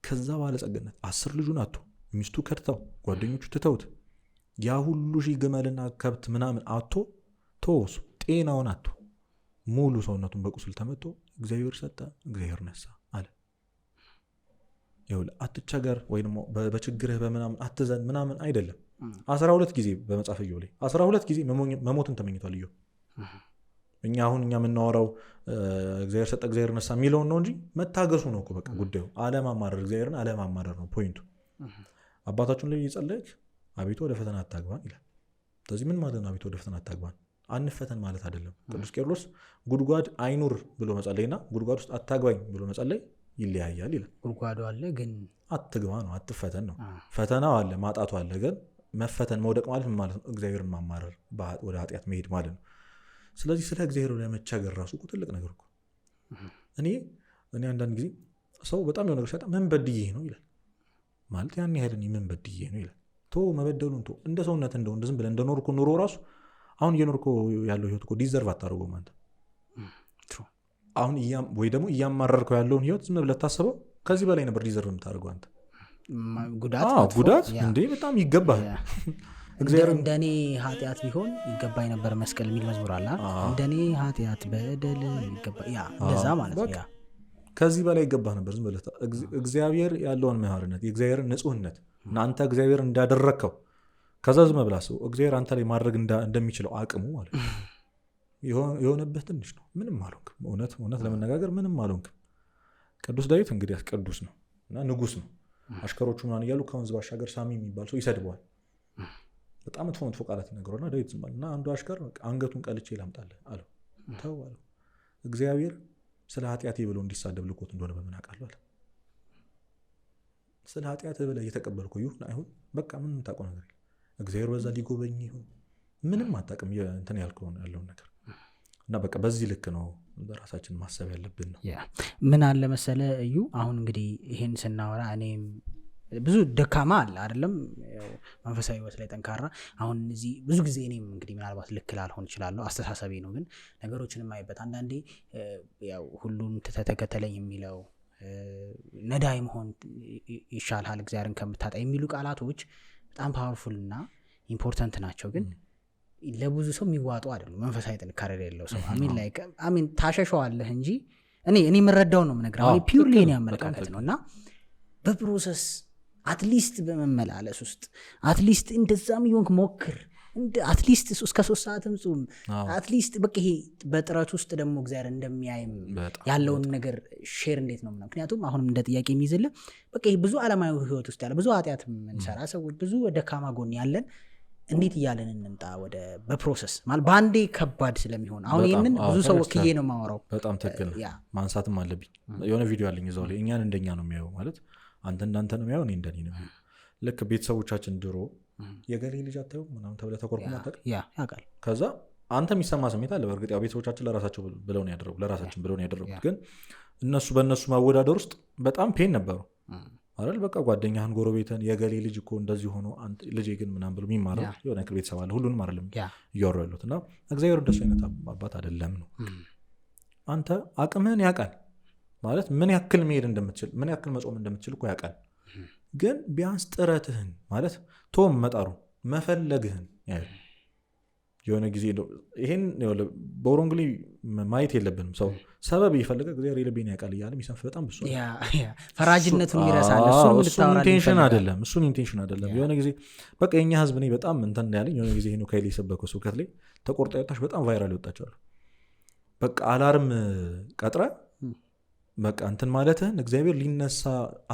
[SPEAKER 1] ከዛ ባለጸግነት 10 ልጁን አጥቶ ሚስቱ ከድተው ጓደኞቹ ትተውት ያ ሁሉ ሺህ ግመልና ከብት ምናምን አጥቶ ተወሱ፣ ጤናውን አጥቶ ሙሉ ሰውነቱን በቁስል ተመቶ እግዚአብሔር ሰጠ፣ እግዚአብሔር ነሳ አለ። ይኸውልህ አትቸገር ወይ ደግሞ በችግርህ በምናምን አትዘን ምናምን አይደለም። 12 ጊዜ በመጽሐፈ ኢዮብ ላይ 12 ጊዜ መሞትን ተመኝቷል ኢዮብ። እኛ የምናወራው እግዚአብሔር ሰጠ እግዚአብሔር ነሳ የሚለውን ነው እንጂ መታገሱ ነው እኮ በቃ ጉዳዩ። አለማማረር፣ እግዚአብሔርን አለማማረር ነው ፖይንቱ። አባታችን ላይ እየጸለይክ አቤቱ ወደ ፈተና አታግባን ይላል። ስለዚህ ምን ማለት ነው? አቤቱ ወደ ፈተና አታግባን አንፈተን ማለት አይደለም። ቅዱስ ቄርሎስ ጉድጓድ አይኑር ብሎ መጸለይና ጉድጓድ ውስጥ አታግባኝ ብሎ መጸለይ ይለያያል ይላል።
[SPEAKER 2] ጉድጓዱ አለ ግን አትግባ
[SPEAKER 1] ነው፣ አትፈተን ነው። ፈተናው አለ፣ ማጣቱ አለ። ግን መፈተን መውደቅ ማለት ምን ማለት ነው? እግዚአብሔርን ማማረር፣ ወደ ኃጢአት መሄድ ማለት ነው። ስለዚህ ስለ እግዚአብሔር ለመቻገር ራሱ ትልቅ ነገር እኮ። እኔ አንዳንድ ጊዜ ሰው በጣም የሆነ ነገር ሲያጣ ምን በድዬ ነው ይላል። ማለት ያን ያህል ምን በድዬ ነው ይላል። መበደሉን እንደ ሰውነት እንደው ዝም ብለህ እንደኖርኩ ኑሮ ራሱ አሁን እየኖርኩ ያለው ህይወት እኮ ዲዘርቭ አታደርገውም አንተ። አሁን ወይ ደግሞ እያማረርከው ያለውን ህይወት ዝም ብለህ ታስበው ከዚህ በላይ ነበር ዲዘርቭ የምታደርገው አንተ። ጉዳት እንዴ በጣም ይገባል።
[SPEAKER 2] እንደኔ ኃጢአት ቢሆን ይገባኝ ነበር መስቀል የሚል መዝሙር አለ። እንደኔ ኃጢአት በደል እንደዛ ማለት ነው።
[SPEAKER 1] ከዚህ በላይ ይገባህ ነበር። ዝም ብለህ እግዚአብሔር ያለውን መሐርነት የእግዚአብሔርን ንጹህነት እና አንተ እግዚአብሔር እንዳደረግከው ከዛ ዝም ብለህ ሰው እግዚአብሔር አንተ ላይ ማድረግ እንደሚችለው አቅሙ ማለት ነው የሆነበት ትንሽ ነው። ምንም አልሆንክም። እውነት ለመነጋገር ምንም አልሆንክም። ቅዱስ ዳዊት እንግዲህ ቅዱስ ነው እና ንጉስ ነው። አሽከሮቹ ምናምን እያሉ ከወንዝ ባሻገር ሳሚ የሚባል ሰው ይሰድበዋል። በጣም መጥፎ ቃላት ይነግረውና ዳዊት ዝም አለ እና አንዱ አሽከር አንገቱን ቀልቼ ላምጣልህ አለው። ተው አለው። እግዚአብሔር ስለ ኃጢአቴ ብሎ እንዲሳደብ ልኮት እንደሆነ በምን አውቃለሁ አለ። ስለ ኃጢአት ብለህ እየተቀበልኩ ይሁን አይሁን በቃ ምንም ታውቀው ነገር የለም። እግዚአብሔር በዛ ሊጎበኝ ይሁን ምንም አታውቅም እንትን ያለውን ነገር እና በቃ በዚህ ልክ ነው በራሳችን ማሰብ ያለብን ነው።
[SPEAKER 2] ምን አለ መሰለ እዩ፣ አሁን እንግዲህ ይሄን ስናወራ እኔም ብዙ ደካማ አለ አይደለም መንፈሳዊ ህይወት ላይ ጠንካራ። አሁን እዚህ ብዙ ጊዜ እኔም እንግዲህ ምናልባት ልክ ላልሆን እችላለሁ፣ አስተሳሰቤ ነው። ግን ነገሮችን ማይበት አንዳንዴ ያው ሁሉን ተተከተለኝ የሚለው ነዳይ መሆን ይሻላል እግዚአብሔርን ከምታጣ የሚሉ ቃላቶች በጣም ፓወርፉል እና ኢምፖርታንት ናቸው። ግን ለብዙ ሰው የሚዋጡ አይደሉም። መንፈሳዊ ጥንካሬ የሌለው ሰው አሚን ታሸሸዋለህ እንጂ እኔ የምረዳው ነው የምነግርህ። አሁን ፒውርሊ የኔ አመለካከት ነው። እና በፕሮሰስ አትሊስት በመመላለስ ውስጥ አትሊስት እንደዛም ይሆንክ ሞክር፣ አትሊስት እስከ 3 ሰዓትም ጹም፣ አትሊስት በቃ ይሄ በጥረት ውስጥ ደግሞ እግዚአብሔር እንደሚያይም ያለውን ነገር ሼር እንዴት ነው ምናምን። ምክንያቱም አሁንም እንደ ጥያቄ የሚይዝልህ በቃ ይሄ ብዙ ዓለማዊ ህይወት ውስጥ ያለ ብዙ ኃጢአት የምንሰራ ሰዎች ብዙ ደካማ ጎን ያለን እንዴት እያለን እንምጣ ወደ በፕሮሰስ ማለት በአንዴ ከባድ ስለሚሆን አሁን ይህንን ብዙ ሰው ወክዬ ነው የማወራው።
[SPEAKER 1] በጣም ትክክል ማንሳትም አለብኝ። የሆነ ቪዲዮ አለኝ እዛው ላይ እኛን እንደኛ ነው የሚያየው ማለት አንተ እንዳንተ ነው የሚያየው እኔ እንደኔ ነው። ልክ ቤተሰቦቻችን ድሮ የገሌ ልጅ አታየው ምናምን ተብለህ ተቆርቁመህ
[SPEAKER 2] ያውቃል።
[SPEAKER 1] ከዛ አንተ የሚሰማ ስሜት አለ። በእርግጥ ያው ቤተሰቦቻችን ለራሳቸው ብለው ነው ያደረጉት ለራሳችን ብለው ነው ያደረጉት። ግን እነሱ በእነሱ ማወዳደር ውስጥ በጣም ፔን ነበሩ አይደል? በቃ ጓደኛህን ጎረቤትን የገሌ ልጅ እኮ እንደዚህ ሆኖ ልጄ ግን ምናምን ብሎ የሚማረው የሆነ ክል ቤተሰብ አለ። ሁሉንም አይደለም እያወሩ ያሉት እና እግዚአብሔር እንደሱ አይነት አባት አይደለም ነው። አንተ አቅምህን ያውቃል ማለት ምን ያክል መሄድ እንደምትችል ምን ያክል መጾም እንደምትችል እኮ ያውቃል። ግን ቢያንስ ጥረትህን ማለት ቶም መጣሩ መፈለግህን ያዩ የሆነ ጊዜ ይሄን በኦሮንግሊ ማየት የለብንም። ሰው ሰበብ እየፈለገ እግዚአብሔር የልቤን ያውቃል እያለ የሚሰንፍ በጣም ብሶ
[SPEAKER 2] ፈራጅነቱን ይረሳል።
[SPEAKER 1] እሱን ኢንቴንሽን አይደለም። የሆነ ጊዜ በቃ የኛ ህዝብ እኔ በጣም እንትን ያለኝ የሆነ ጊዜ ሄኖ ካይል የሰበከው ስብከት ላይ ተቆርጣ የወጣች በጣም ቫይራል ይወጣቸዋል። በቃ አላርም ቀጥረ በቃ እንትን ማለትህን እግዚአብሔር ሊነሳ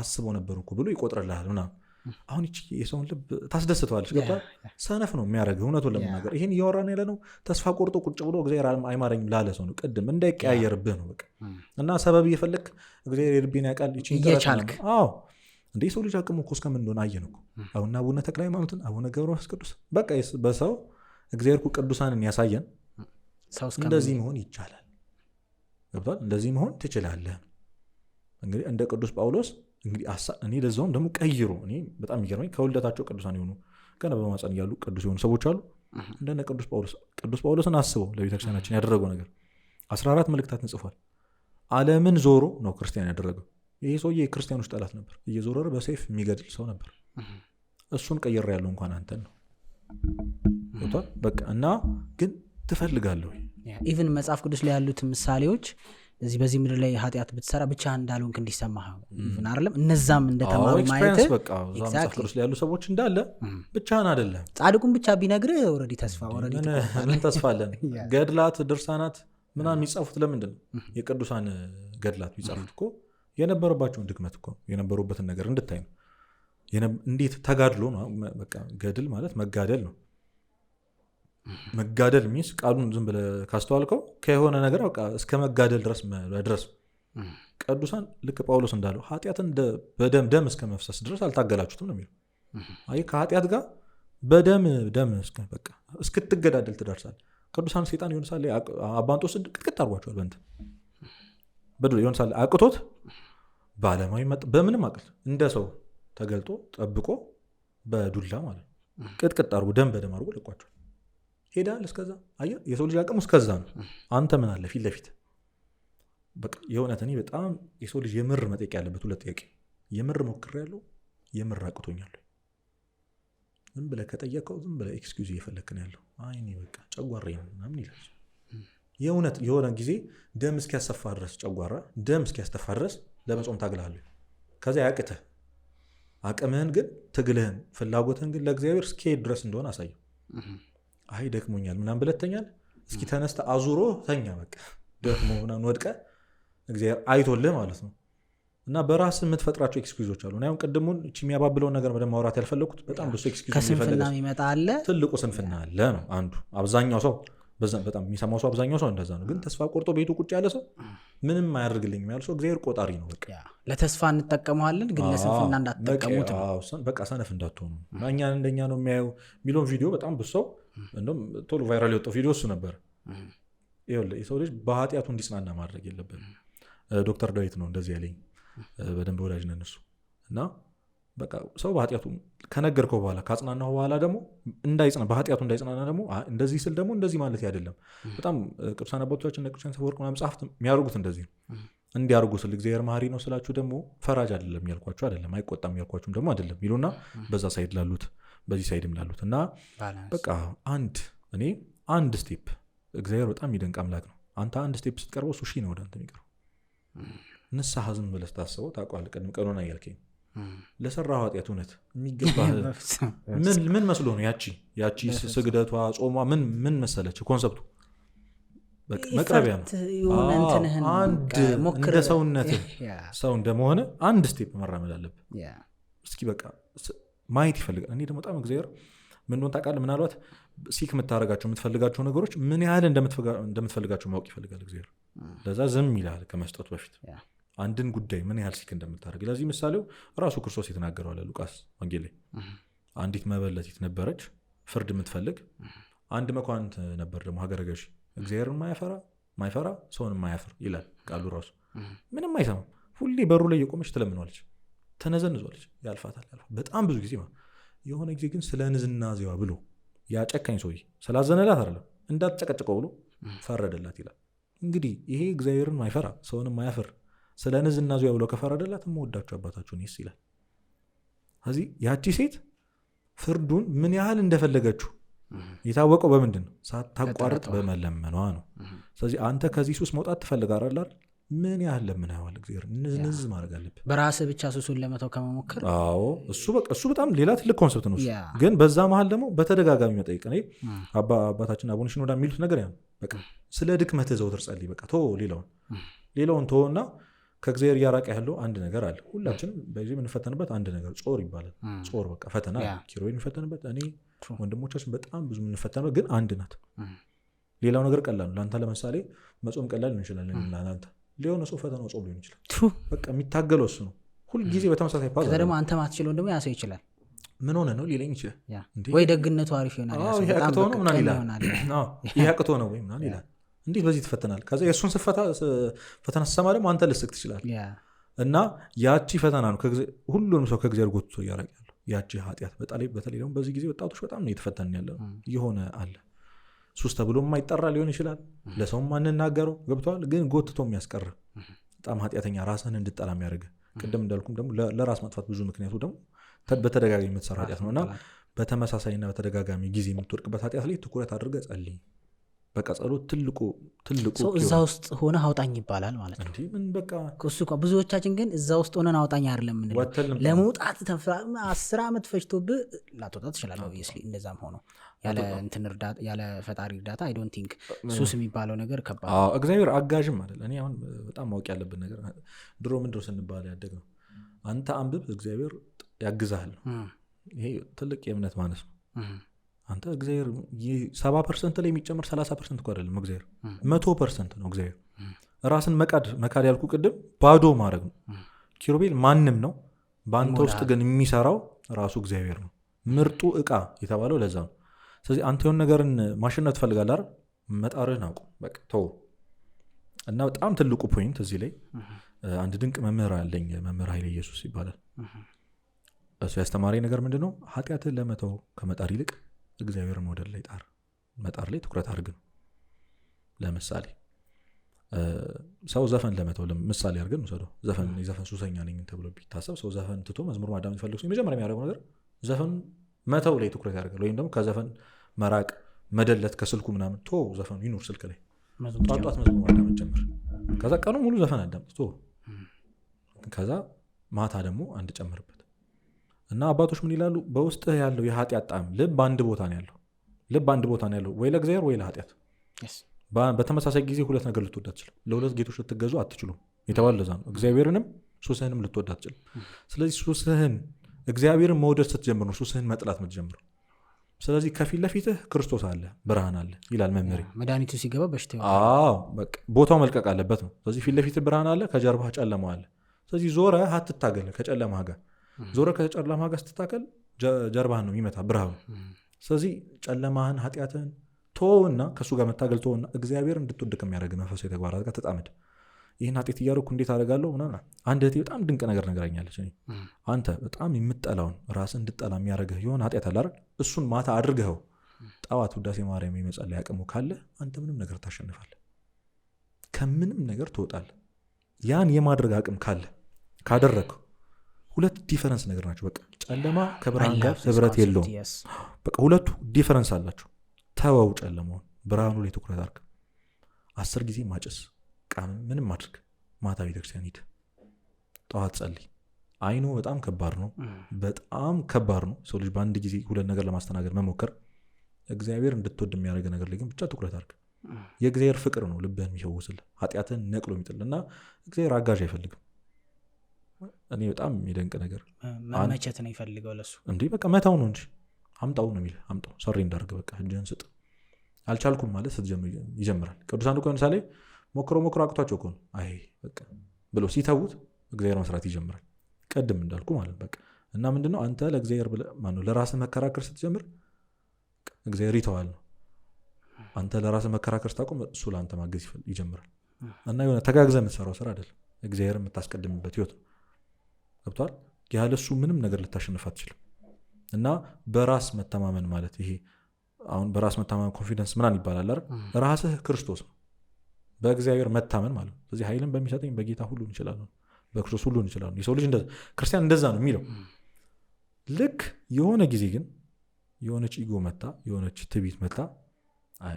[SPEAKER 1] አስበው ነበር እኮ ብሎ ይቆጥርልሃል ምናምን። አሁን ይቺ የሰውን ልብ ታስደስተዋለች። ገብቷል? ሰነፍ ነው የሚያደርገው እውነቱን ለመናገር። ይሄን እያወራን ያለ ነው ተስፋ ቆርጦ ቁጭ ብሎ እግዚአብሔር አይማረኝም ላለ ሰው ነው። ቅድም እንዳይቀያየርብህ ነው በቃ። እና ሰበብ እየፈለክ እግዚአብሔር የልቤን ያውቃል
[SPEAKER 2] እየቻልክ
[SPEAKER 1] እንደ ሰው ልጅ አቅሙ እኮ እስከምን እንደሆነ አየን እኮ። አሁን አቡነ ተክለ ሃይማኖትን አቡነ ገብረ መንፈስ ቅዱስ በቃ በሰው እግዚአብሔር እኮ ቅዱሳንን ያሳየን። እንደዚህ መሆን ይቻላል። ገብቷል? እንደዚህ መሆን ትችላለህ። እንግዲህ እንደ ቅዱስ ጳውሎስ እንግዲህ እኔ ለዛውም ደግሞ ቀይሮ እኔ በጣም የሚገርመኝ ከውልደታቸው ቅዱሳን የሆኑ ገና በማፀን ያሉ ቅዱስ የሆኑ ሰዎች አሉ። እንደነ ቅዱስ ጳውሎስን አስበው ለቤተክርስቲያናችን ያደረገው ነገር 14 መልእክታትን ጽፏል። ዓለምን ዞሮ ነው ክርስቲያን ያደረገው። ይሄ ሰውዬ የክርስቲያኖች ጠላት ነበር። እየዞረ በሰይፍ የሚገድል ሰው ነበር። እሱን ቀይሬ ያለው እንኳን አንተን ነው ገብቷል? በቃ እና ግን ትፈልጋለህ
[SPEAKER 2] ኢቭን መጽሐፍ ቅዱስ ላይ ያሉት ምሳሌዎች በዚህ ምድር ላይ ኃጢአት ብትሰራ ብቻ እንዳልሆንክ እንዲሰማህ ኢቭን አይደለም እነዛም እንደተማሩ ማየት
[SPEAKER 1] በቃ መጽሐፍ ቅዱስ ላይ ያሉ ሰዎች እንዳለ ብቻህን አይደለም።
[SPEAKER 2] ጻድቁን ብቻ ቢነግርህ ኦልሬዲ ተስፋ
[SPEAKER 1] ምን ተስፋ አለን? ገድላት ድርሳናት ምናምን የሚጻፉት ለምንድን ነው? የቅዱሳን ገድላት ቢጻፉት እኮ የነበረባቸውን ድክመት እኮ የነበሩበትን ነገር እንድታይ ነው። እንዴት ተጋድሎ ነው። በቃ ገድል ማለት መጋደል ነው። መጋደል ሚስ ቃሉን ዝም ብለህ ካስተዋልከው ከሆነ ነገር በቃ እስከ መጋደል ድረስ ቅዱሳን ልክ ጳውሎስ እንዳለው ኃጢአትን በደም እስከ መፍሰስ ድረስ አልታገላችሁትም ነው የሚለው። አይ ከኃጢአት ጋር በደም በቃ እስክትገዳደል ትደርሳለህ። ቅዱሳን ሰይጣን የሆነ ሳለ አባንጦስን ቅጥቅጥ አድርጓቸዋል። በዱላ የሆነ ሳለ አቅቶት በዓለማዊ በምንም አቅል እንደ ሰው ተገልጦ ጠብቆ በዱላ ማለት ቅጥቅጥ አድርጎ ደም በደም አድርጎ ለቋቸዋል። ሄዳል እስከዛ አየህ፣ የሰው ልጅ አቅሙ እስከዛ ነው። አንተ ምን አለ ፊት ለፊት በቃ የእውነት እኔ በጣም የሰው ልጅ የምር መጠየቅ ያለበት ሁለት ጥያቄ፣ የምር ሞክሬያለሁ፣ የምር አቅቶኛል። ዝም ብለህ ከጠየቀው ዝም ብለህ ኤክስኪውዝ እየፈለክ ነው ያለው። አይ እኔ በቃ ጨጓራዬ ምናምን ይላል። የእውነት የሆነ ጊዜ ደም እስኪያሰፋ ድረስ ጨጓራ ደም እስኪያስተፋ ድረስ ለመጾም ታግላለህ። ከዛ ያቅተህ አቅምህን ግን ትግልህን ፍላጎትህን ግን ለእግዚአብሔር እስኪሄድ ድረስ እንደሆነ አሳየው። አይ ደክሞኛል ምናምን ብለህ ትተኛለህ። እስኪ ተነስተህ አዙሮ ተኛ። በቃ ደክሞ ምናምን ወድቀህ እግዚአብሔር አይቶልህ ማለት ነው። እና በራስህ የምትፈጥራቸው ኤክስኪውዞች አሉ። አሁን ቅድሙን እቺ የሚያባብለውን ነገር በደንብ ማውራት ያልፈለኩት በጣም ብዙ ኤክስኪውዝ
[SPEAKER 2] ከስንፍና የሚመጣ አለ።
[SPEAKER 1] ትልቁ ስንፍና አለ ነው አንዱ። አብዛኛው ሰው በጣም የሚሰማው ሰው አብዛኛው ሰው እንደዛ ነው። ግን ተስፋ ቆርጦ ቤቱ ቁጭ ያለ ሰው ምንም አያደርግልኝም ያለ ሰው እግዚአብሔር ቆጣሪ ነው። በቃ
[SPEAKER 2] ለተስፋ እንጠቀመዋለን፣ ግን ለስንፍና እንዳትጠቀሙት ነው።
[SPEAKER 1] በቃ ሰነፍ እንዳትሆኑ እኛን እንደኛ ነው የሚያዩ ሚሊዮን ቪዲዮ በጣም ብዙ ሰው እንደውም ቶሎ ቫይራል የወጣው ቪዲዮ እሱ ነበር። የሰው ልጅ በኃጢአቱ እንዲጽናና ማድረግ የለብንም። ዶክተር ዳዊት ነው እንደዚህ ያለኝ። በደንብ ወዳጅ ነን እሱ እና በቃ ሰው በኃጢአቱ ከነገርከው በኋላ ካጽናናው በኋላ ደግሞ በኃጢአቱ እንዳይጽናና ደግሞ እንደዚህ ስል ደግሞ እንደዚህ ማለት አይደለም። በጣም ቅዱሳን አባቶቻችን ቅዱሳን ሰፈወርቅ መጽሐፍት የሚያደርጉት እንደዚህ ነው። እንዲያርጉ ስል እግዚአብሔር መሐሪ ነው ስላችሁ ደግሞ ፈራጅ አይደለም ያልኳችሁ አይደለም፣ አይቆጣም ያልኳችሁም ደግሞ አይደለም ይሉና በዛ ሳይድ ላሉት በዚህ ሳይድም ላሉት እና በቃ አንድ እኔ አንድ ስቴፕ እግዚአብሔር በጣም የሚደንቅ አምላክ ነው። አንተ አንድ ስቴፕ ስትቀርበው እሱ ሺህ ነው ወደ አንተ የሚቀርበው። ንስሐ ዝም ብለህ ታስበው ታውቀዋለህ። ቅድም ቀኖና እያልከኝ ለሰራው ኃጢአት እውነት የሚገባህ ምን መስሎ ነው? ያቺ ስግደቷ ጾሟ ምን መሰለች? ኮንሰፕቱ መቅረቢያ ነው። አንድ እንደ ሰውነትህ ሰው እንደመሆነ አንድ ስቴፕ መራመድ አለብህ። እስኪ በቃ ማየት ይፈልጋል። እኔ ደግሞ በጣም እግዚአብሔር ምን እንደሆነ ታውቃለህ? ምናልባት ሲክ የምታደርጋቸው የምትፈልጋቸው ነገሮች ምን ያህል እንደምትፈልጋቸው ማወቅ ይፈልጋል እግዚአብሔር። ለዛ ዝም ይላል ከመስጠቱ በፊት አንድን ጉዳይ ምን ያህል ሲክ እንደምታደርግ። ለዚህ ምሳሌው ራሱ ክርስቶስ የተናገረው አለ ሉቃስ ወንጌል ላይ። አንዲት መበለቲት ነበረች ፍርድ የምትፈልግ። አንድ መኳንንት ነበር ደግሞ ሀገረ ገዢ፣ እግዚአብሔርን ማይፈራ ሰውን ማያፍር ይላል ቃሉ ራሱ። ምንም አይሰማም። ሁሌ በሩ ላይ የቆመች ትለምነዋለች፣ ተነዘንዟለች፣ ያልፋታል። በጣም ብዙ ጊዜ የሆነ ጊዜ ግን ስለ ንዝናዜዋ ብሎ ያጨካኝ ሰውዬ ስላዘነላት አይደለም እንዳትጨቀጭቀው ብሎ ፈረደላት ይላል። እንግዲህ ይሄ እግዚአብሔርን ማይፈራ ሰውንም ማያፍር ስለ ንዝናዜዋ ብሎ ከፈረደላት የምወዳቸው አባታችሁን ይስ ይላል። ስለዚህ ያቺ ሴት ፍርዱን ምን ያህል እንደፈለገችው የታወቀው በምንድን ነው? ሳታቋርጥ በመለመኗ ነው። ስለዚህ አንተ ከዚህ ሱስ መውጣት ትፈልጋለህ፣ ምን ያህል ለምንዋል እግዚአብሔር ንዝንዝ ማድረግ አለብህ።
[SPEAKER 2] በራስህ ብቻ ሱሱን ለመተው ከመሞከር
[SPEAKER 1] እሱ በጣም ሌላ ትልቅ ኮንሰፕት ነው። ግን በዛ መሀል ደግሞ በተደጋጋሚ መጠየቅ አባታችን አቡነ ሽኖዳ የሚሉት ነገር ያ በቃ ስለ ድክመትህ ዘውትር ጸልይ። በቃ ሌላውን ተወና ከእግዚአብሔር እያራቀ ያለው አንድ ነገር አለ። ሁላችንም በዚህ የምንፈተንበት አንድ ነገር ጾር ይባላል። ጾር በቃ ፈተና ኪሮ የሚፈተንበት እኔ ወንድሞቻችን በጣም ብዙ የምንፈተንበት ግን አንድ ናት። ሌላው ነገር ቀላል ነው። ለአንተ ለምሳሌ መጾም ቀላል ሊሆን ይችላል። ለአንተ ሊሆነ ሰው ፈተናው ጾም ሊሆን ይችላል። በቃ የሚታገለው እሱ ነው። ሁልጊዜ በተመሳሳይ ፓዝ
[SPEAKER 2] ደግሞ አንተ ማትችለው ደግሞ ያሰው ይችላል።
[SPEAKER 1] ምን ሆነ ነው ሊለኝ ይችላል።
[SPEAKER 2] ወይ ደግነቱ አሪፍ ይሆናል።
[SPEAKER 1] ይሄ አቅቶ ነው ምናምን ወይ ምናምን ይላል። እንዴት በዚህ ትፈተናል? ከዛ የእሱን ፈተና ስሰማ ደግሞ አንተ ልስቅ ትችላል። እና ያቺ ፈተና ነው ሁሉንም ሰው ከእግዚአብሔር ጎትቶ እያራቅ ያለው ያቺ ኃጢአት። በተለይ ደግሞ በዚህ ጊዜ ወጣቶች በጣም ነው የተፈተንን ያለ የሆነ አለ ሱስ ተብሎ የማይጠራ ሊሆን ይችላል፣ ለሰውም ማንናገረው ገብተዋል። ግን ጎትቶ የሚያስቀር በጣም ኃጢአተኛ ራስህን እንድጠላ የሚያደርግ ቅድም እንዳልኩም ደግሞ ለራስ ማጥፋት ብዙ ምክንያቱ ደግሞ በተደጋጋሚ የምትሰራ ኃጢአት ነው። እና በተመሳሳይና በተደጋጋሚ ጊዜ የምትወድቅበት ኃጢአት ላይ ትኩረት አድርገህ ጸልይ። በቃ ጸሎት ትልቁ
[SPEAKER 2] እዛ ውስጥ ሆነ አውጣኝ ይባላል ማለት ነው።
[SPEAKER 1] ምን በቃ
[SPEAKER 2] እሱ ብዙዎቻችን ግን እዛ ውስጥ ሆነን አውጣኝ አይደለም የምንለው። ለመውጣት 10 ዓመት ፈጅቶብህ ላትወጣ ትችላለህ። ኦብቪየስሊ እንደዛም ሆኖ ያለ ፈጣሪ እርዳታ አይ ዶንት ቲንክ ሱስ የሚባለው ነገር ከባድ።
[SPEAKER 1] እግዚአብሔር አጋዥም አይደል። እኔ አሁን በጣም ማወቅ ያለብን ነገር ድሮ ምንድነው ስንባል ያደግነው አንተ አንብብ እግዚአብሔር ያግዛል። ይሄ ትልቅ የእምነት ማነስ ነው። አንተ እግዚአብሔር 70% ላይ የሚጨምር 30% እኮ አይደለም። እግዚአብሔር 100% ነው። እግዚአብሔር ራስን መካድ ያልኩ ቅድም ባዶ ማድረግ ነው። ኪሩቤል ማንም ነው። በአንተ ውስጥ ግን የሚሰራው ራሱ እግዚአብሔር ነው። ምርጡ እቃ የተባለው ለዛ ነው። ስለዚህ አንተ የሆነ ነገርን ማሸነፍ ትፈልጋለህ አይደል? መጣርህን አውቁ በቃ ተው። እና በጣም ትልቁ ፖይንት እዚህ ላይ አንድ ድንቅ መምህር አለኝ፣ መምህር ኃይለ ኢየሱስ ይባላል። እሱ ያስተማረኝ ነገር ምንድነው? ኃጢአትን ለመተው ከመጣር ይልቅ እግዚአብሔርን ወደ ላይ መጣር ላይ ትኩረት አድርግ ነው። ለምሳሌ ሰው ዘፈን ለመተው ምሳሌ አድርገን ውሰደው። የዘፈን ሱሰኛ ነኝ ተብሎ ቢታሰብ ሰው ዘፈን ትቶ መዝሙር ማዳመጥ ፈልግ ሰው የመጀመሪያ የሚያደርገው ነገር ዘፈን መተው ላይ ትኩረት ያደርጋል። ወይም ደግሞ ከዘፈን መራቅ መደለት ከስልኩ ምናምን ቶ ዘፈኑ ይኑር ስልክ ላይ ጧጧት መዝሙር ማዳመጥ ጀምር። ከዛ ቀኑ ሙሉ ዘፈን አዳምጥ ቶ ከዛ ማታ ደግሞ አንድ ጨምርበት። እና አባቶች ምን ይላሉ? በውስጥህ ያለው የኃጢአት ጣዕም ልብ አንድ ቦታ ነው ያለው፣ ወይ ለእግዚአብሔር ወይ ለኃጢአት። በተመሳሳይ ጊዜ ሁለት ነገር ልትወድ አትችልም። ለሁለት ጌቶች ልትገዙ አትችሉም የተባለ ለዛ ነው። እግዚአብሔርንም ሱስህንም ልትወድ አትችልም። ስለዚህ ሱስህን እግዚአብሔርን መውደድ ስትጀምር ነው ሱስህን መጥላት የምትጀምረው። ስለዚህ ከፊት ለፊትህ ክርስቶስ አለ፣ ብርሃን አለ ይላል መምህሬ።
[SPEAKER 2] መድኃኒቱ ሲገባ በሽታ
[SPEAKER 1] በቃ ቦታው መልቀቅ አለበት ነው። ስለዚህ ፊት ለፊትህ ብርሃን አለ፣ ከጀርባህ ጨለማ አለ። ስለዚህ ዞረህ አትታገል ከጨለማ ጋር። ዞረ ከጨለማ ጋር ስትታከል ጀርባህን ነው የሚመታ ብርሃኑ። ስለዚህ ጨለማህን ኃጢአትህን ቶና ከእሱ ጋር መታገል ቶና እግዚአብሔር እንድትወድ ከሚያደርግ መንፈሳዊ ተግባራት ጋር ተጣመድ። ይህን ኃጢአት እያደረኩ እንዴት አደርጋለሁ ምናምን። አንድ እህቴ በጣም ድንቅ ነገር ነገራኛለች። አንተ በጣም የምትጠላውን ራስህ እንድጠላ የሚያደርግህ የሆነ ኃጢአት አለ አይደል? እሱን ማታ አድርገኸው ጠዋት ውዳሴ ማርያም የመጸለይ አቅሙ ካለ አንተ ምንም ነገር ታሸንፋለህ፣ ከምንም ነገር ትወጣለህ። ያን የማድረግ አቅም ካለ ካደረግከው ሁለት ዲፈረንስ ነገር ናቸው። በቃ ጨለማ ከብርሃን ጋር ህብረት የለውም። በቃ ሁለቱ ዲፈረንስ አላቸው። ተወው ጨለማውን፣ ብርሃኑ ላይ ትኩረት አድርግ። 10 ጊዜ ማጨስ ቃም ምንም አድርግ። ማታ ቤተክርስቲያን ሂድ፣ ጠዋት ጸልይ። አይኖ በጣም ከባድ ነው፣ በጣም ከባድ ነው። ሰው ልጅ በአንድ ጊዜ ሁለት ነገር ለማስተናገድ መሞከር። እግዚአብሔር እንድትወድ የሚያደርግ ነገር ላይ ግን ብቻ ትኩረት አድርግ። የእግዚአብሔር ፍቅር ነው ልብህን የሚፈውስልህ፣ ኃጢአትህን ነቅሎ የሚጥልና እግዚአብሔር አጋዥ አይፈልግም። እኔ በጣም የሚደንቅ ነገር
[SPEAKER 2] መመቸት ነው ይፈልገው ለሱ
[SPEAKER 1] እንዲህ በቃ መታው ነው እንጂ አምጣው ነው የሚልህ። አምጣው ሰሪ እንዳርግ በቃ እጅህን ስጥ። አልቻልኩም ማለት ስትጀምር ይጀምራል። ቅዱሳን እኮ ለምሳሌ ሞክሮ አቅቷቸው እኮ ነው አይ በቃ ብሎ ሲተዉት እግዚአብሔር መስራት ይጀምራል። ቀድም እንዳልኩ ማለት በቃ እና ምንድነው አንተ ለእግዚአብሔር ማነው ለራስህ መከራከር ስትጀምር እግዚአብሔር ይተዋል ነው። አንተ ለራስህ መከራከር ስታቆም እሱ ለአንተ ማገዝ ይጀምራል። እና የሆነ ተጋግዘህ የምትሰራው ስራ አይደለም፣ እግዚአብሔር የምታስቀድምበት ህይወት ነው። ገብቷል? ያለሱ ምንም ነገር ልታሸንፍ አትችልም። እና በራስ መተማመን ማለት ይሄ አሁን በራስ መተማመን ኮንፊደንስ ምናምን ይባላል አይደል? ራስህ ክርስቶስ ነው፣ በእግዚአብሔር መታመን ማለት ነው። ስለዚህ ኃይልን በሚሰጠኝ በጌታ ሁሉ እንችላለን፣ በክርስቶስ ሁሉ እንችላለን። የሰው ልጅ እንደዛ ክርስቲያን እንደዛ ነው የሚለው። ልክ የሆነ ጊዜ ግን የሆነች ኢጎ መጣ፣ የሆነች ትዕቢት መጣ።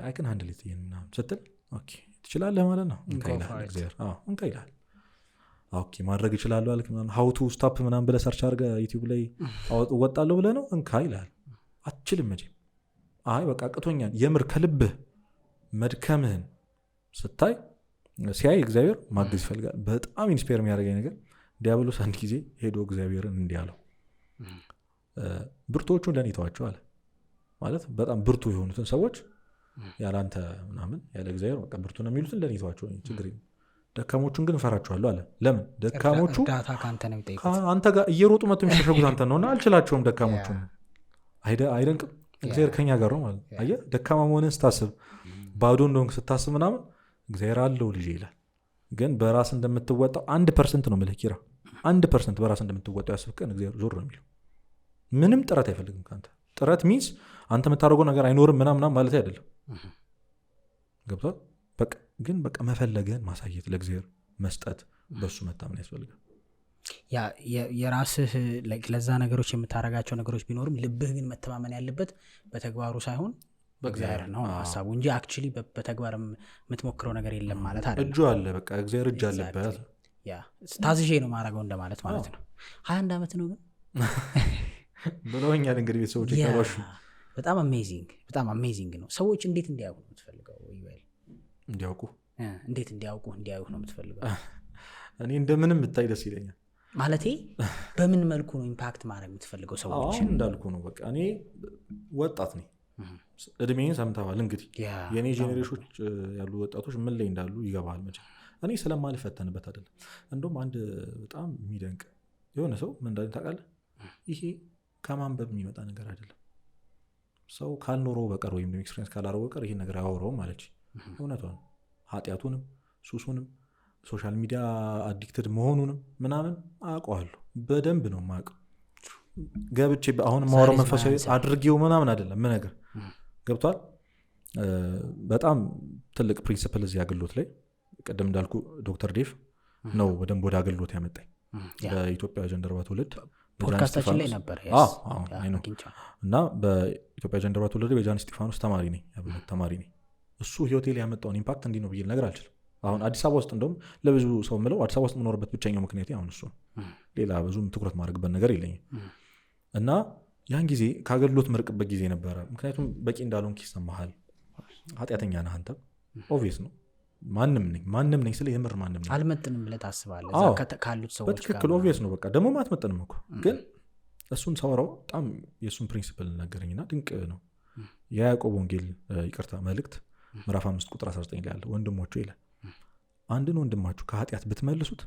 [SPEAKER 1] አይ ካን ሃንድል ኢት ምናምን ስትል ኦኬ ትችላለህ ማለት ነው። እንካይላል እግዚአብሔር እንካይላል። ኦኬ ማድረግ ይችላል አልክ ምናምን ሃው ቱ ስቶፕ ምናምን ብለህ ሰርች አድርገህ ዩቲዩብ ላይ ወጣለሁ ብለህ ነው እንካይላል። አትችልም መቼም። አይ በቃ ቅቶኛል የምር ከልብህ መድከምህን ስታይ ሲያይ እግዚአብሔር ማገዝ ይፈልጋል። በጣም ኢንስፓየር የሚያደርገኝ ነገር ዲያብሎስ አንድ ጊዜ ሄዶ እግዚአብሔርን እንዲህ አለው፣ ብርቶቹን ለእኔ ተዋቸው አለ። ማለት በጣም ብርቱ የሆኑትን ሰዎች ያለ አንተ ምናምን ያለ እግዚአብሔር በቃ ብርቱ ነው የሚሉትን ለእኔ ተዋቸው፣ ችግር የለም። ደካሞቹን ግን እፈራቸዋለሁ አለ። ለምን? ደካሞቹ አንተ ጋር እየሮጡ መጥቶ የሚሸሸጉት አንተ ነውና አልችላቸውም። ደካሞቹን አይደንቅም? እግዚአብሔር ከኛ ጋር ነው ማለት ነው። አየህ ደካማ መሆንን ስታስብ ባዶ እንደሆንክ ስታስብ ምናምን እግዚአብሔር አለው ልጅ ይላል። ግን በራስ እንደምትወጣው 1% ነው የምልህ ኪራ፣ 1% በራስ እንደምትወጣው ያስብቀን እግዚአብሔር ዞር ነው የሚለው። ምንም ጥረት አይፈልግም ከአንተ። ጥረት ሚንስ አንተ የምታደርገው ነገር አይኖርም ምናምን ማለት አይደለም። ገብቷል? በቃ ግን በቃ መፈለግህን ማሳየት፣ ለእግዚአብሔር መስጠት፣ በሱ መታመን ያስፈልጋል።
[SPEAKER 2] የራስህ ለዛ ነገሮች የምታረጋቸው ነገሮች ቢኖርም ልብህ ግን መተማመን ያለበት በተግባሩ ሳይሆን በእግዚአብሔር ነው ሀሳቡ እንጂ አክቹዋሊ በተግባር የምትሞክረው ነገር የለም ማለት አይደለም።
[SPEAKER 1] እጁ አለ፣ በቃ እግዚአብሔር እጅ አለበት።
[SPEAKER 2] ታዝዤ ነው ማድረገው እንደማለት ማለት ነው። 21 ዓመት ነው ግን
[SPEAKER 1] ብለውኛል እንግዲህ ቤተሰቦች ይቀባሹ።
[SPEAKER 2] በጣም አሜዚንግ ነው። ሰዎች እንዴት እንዲያውቁ ነው የምትፈልገው?
[SPEAKER 1] እንዲያውቁ
[SPEAKER 2] እንዲያውቁ ነው የምትፈልገው?
[SPEAKER 1] እኔ እንደምንም ብታይ ደስ ይለኛል።
[SPEAKER 2] ማለቴ በምን መልኩ ነው ኢምፓክት ማድረግ የምትፈልገው ሰዎች?
[SPEAKER 1] እንዳልኩ ነው በቃ እኔ ወጣት ነኝ፣ እድሜን ሰምተዋል እንግዲህ የእኔ ጄኔሬሽኖች ያሉ ወጣቶች ምን ላይ እንዳሉ ይገባል መቼም። እኔ ስለማልፈተንበት አይደለም። እንደውም አንድ በጣም የሚደንቅ የሆነ ሰው ምን እንዳለ ታውቃለህ? ይሄ ከማንበብ የሚመጣ ነገር አይደለም። ሰው ካልኖረው በቀር ወይም ኤክስፒሪየንስ ካላረው በቀር ይሄን ነገር አያወራውም ማለች። እውነቷን ኃጢአቱንም ሱሱንም ሶሻል ሚዲያ አዲክትድ መሆኑንም ምናምን አውቀዋለሁ። በደንብ ነው የማውቀው። ገብቼ አሁን ማወራው መንፈሳዊ አድርጌው ምናምን አይደለም። ምን ነገር ገብቷል? በጣም ትልቅ ፕሪንሲፕል እዚህ አገልግሎት ላይ ቅድም እንዳልኩ ዶክተር ዴቭ ነው በደንብ ወደ አገልግሎት ያመጣኝ። በኢትዮጵያ ጀንደረባ ትውልድ
[SPEAKER 2] ፖድካስታችን ላይ ነበር
[SPEAKER 1] እና በኢትዮጵያ ጀንደረባ ትውልድ በጃን እስጢፋኖስ ተማሪ ነኝ። እሱ ህይወቴ ላይ ያመጣውን ኢምፓክት እንዲህ ነው ብዬ ነገር አልችልም። አሁን አዲስ አበባ ውስጥ እንደውም ለብዙ ሰው ምለው አዲስ አበባ ውስጥ የምኖርበት ብቸኛው ምክንያት አሁን እሱ ነው። ሌላ ብዙም ትኩረት ማድረግበት ነገር የለኝም። እና ያን ጊዜ ከአገልግሎት መርቅበት ጊዜ ነበረ። ምክንያቱም በቂ እንዳልሆንክ ይሰማሃል። ኃጢአተኛ ነህ አንተ። ኦብቪየስ ነው። ማንም ነኝ ስለ የምር ማንም ነኝ።
[SPEAKER 2] አልመጥንም ብለህ ታስባለህ ካሉት ሰዎች ጋር።
[SPEAKER 1] በትክክል ኦብቪየስ ነው። በቃ ደግሞ አትመጥንም እኮ። ግን እሱን ሳወራው በጣም የእሱን ፕሪንሲፕል ነገረኝና ድንቅ ነው። የያዕቆብ ወንጌል ይቅርታ መልእክት ምዕራፍ 5 ቁጥር 19 ላይ ያለ ወንድሞቹ ይላል አንድን ወንድማችሁ ከኃጢአት ብትመልሱት፣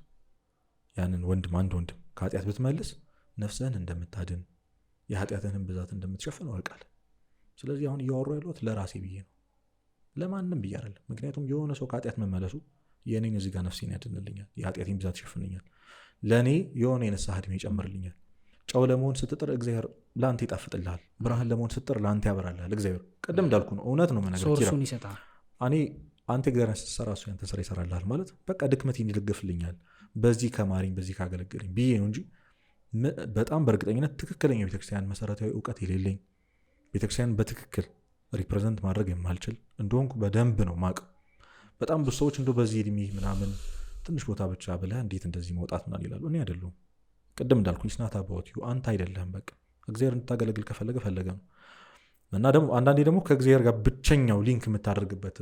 [SPEAKER 1] ያንን አንድ ወንድም ከኃጢአት ብትመልስ ነፍስህን እንደምታድን የኃጢአትህን ብዛት እንደምትሸፍን አውቃለሁ። ስለዚህ አሁን እያወራሁ ያለሁት ለራሴ ብዬ ነው፣ ለማንም ብዬ አይደለም። ምክንያቱም የሆነ ሰው ከኃጢአት መመለሱ የእኔን እዚህ ጋር ነፍሴን ያድንልኛል፣ የኃጢአቴን ብዛት ይሸፍንኛል፣ ለእኔ የሆነ የንስሐ ዕድሜ ይጨምርልኛል። ጨው ለመሆን ስትጥር እግዚአብሔር ለአንተ ይጣፍጥልሃል። ብርሃን ለመሆን ስትጥር ለአንተ ያበራልሃል እግዚአብሔር። ቅድም እንዳልኩ ነው፣ እውነት ነው መነገር
[SPEAKER 2] ሶርሱን ይሰጣል።
[SPEAKER 1] አንተ እግዚአብሔር ስትሰራ እሱ ያንተ ስራ ይሰራልሃል ማለት በቃ ድክመቴን ይደግፍልኛል፣ በዚህ ከማሪኝ በዚህ ካገለገለኝ ብዬ ነው እንጂ በጣም በእርግጠኝነት ትክክለኛ ቤተክርስቲያን መሰረታዊ እውቀት የሌለኝ ቤተክርስቲያን በትክክል ሪፕሬዘንት ማድረግ የማልችል እንደሆንኩ በደንብ ነው ማቅ። በጣም ብዙ ሰዎች እንደው በዚህ እድሜ ምናምን ትንሽ ቦታ ብቻ ብለህ እንዴት እንደዚህ መውጣት ምናምን ይላሉ። እኔ አይደለሁም። ቅድም እንዳልኩኝ ስናታ አባውት ዩ አንተ አይደለህም። በቃ እግዚአብሔር እንድታገለግል ከፈለገ ፈለገ ነው። እና ደግሞ አንዳንዴ ደግሞ ከእግዚአብሔር ጋር ብቸኛው ሊንክ የምታደርግበት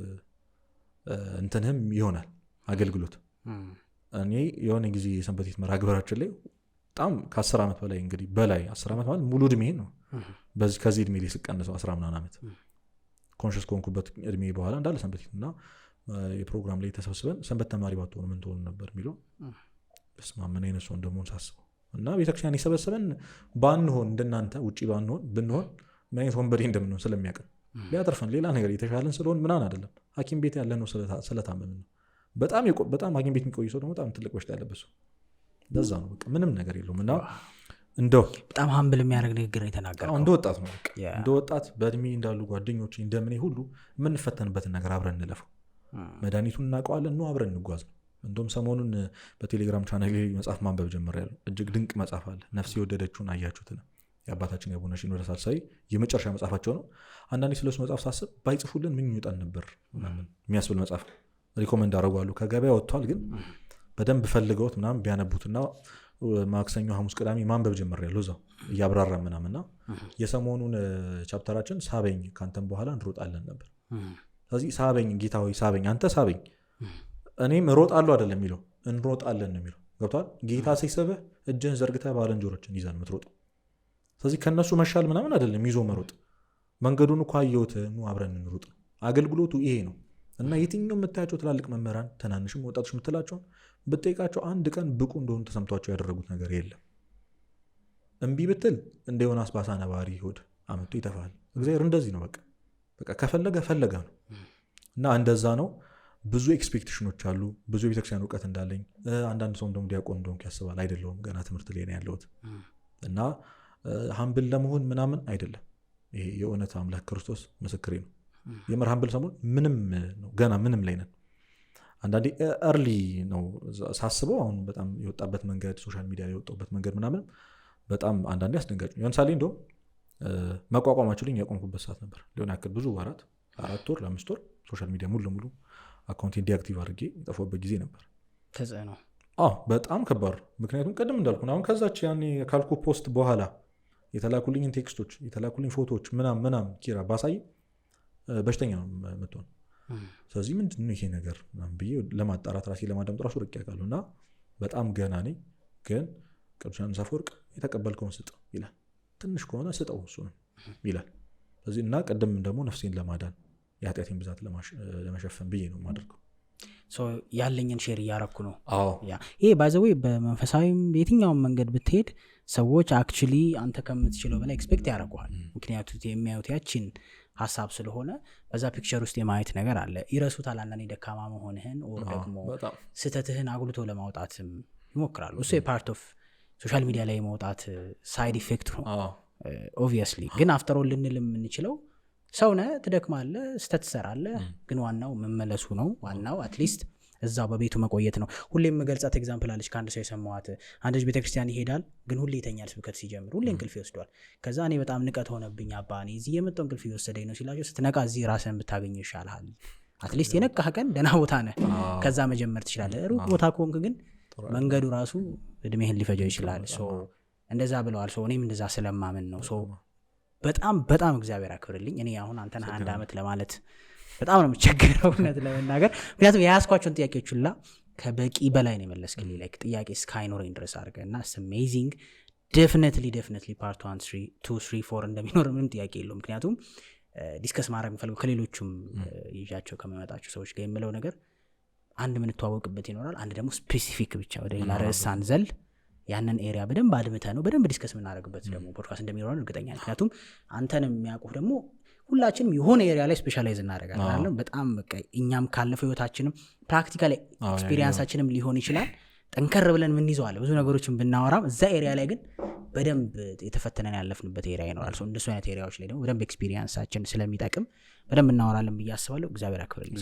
[SPEAKER 1] እንትንህም ይሆናል አገልግሎት። እኔ የሆነ ጊዜ የሰንበት ቤት መርሃ ግብራችን ላይ በጣም ከ10 ዓመት በላይ እንግዲህ በላይ 10 ዓመት ማለት ሙሉ እድሜ ነው። ከዚህ እድሜ ላይ ስቀንሰው 10 ምናምን ዓመት ኮንሽስ ከሆንኩበት እድሜ በኋላ እንዳለ ሰንበት ቤት እና የፕሮግራም ላይ ተሰብስበን ሰንበት ተማሪ ባትሆኑ ምን ትሆኑ ነበር የሚለው በስመ አብ ምን አይነት ሰው እንደምሆን ሳስበው እና ቤተክርስቲያን የሰበሰበን ባንሆን እንደናንተ ውጪ ብንሆን ምን አይነት ወንበዴ እንደምንሆን ስለሚያውቅን ሊያተርፈን ሌላ ነገር የተሻለን ስለሆን ምናምን አይደለም። ሐኪም ቤት ያለ ነው ስለታመምን ነው። በጣም ሐኪም ቤት የሚቆይ ሰው ደግሞ በጣም ትልቅ በሽታ ያለበት ሰው ለዛ ነው በቃ ምንም ነገር የለውም። እና እንደው
[SPEAKER 2] በጣም ሀምብል የሚያደርግ ንግግር የተናገረው
[SPEAKER 1] እንደ ወጣት ነው በቃ እንደ ወጣት በእድሜ እንዳሉ ጓደኞች እንደምን ሁሉ የምንፈተንበትን ነገር አብረን እንለፈው። መድኃኒቱን እናውቀዋለን ነው አብረን እንጓዝ ነው። እንደውም ሰሞኑን በቴሌግራም ቻናል ላይ መጽሐፍ ማንበብ ጀምሬያለሁ። እጅግ ድንቅ መጽሐፍ አለ። ነፍስ የወደደችውን አያችሁት ነው የአባታችን የአቡነ ሽኖዳ ሳልሳይ የመጨረሻ መጽሐፋቸው ነው። አንዳንዴ ስለሱ መጽሐፍ ሳስብ ባይጽፉልን ምን ይወጣን ነበር ምናምን የሚያስብል መጽሐፍ ሪኮመንድ አደርጋለሁ። ከገበያ ወጥቷል፣ ግን በደንብ ፈልገውት ምናምን ቢያነቡትና ማክሰኞ፣ ሐሙስ፣ ቅዳሜ ማንበብ ጀምሬያለሁ እዛው እያብራራ ምናምንና የሰሞኑን ቻፕተራችን ሳበኝ ካንተም በኋላ እንሮጣለን ነበር። ስለዚህ ሳበኝ ጌታ ሆይ ሳበኝ፣ አንተ ሳበኝ እኔም እሮጣለሁ አይደለም የሚለው እንሮጣለን ነው የሚለው። ገብቷል? ጌታ ሲስብህ እጅህን ዘርግተህ ባልንጀሮችን ይዘን የምትሮጥ። ስለዚህ ከነሱ መሻል ምናምን አይደለም ይዞ መሮጥ። መንገዱን እኮ አየሁት ኑ አብረን እንሮጥ። አገልግሎቱ ይሄ ነው። እና የትኛው የምታያቸው ትላልቅ መምህራን ትናንሽም ወጣቶች የምትላቸውን ብትጠይቃቸው አንድ ቀን ብቁ እንደሆኑ ተሰምቷቸው ያደረጉት ነገር የለም። እምቢ ብትል እንደ ዮናስ ባሳ ነባሪ ሆድ አመጡ ይተፋል። እግዚአብሔር እንደዚህ ነው። በቃ ከፈለገ ፈለገ ነው። እና እንደዛ ነው። ብዙ ኤክስፔክቴሽኖች አሉ። ብዙ የቤተክርስቲያን እውቀት እንዳለኝ አንዳንድ ሰው እንደውም ዲያቆን እንደሆንኩ ያስባል። አይደለሁም፣ ገና ትምህርት ላይ ነው ያለሁት። እና ሀምብል ለመሆን ምናምን አይደለም። ይሄ የእውነት አምላክ ክርስቶስ ምስክሬ ነው። የምር ሀምብል ሰሞን ምንም ነው፣ ገና ምንም ላይ ነን። አንዳንዴ እርሊ ነው ሳስበው። አሁን በጣም የወጣበት መንገድ ሶሻል ሚዲያ ላይ የወጣበት መንገድ ምናምን በጣም አንዳንዴ አስደንጋጭ ነው። ለምሳሌ እንደውም መቋቋማችሁ ልኝ ያቆምኩበት ሰዓት ነበር ሊሆን ያክል ብዙ ወራት 4 ወር ለ5 ወር ሶሻል ሚዲያ ሙሉ ለሙሉ አካውንቴን ዲአክቲቭ አድርጌ የጠፋሁበት ጊዜ ነበር።
[SPEAKER 2] ተጽዕኖ
[SPEAKER 1] በጣም ከባድ። ምክንያቱም ቅድም እንዳልኩ አሁን ከዛች ያኔ ካልኩ ፖስት በኋላ የተላኩልኝን ቴክስቶች የተላኩልኝ ፎቶዎች ምናምን ኪራ ባሳይ በሽተኛ ነው የምትሆን። ስለዚህ ምንድን ነው ይሄ ነገር ብዬ ለማጣራት ራሴ ለማዳመጥ ራሱ ርቅ ያውቃሉ። እና በጣም ገና ነኝ። ግን ቅዱስ ዮሐንስ አፈወርቅ የተቀበልከውን ስጥ ይላል። ትንሽ ከሆነ ስጠው እሱ ይላል። ስለዚህ እና ቅድም ደግሞ ነፍሴን ለማዳን የኃጢአቴን ብዛት ለመሸፈን ብዬ ነው የማደርገው።
[SPEAKER 2] ያለኝን ሼር እያረኩ ነው። ይሄ ባይዘዌ በመንፈሳዊም የትኛውን መንገድ ብትሄድ ሰዎች አክቹሊ አንተ ከምትችለው በላይ ኤክስፔክት ያደርጉሃል። ምክንያቱም የሚያዩት ያችን ሀሳብ ስለሆነ በዛ ፒክቸር ውስጥ የማየት ነገር አለ። ይረሱታል አንዳንዴ ደካማ መሆንህን ኦር ደግሞ ስህተትህን አጉልቶ ለማውጣትም ይሞክራሉ። እሱ የፓርት ኦፍ ሶሻል ሚዲያ ላይ የመውጣት ሳይድ ኢፌክት ነው ኦብቪየስሊ። ግን አፍተር ኦል ልንል የምንችለው ሰውነ ትደክማለህ፣ ስተት ትሰራለህ፣ ግን ዋናው መመለሱ ነው። ዋናው አትሊስት እዛው በቤቱ መቆየት ነው። ሁሌ የምገልጻት ኤግዛምፕል አለች ከአንድ ሰው የሰማዋት። አንድ ልጅ ቤተክርስቲያን ይሄዳል፣ ግን ሁሌ ይተኛል። ስብከት ሲጀምር ሁሌ እንቅልፍ ይወስዷል። ከዛ እኔ በጣም ንቀት ሆነብኝ አባ እኔ እዚህ የመጣው እንቅልፍ ይወሰደኝ ነው ሲላቸው፣ ስትነቃ እዚህ ራስህን ብታገኘው ይሻልሃል። አትሊስት የነቃህ ቀን ደህና ቦታ ነህ፣ ከዛ መጀመር ትችላለህ። ሩቅ ቦታ ከሆንክ ግን መንገዱ ራሱ እድሜህን ሊፈጀው ይችላል። እንደዛ ብለዋል። እኔም እንደዛ ስለማምን ነው። በጣም በጣም እግዚአብሔር አክብርልኝ። እኔ አሁን አንተን 21 ዓመት ለማለት በጣም ነው የምቸገረው እውነት ለመናገር። ምክንያቱም የያዝኳቸውን ጥያቄዎች ሁላ ከበቂ በላይ ነው የመለስክልኝ። ላይክ ጥያቄ እስካይኖረኝ ድረስ አድርገህ እና አሜዚንግ። ዴፍነትሊ ፓርት 1 2 3 4 እንደሚኖር ምንም ጥያቄ የለው። ምክንያቱም ዲስከስ ማድረግ የምፈልገው ከሌሎቹም ይዣቸው ከመመጣቸው ሰዎች ጋር የምለው ነገር አንድ የምንተዋወቅበት ይኖራል። አንድ ደግሞ ስፔሲፊክ ብቻ ወደ ሌላ ርዕስ ሳንዘል ያንን ኤሪያ በደንብ አድምተ ነው በደንብ ዲስከስ የምናደርግበት ደግሞ ፖድካስት እንደሚኖረን እርግጠኛ ነኝ። ምክንያቱም አንተንም የሚያውቁህ ደግሞ ሁላችንም የሆነ ኤሪያ ላይ ስፔሻላይዝ እናደርጋለን። በጣም እኛም ካለፈው ህይወታችንም ፕራክቲካል ኤክስፒሪየንሳችንም ሊሆን ይችላል ጠንከር ብለን ምን ይዘዋል ብዙ ነገሮችን ብናወራም እዛ ኤሪያ ላይ ግን በደንብ የተፈተነን ያለፍንበት ኤሪያ ይኖራል። እንደሱ አይነት ኤሪያዎች ላይ ደግሞ በደንብ ኤክስፒሪየንሳችን ስለሚጠቅም በደንብ እናወራለን ብዬ አስባለሁ። እግዚአብሔር ያክብርልኝ።